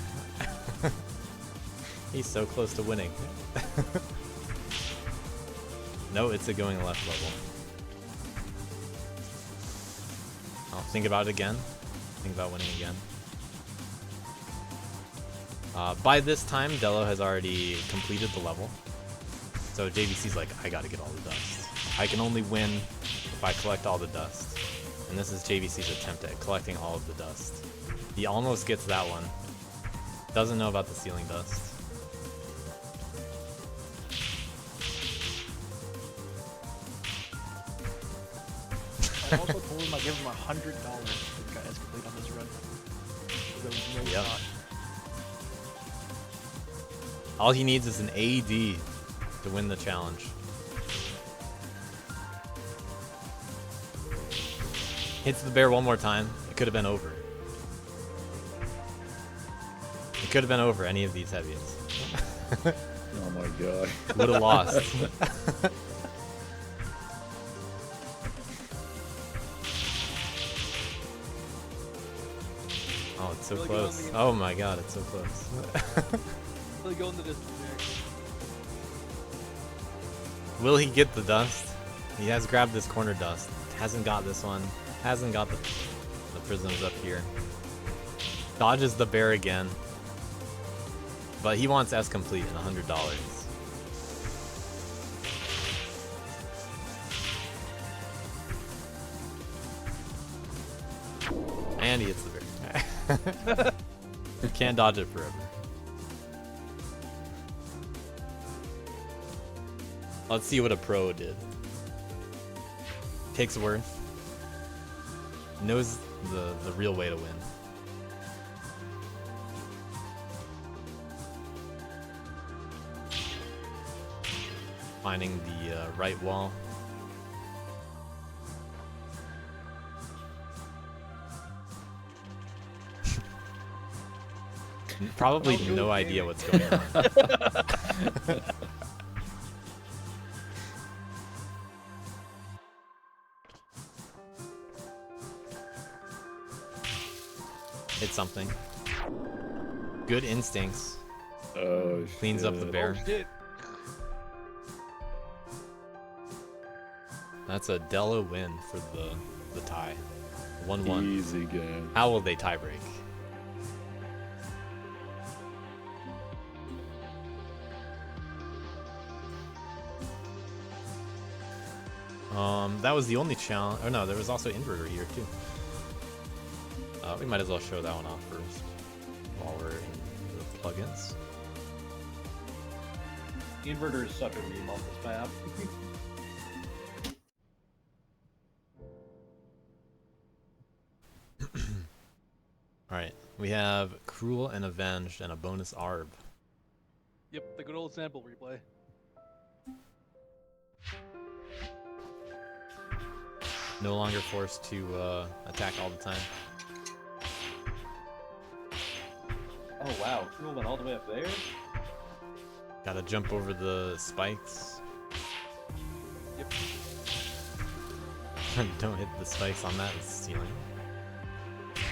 He's so close to winning. No, it's a going left level. I'll think about it again. Think about winning again. By this time, Dello has already completed the level. So JVC's like, I gotta get all the dust. I can only win if I collect all the dust. And this is JVC's attempt at collecting all of the dust. He almost gets that one. Doesn't know about the ceiling dust. I also told him I'd give him $100 if the guy has complete on this run. There was no Yep. shot. All he needs is an AD to win the challenge. Hits the bear one more time. It could have been over. It could have been over any of these heavies. Oh my god. Would have lost. Oh, it's so Really close. going the- Oh my god, it's so close. Really going the distance there. Will he get the dust? He has grabbed this corner dust. Hasn't got this one. Hasn't got the prisms up here. Dodges the bear again. But he wants S complete and $100. And he hits the bear. Can't dodge it forever. Let's see what a pro did. Takes worth. Knows the real way to win. Finding the right wall. Probably no idea what's going on. Hit something. Good instincts. Oh, Cleans up the shit. bear. Oh shit. That's a Della win for the tie. 1-1. Easy game. How will they tie break? That was the only challenge. Oh no, there was also inverter here too. We might as well show that one off first while we're in the plugins. The inverter is such a meme on this map. Alright, we have Cruel and Avenged and a bonus ARB. Yep, the good old sample replay. No longer forced to attack all the time. Oh wow, Cruel went all the way up there? Gotta jump over the spikes. Yep. Don't hit the spikes on that ceiling.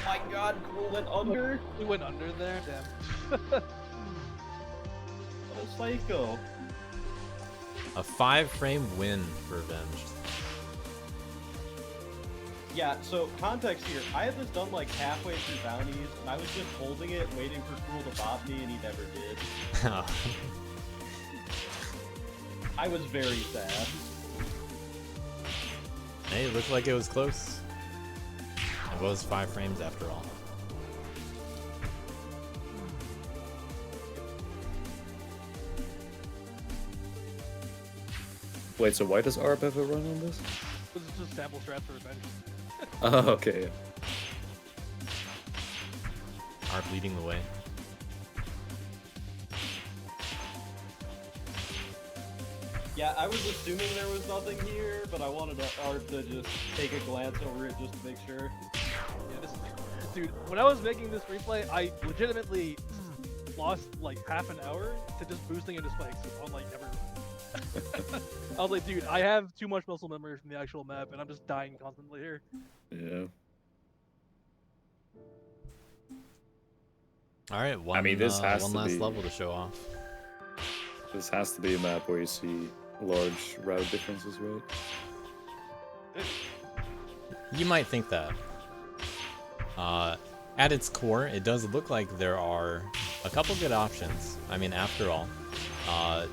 My god, Cruel went under? We went under there, damn. What a psycho. A 5-frame win for Avenged. Yeah, so context here, I had this done like halfway through bounties, and I was just holding it, waiting for Cruel to bop me, and he never did. I was very sad. Hey, it looked like it was close. It was 5 frames after all. Wait, so why does ARB have a run on this? This is just sample strats for Avenged. Oh, okay. ARB leading the way. Yeah, I was assuming there was nothing here, but I wanted Art to just take a glance over it just to make sure. Yeah, dude, when I was making this replay, I legitimately lost like half an hour to just boosting into spikes on like every run. I was like, dude, I have too much muscle memory from the actual map, and I'm just dying constantly here. Yeah. All right, one, this has one to last be- level to show off. This has to be a map where you see large route differences, right? You might think that. At its core, it does look like there are a couple good options. I mean, after all,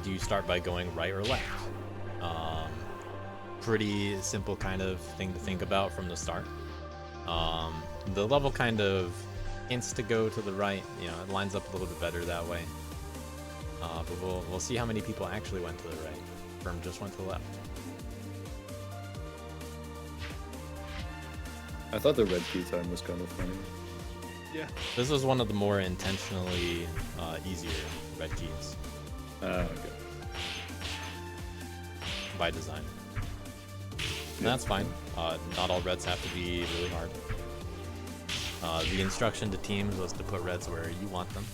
Do you start by going right or left? Pretty simple kind of thing to think about from the start. The level kind of hints to go to the right. You know, it lines up a little bit better that way. But we'll see how many people actually went to the right. Firm just went to the left. I thought the red key time was kind of funny. Yeah. This was one of the more intentionally easier red keys. Okay. By design. And that's fine. Not all reds have to be really hard. The instruction to teams was to put reds where you want them.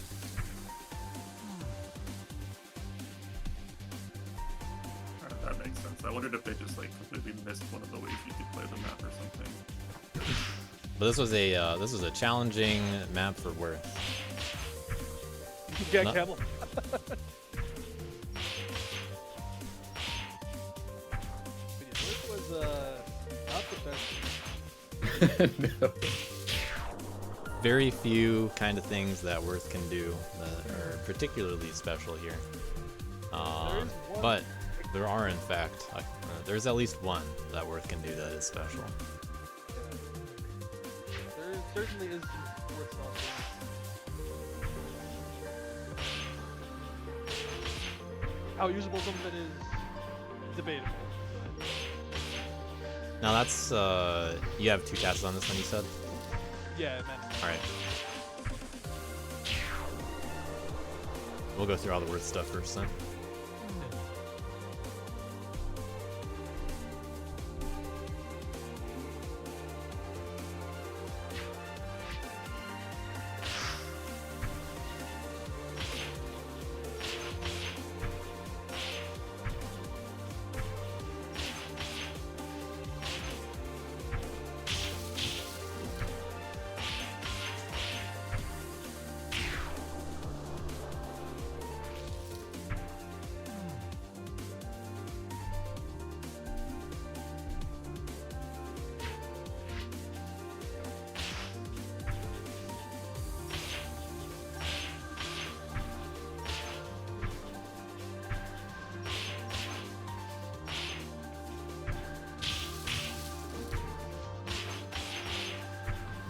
That makes sense. I wondered if they just like completely missed one of the ways you could play the map or something. But this was a challenging map for Worth. Yeah, Not- Camel. This was not the best. No. Very few kind of things that Worth can do that are particularly special here. But there are, in fact, there's at least one that Worth can do that is special. There certainly is worth something. How usable some of it is debatable. Now that's you have 2 tasks on this one, you said? Yeah, man. All right. We'll go through all the Worth stuff first then.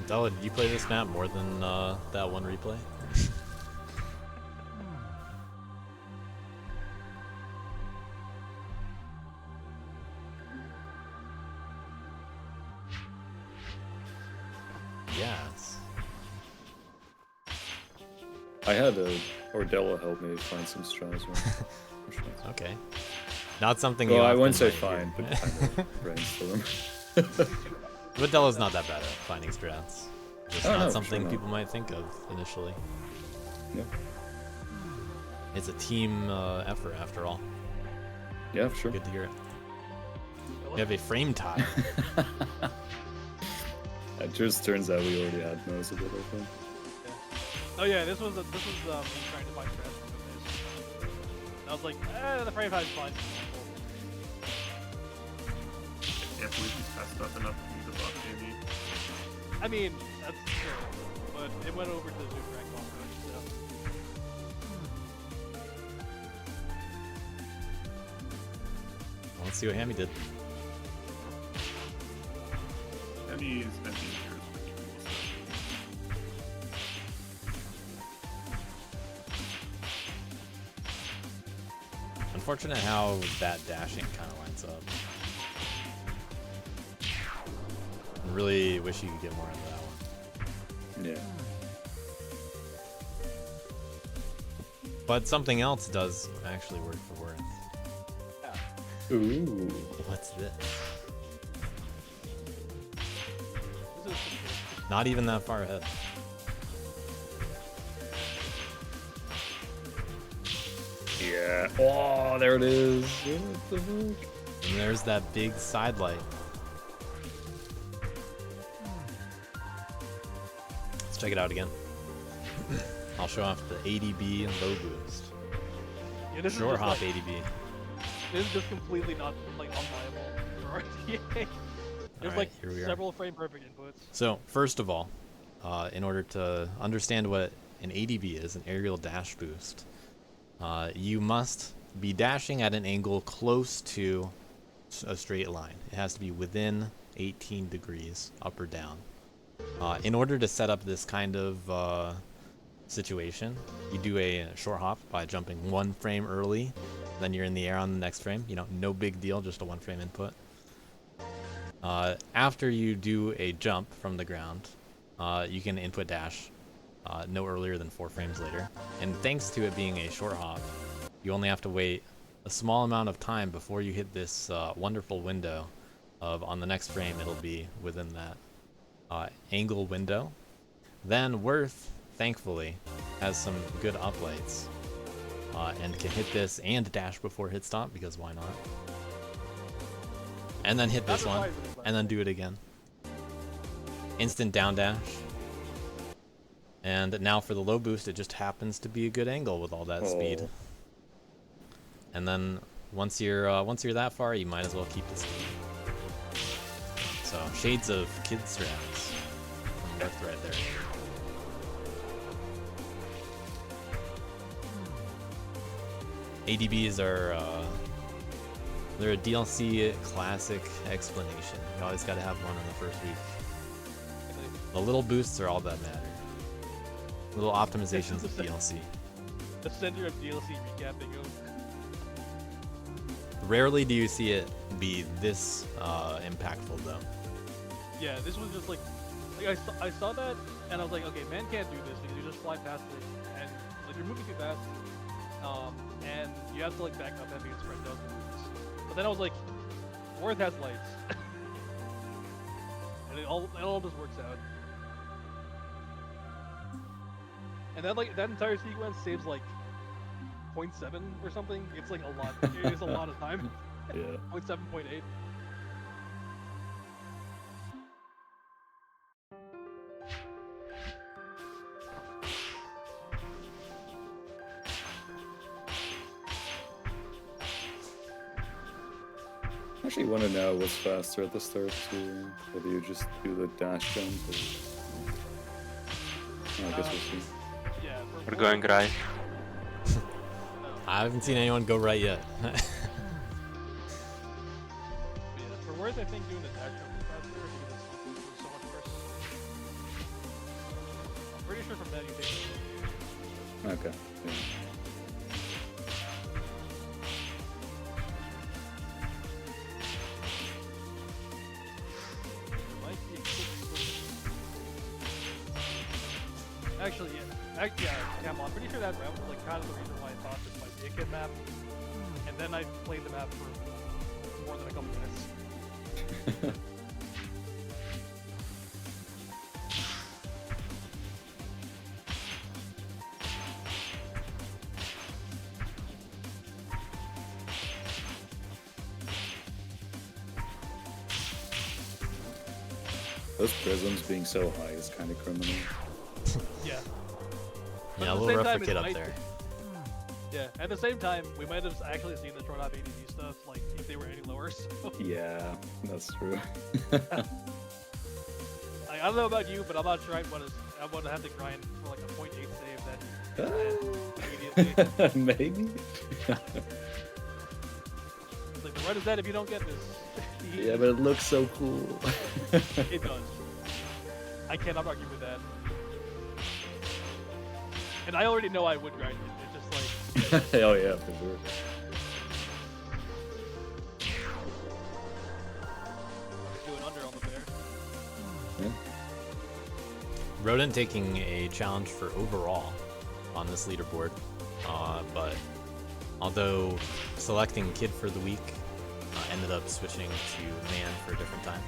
Della, did you play this map more than that one replay? Yes. I had Ordella help me find some straws. Okay. Not something Well, you I often wouldn't say might fine, hear. but kind of brainstorm. But Della's not that bad at finding strats. It's Oh, not no, something sure not. people might think of initially. Yeah. It's a team effort after all. Yeah, for sure. Good to hear it. You have a frame tie. It just turns out we already had most of it, I think. Oh yeah, this was me trying to find strats with this. I was like, the frame time's fine. I can't believe he's messed up enough to be the buff, Andy. I mean, that's true, but it went over to the Zoom rank already, so. Let's see what Hammy did. Andy's been here is pretty cool. Unfortunate how that dashing kind of lines up. I really wish you could get more into that one. Yeah. But something else does actually work for Worth. Ooh. What's this? Not even that far ahead. Yeah. Oh, there it is. What the fuck? And there's that big side light. Let's check it out again. I'll show off the ADB and low boost. Yeah, this is Shore just hop like- ADB. This is just completely not like unviable for RTA. There's Alright, like here we are. several frame perfect inputs. So first of all, in order to understand what an ADB is, an aerial dash boost, You must be dashing at an angle close to a straight line. It has to be within 18 degrees up or down. In order to set up this kind of situation, you do a short hop by jumping 1 frame early, then you're in the air on the next frame. You know, no big deal, just a 1 frame input. After you do a jump from the ground, you can input dash no earlier than 4 frames later. And thanks to it being a short hop, you only have to wait a small amount of time before you hit this wonderful window of, on the next frame, it'll be within that angle window. Then Worth, thankfully, has some good uplights and can hit this and dash before hit stop, because why not? And then hit this one, and then do it again. Instant down dash. And now for the low boost, it just happens to be a good angle with all that speed. And then once you're that far, you might as well keep the speed. So shades of kid strats from Worth right there. ADBs are they're a DLC classic explanation. You always got to have one in the first week. The little boosts are all that matter. Little optimizations of DLC. The center of DLC recapping of. Rarely do you see it be this impactful though. Yeah, this was just like I saw that and I was like, okay, man can't do this because you just fly past it and like you're moving too fast, and you have to like back up heavy and sprint down the moves. But then I was like, Worth has lights, and it all just works out. And then like that entire sequence saves like 0.7 or something. It's like a lot. It's a lot of time. Yeah. 0.7, 0.8. I actually want to know what's faster at the start too. Whether you just do the dash jump or... I guess we'll see. Yeah, We're going right. I haven't seen anyone go right yet. Yeah, for Worth, I think doing the dash jump is faster because it's so much worse. I'm pretty sure from that you take it. Okay. Yeah. Actually, yeah, Cam, I'm pretty sure that route was like kind of the reason why I thought this might be a kid map. And then I played the map for more than a couple minutes. Those prisms being so high is kind of criminal. Yeah. Yeah, a little rough to get up there. Yeah, at the same time, we might have actually seen the short hop ADD stuff, like, if they were any lower, so... Yeah, that's true. I don't know about you, but I'm not sure I want to have to grind for like a 0.8 save that immediately. Maybe? It's like, what is that if you don't get this? Yeah, but it looks so cool. It does. I cannot argue with that. And I already know I would grind it. It's just like... Oh yeah, for sure. Do an under on the bear. Yeah. Rodent taking a challenge for overall on this leaderboard, but although selecting kid for the week, ended up switching to man for a different time.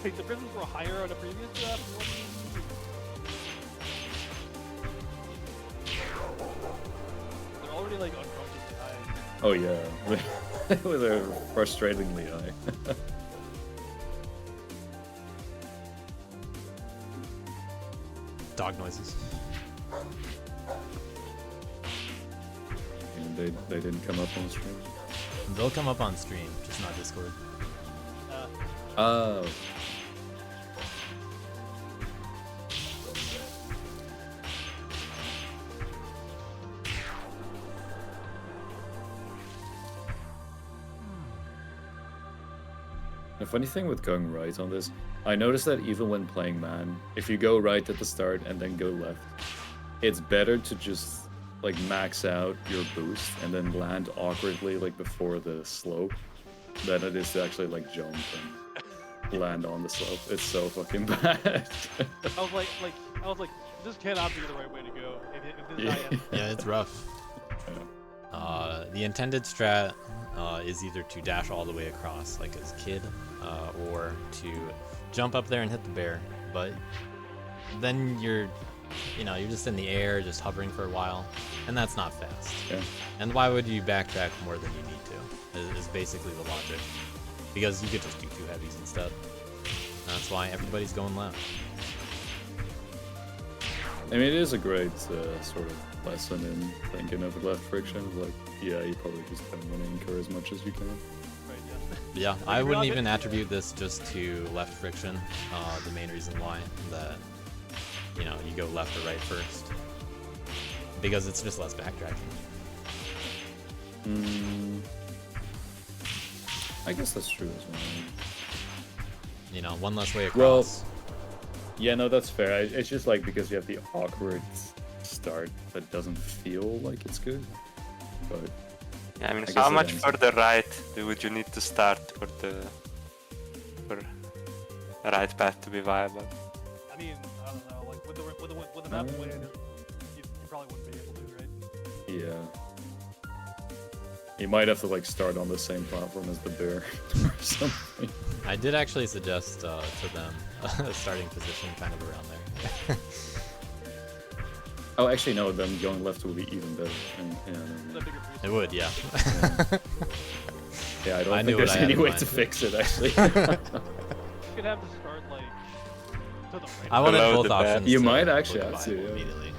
Wait, the prisms were higher on a previous draft? They're already like uncomfortably high. Oh yeah, they're frustratingly high. Dog noises. And they didn't come up on stream. They'll come up on stream, just not Discord. Oh. The funny thing with going right on this, I noticed that even when playing man, if you go right at the start and then go left, it's better to just like max out your boost and then land awkwardly like before the slope than it is to actually like jump and land on the slope. It's so fucking bad. I was like, this cannot be the right way to go. If this Yeah. Yeah, it's rough. The intended strat is either to dash all the way across, like as a kid, or to jump up there and hit the bear. But then you're just in the air, just hovering for a while, and that's not fast. Yeah. And why would you backtrack more than you need to? Is basically the logic. Because you could just do 2 heavies instead. That's why everybody's going left. I mean, it is a great sort of lesson in thinking of left friction. Like, yeah, you probably just kind of want to incur as much as you can. Yeah, I wouldn't even attribute this just to left friction. The main reason why that you go left or right first, because it's just less backtracking. I guess that's true as well. One less way Well, across. yeah, no, that's fair. It's just like because you have the awkward start that doesn't feel like it's good. But Yeah, I mean, guess how it much ends further right would you need to start for the right path to be viable? I mean, I don't know. Like with the map the way it is, you probably wouldn't be able to, right? yeah, you might have to like start on the same platform as the bear or something. I did actually suggest to them a starting position kind of around there. Oh, actually, no. Then going left would be even better. It would, yeah. Yeah, I don't I think knew what there's I had any in way mind. to fix it. Actually, You could have to start like to the right. I wanted Below both the bed. options. You to might go actually to have viable to, yeah. immediately.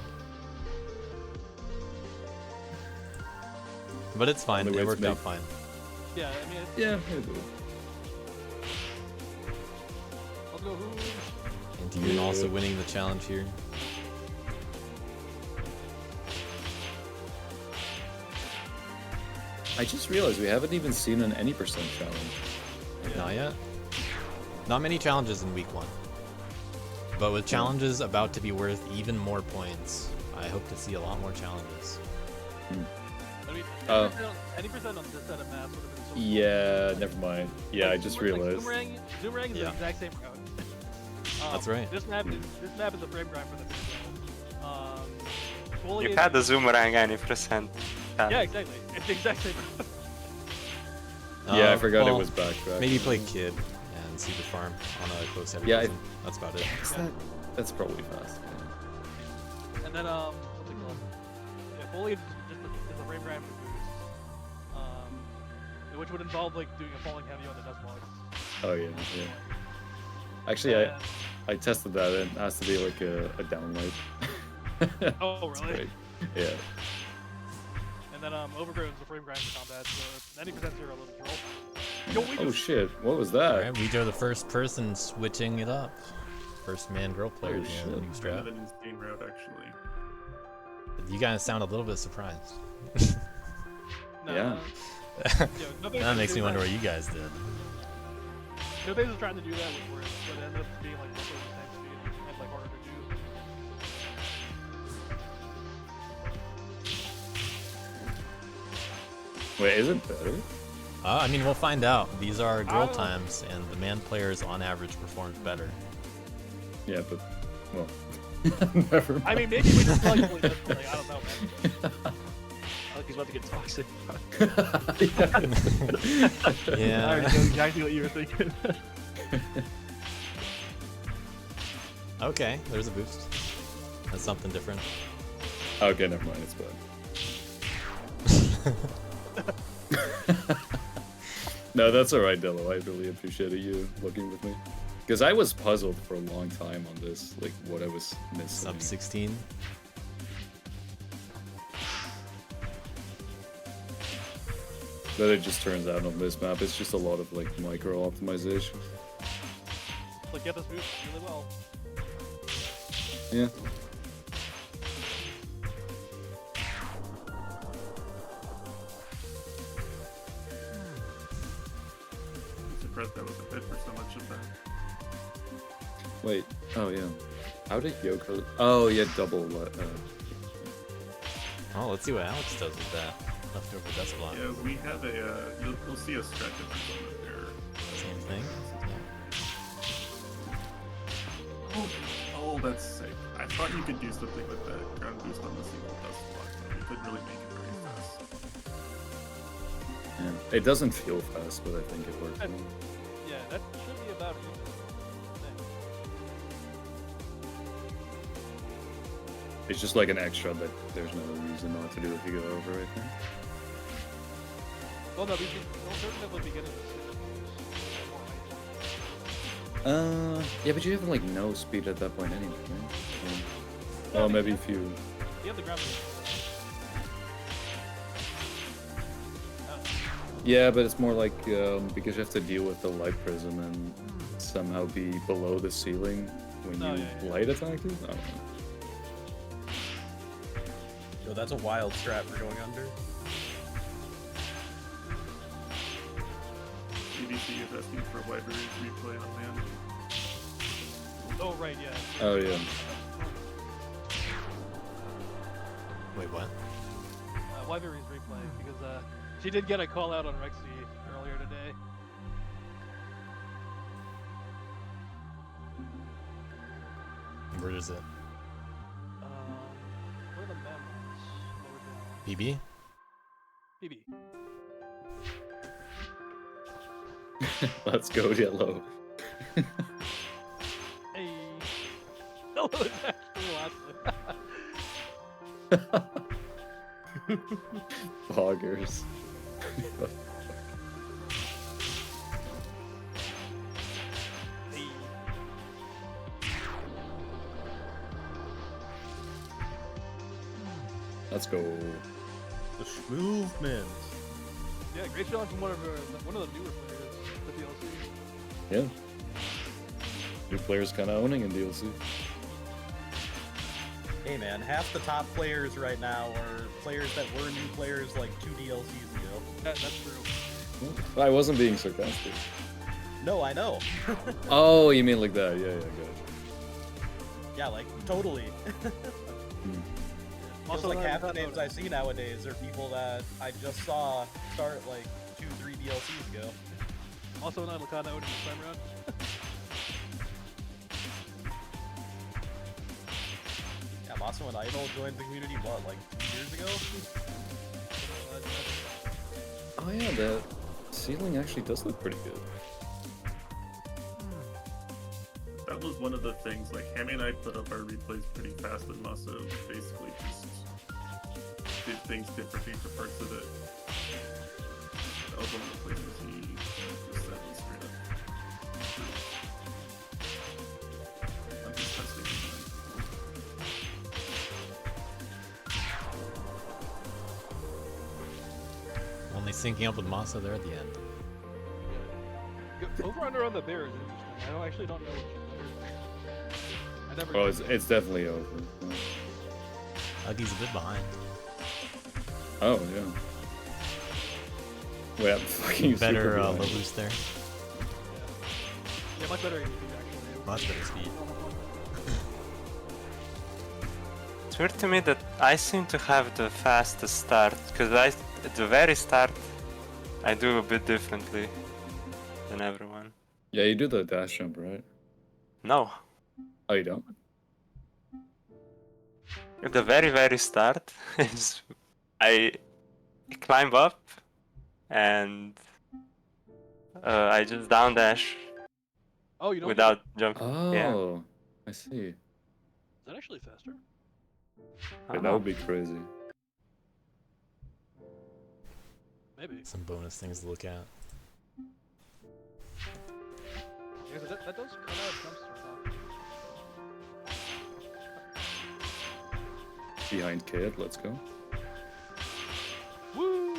But it's fine. Only way It to worked out make- fine. Yeah, I mean, yeah, it would. I'll go who. And Dune also winning the challenge here. I just realized we haven't even seen an any percent challenge. Not yet. Not many challenges in week 1. But with challenges about to be worth even more points, I hope to see a lot more challenges. I mean, Oh. any percent on this set of maps would have been so. Yeah, never mind. Yeah, I just realized. Zoomerang is Yeah. the exact same route. That's right. This map is a frame grind for the video. Fully You is- had the Zoomerang any percent. Yeah, exactly. It's the exact same. Yeah, I forgot well, it was backtrack. Maybe play Kid and Super Farm on a close heavy Yeah, season. That's about it. That's probably fast. And then what's it called? Yeah, fully is just a frame grind for boost. Which would involve like doing a falling heavy on the dust blocks. Oh yeah, yeah. Actually, I tested that and it has to be like a downlight. Oh, It's really? great. Yeah. And then Overgrown is a frame grind for combat, so 90% zero limit roll. Yo, we Oh just- shit! What was that? Alright, we are the first person switching it up. First man girl player Oh, in the shit. new Kind of strat. an insane route, actually. You guys sound a little bit surprised. Nah, Yeah. yo, nothing That to makes do me with wonder that. what you guys did. Nobody's was trying to do that with words, but it ended up being like roughly the same speed and like harder to do. Wait, is it better? I mean, we'll find out. These are girl times, and the man players on average performed better. Yeah, but well, never mind. I mean, maybe we just plug fully differently. I don't know, man. I think he's about to get toxic. Yeah. I already know exactly what you were thinking. Okay, there's a boost. That's something different. Okay, never mind. It's bad. No, that's alright, Dello. I really appreciated you looking with me. Because I was puzzled for a long time on this, like what I was missing. Sub 16. But it just turns out on this map, it's just a lot of like micro optimization. Like, get this boost really well. Yeah. impressed I was a fit for so much of that. Wait. Oh yeah. How did Yoko? Oh yeah, double. Oh, let's see what Alex does with that leftover dust block. Yeah, we have a. You'll see a strat difference on the pair. Same thing. Oh, that's sick. I thought you could do something with that ground boost on the single dust block, but you couldn't really make it very fast. Yeah. It doesn't feel fast, but I think it works. Yeah, that should be about even. It's just like an extra that there's no reason not to do if you go over, I think. Well, no, we can alternatively begin at Yeah, but you have like no speed at that point anyway, right? Yeah. Oh, maybe if you. You have the ground. Yeah, but it's more like because you have to deal with the light prism and somehow be below the ceiling when you light attack it. I don't know. Yo, that's a wild strat for going under. BBC is asking for a Wyverian's replay on man. Oh, right, yeah. Oh, yeah. Wait, what? Wyverian's replay, because she did get a call out on Rexy earlier today. Where is it? Where are the memos? BB? BB. Let's go yellow. Hey. No, it's actually Poggers. Let's go. The movement. Yeah, great showing from one of the newer players, the DLC. Yeah. New players kind of owning in DLC. Hey man, half the top players right now are players that were new players like 2 DLCs ago. That's true. I wasn't being sarcastic. No, I know. Oh, you mean like that? Yeah, good. Yeah, like totally. Also, like half the names I see nowadays are people that I just saw start like 2-3 DLCs ago. Also, not Lakana out in this time around. Yeah, Maso and Idol joined the community, what, like 2 years ago? Oh yeah, the ceiling actually does look pretty good. That was one of the things, like, Hammy and I put up our replays pretty fast, and Maso basically just did things differently for parts of it. That was one of the places he just said me straight up. I'm just testing it. Only syncing up with Masa there at the end. Over under on the Bears is interesting. I actually don't know which I never. Oh, it's definitely over. Huggy's a bit behind. Oh yeah. Wait, I'm fucking Better super low behind. boost there. Yeah, much better ADP actually. Much better speed. It's weird to me that I seem to have the fastest start, because at the very start, I do a bit differently than everyone. Yeah, you do the dash jump, right? No. Oh, you don't? At the very, very start, is I climb up and I just down dash Oh, you don't without jumping. Oh, Yeah. I see. Is that actually faster? Yeah, that would be crazy. Maybe. Some bonus things to look at. Yeah, that does cut out jumps for Behind Kid, let's go. Woo!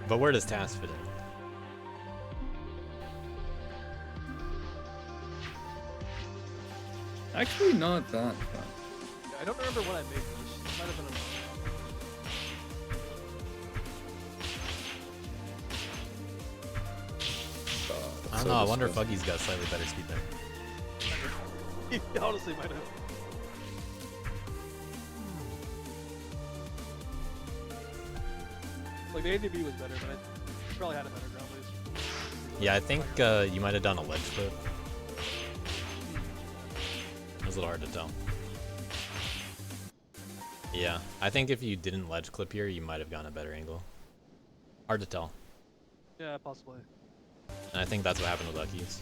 But where does Task fit in? Actually, not that bad. I I don't remember when I made this. It might have been a I don't know. I wonder if Fuggy's got slightly better speed there. He honestly might have. Like the ADB was better, but I probably had a better ground base. Yeah, I think you might have done a ledge flip. It was a little hard to tell. Yeah, I think if you didn't ledge clip here, you might have gotten a better angle. Hard to tell. Yeah, possibly. And I think that's what happened with Lucky's.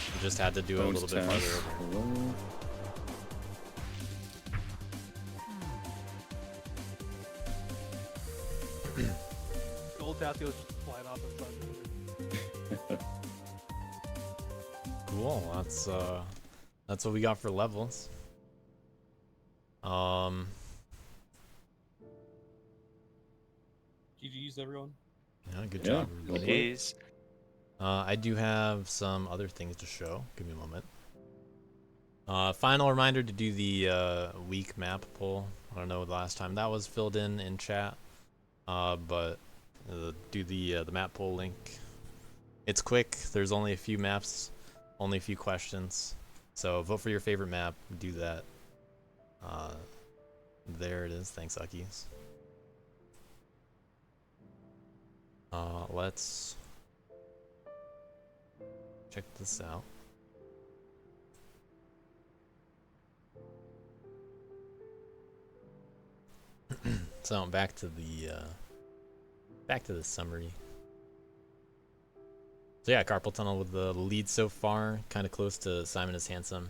You just had to do it a little bit farther over. Gold Tassie was just flying off in front. Cool. That's what we got for levels. GG's everyone. Yeah, good job, everybody. Please. I do have some other things to show. Give me a moment. Final reminder to do the week map poll. I don't know the last time that was filled in chat, but do the map poll link. It's quick. There's only a few maps, only a few questions. So vote for your favorite map. Do that. There it is. Thanks, Uckies. Let's check this out. So back to the summary. So yeah, Carpal Tunnel with the lead so far, kind of close to Simon is Handsome.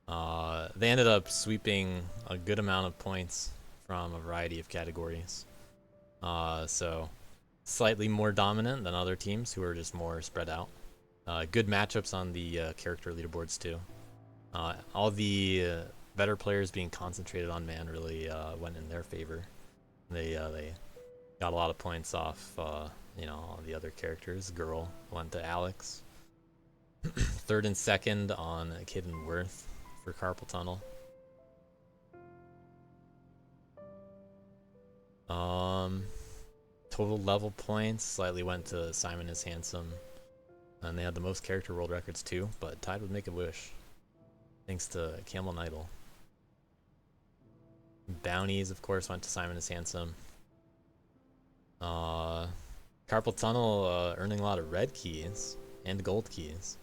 They ended up sweeping a good amount of points from a variety of categories. So slightly more dominant than other teams who are just more spread out. Good matchups on the character leaderboards too. All the better players being concentrated on man really went in their favor. They got a lot of points off, you know, all the other characters. Girl went to Alex. Third and second on Kid and Worth for Carpal Tunnel. Total level points slightly went to Simon is Handsome. And they had the most character world records too, but tied with Make-A-Wish. Thanks to Camel and Idol. Bounties, of course, went to Simon is Handsome. Carpal Tunnel earning a lot of red keys and gold keys.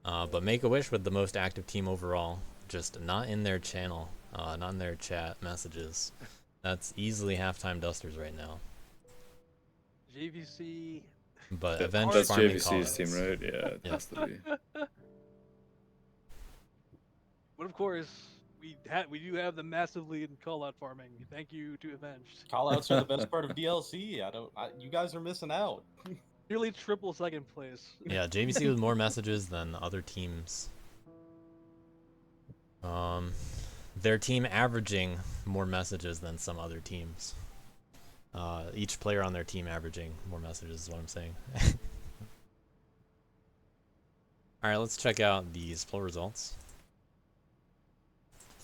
But Make-A-Wish with the most active team overall, just not in their channel, not in their chat messages. That's easily halftime dusters right now. JVC. But Avenge That's farming JVC's team, callouts. right? Yeah, it has to be. But of course, we do have the massive lead in call-out farming. Thank you to Avenged. Callouts are the best part of DLC. You guys are missing out. Nearly triple second place. Yeah, JVC with more messages than other teams. Their team averaging more messages than some other teams. Each player on their team averaging more messages is what I'm saying. Alright, let's check out these poll results.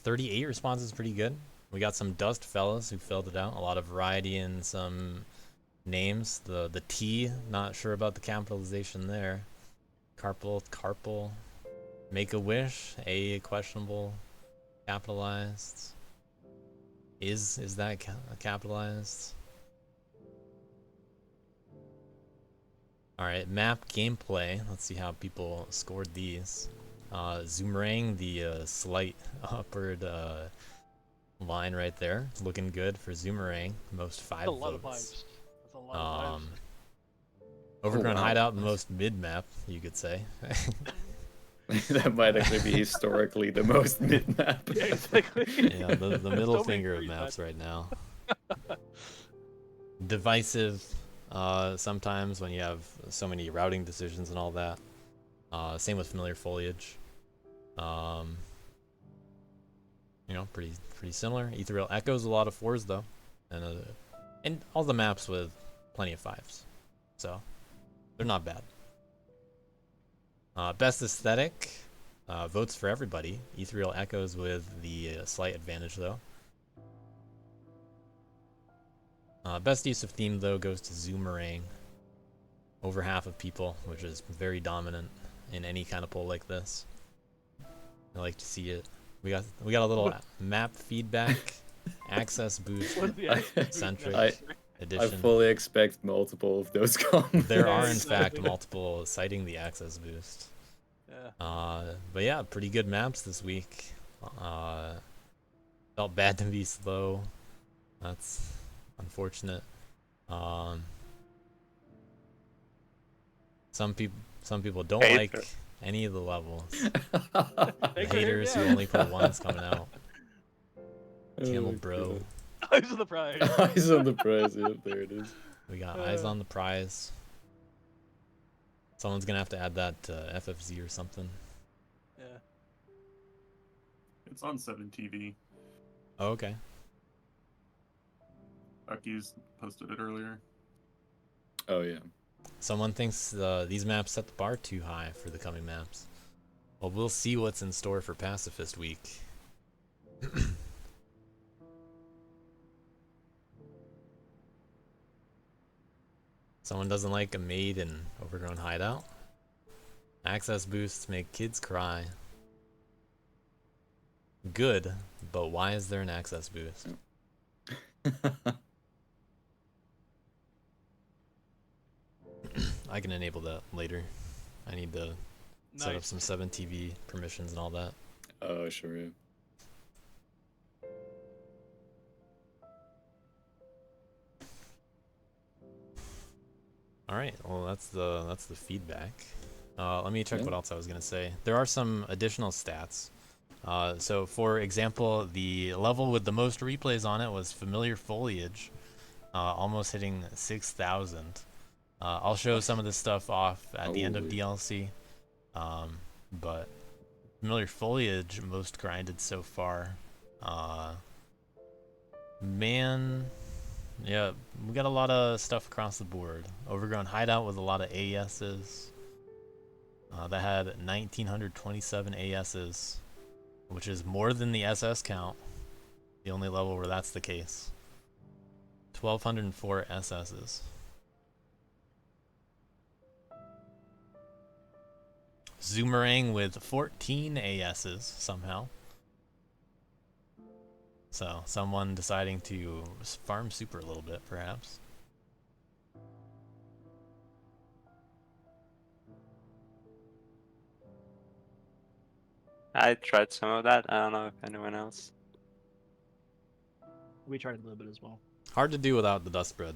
38 responses is pretty good. We got some Dust fellas who filled it out. A lot of variety in some names. The T, not sure about the capitalization there. Carpal. Make-A-Wish, A questionable, capitalized. Is that capitalized? Alright, map gameplay. Let's see how people scored these. Zoomerang, the slight upward line right there. Looking good for Zoomerang. Most 5 That's a lot of votes. vibes. That's a lot of vibes. Overgrown wow. Hideout, the most mid-map, you could say. That might actually be historically the most mid-map. Yeah, exactly. Yeah, the middle So many finger of free maps time. right now. Divisive sometimes when you have so many routing decisions and all that. Same with Familiar Foliage. You know, pretty similar. Ethereal Echoes, a lot of 4s though, and all the maps with plenty of 5s, so they're not bad. Best aesthetic, Votes for everybody. Ethereal Echoes with the slight advantage, though. Best use of theme, though, goes to Zoomerang. Over half of people, which is very dominant in any kind of poll like this. I like to see it. We got a little map feedback, access boost, centric edition. I fully expect multiple of those comments. There are in fact multiple citing the access boost. Yeah. But yeah, pretty good maps this week. Felt bad to be slow. That's unfortunate. Some people don't like any of the levels. The haters who only put ones coming out. Camel bro. Eyes on the prize. Eyes on the prize. Yep, there it is. We got eyes on the prize. Someone's gonna have to add that FFZ or something. Yeah. It's on 7TV. Oh, okay. Bucky's posted it earlier. Oh yeah. Someone thinks these maps set the bar too high for the coming maps. Well, we'll see what's in store for Pacifist Week. Someone doesn't like a maid in Overgrown Hideout. Access boosts make kids cry. Good, but why is there an access boost? I can enable that later. I need to set up some 7TV permissions and all that. Oh, sure. Yeah. All right. Well, that's the feedback. Let me check what else I was gonna say. There are some additional stats. So, for example, the level with the most replays on it was Familiar Foliage, almost hitting 6,000. I'll show some of this stuff off at the end of DLC, but Familiar Foliage most grinded so far. Man, yeah, we got a lot of stuff across the board. Overgrown Hideout with a lot of ASs. That had 1,927 ASs, which is more than the SS count. The only level where that's the case. 1,204 SSs. Zoomerang with 14 ASs somehow. So, someone deciding to farm super a little bit, perhaps. I tried some of that. I don't know if anyone else. We tried a little bit as well. Hard to do without the dust bread.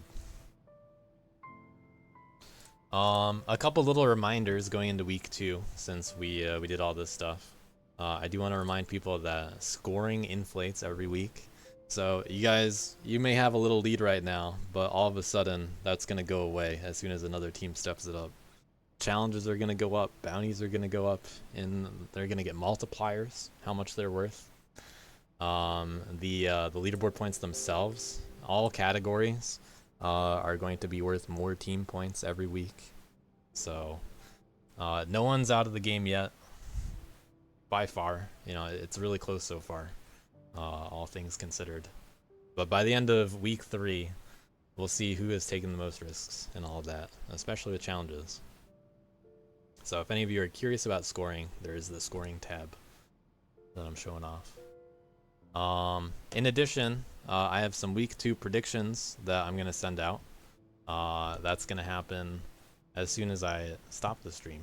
A couple little reminders going into week 2, since we did all this stuff. I do want to remind people that scoring inflates every week. So you guys, you may have a little lead right now, but all of a sudden that's going to go away as soon as another team steps it up. Challenges are going to go up, bounties are going to go up, and they're going to get multipliers, how much they're worth. The leaderboard points themselves, all categories, are going to be worth more team points every week. So no one's out of the game yet. By far, you know, it's really close so far, all things considered. But by the end of week 3, we'll see who has taken the most risks and all of that, especially with challenges. So if any of you are curious about scoring, there is the scoring tab that I'm showing off. In addition, I have some week 2 predictions that I'm going to send out. That's going to happen as soon as I stop the stream.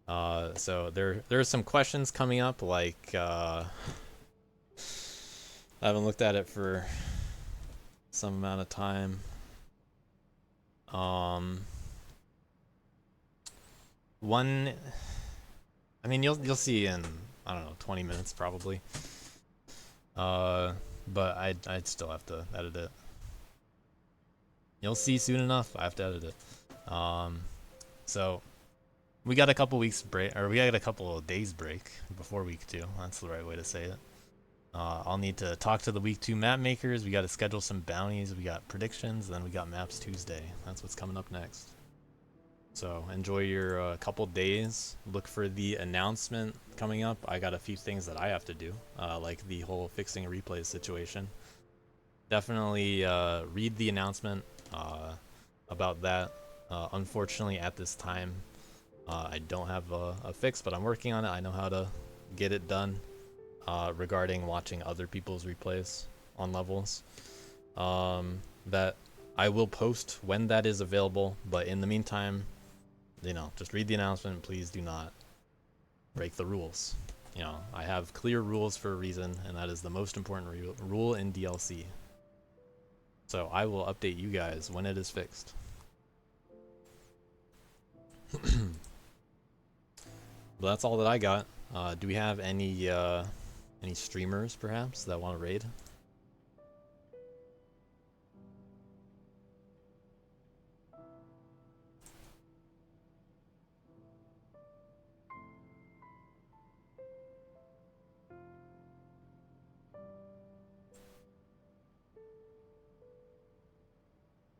So there are some questions coming up, like I haven't looked at it for some amount of time. One, I mean, you'll see in, I don't know, 20 minutes probably. But I'd still have to edit it. You'll see soon enough. I have to edit it. So we got a couple weeks break, or we got a couple of days break before week 2. That's the right way to say it. I'll need to talk to the week 2 map makers. We got to schedule some bounties. We got predictions. Then we got Maps Tuesday. That's what's coming up next. So enjoy your couple days. Look for the announcement coming up. I got a few things that I have to do, like the whole fixing replays situation. Definitely read the announcement about that. Unfortunately, at this time, I don't have a fix, but I'm working on it. I know how to get it done regarding watching other people's replays on levels. That I will post when that is available, but in the meantime, you know, just read the announcement. Please do not break the rules. You know, I have clear rules for a reason, and that is the most important rule in DLC. So I will update you guys when it is fixed. But that's all that I got. Do we have any streamers perhaps that want to raid?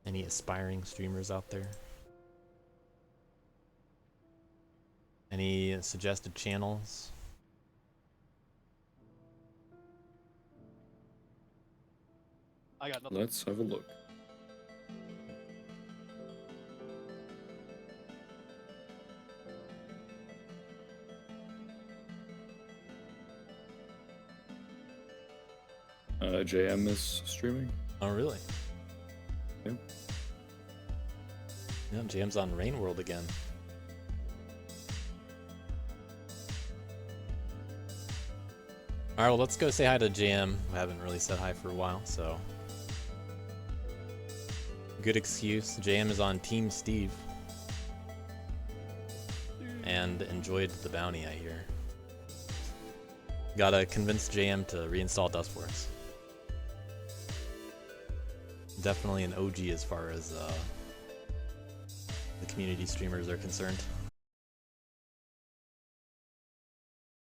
Any aspiring streamers out there? Any suggested channels? I got nothing. Let's have a look. JM is streaming. Oh, really? Yeah. Yeah, JM's on Rain World again. Alright, well, let's go say hi to JM. I haven't really said hi for a while, so. Good excuse. JM is on Team Steve. And enjoyed the bounty, I hear. Gotta convince JM to reinstall Dustworks. Definitely an OG as far as the community streamers are concerned.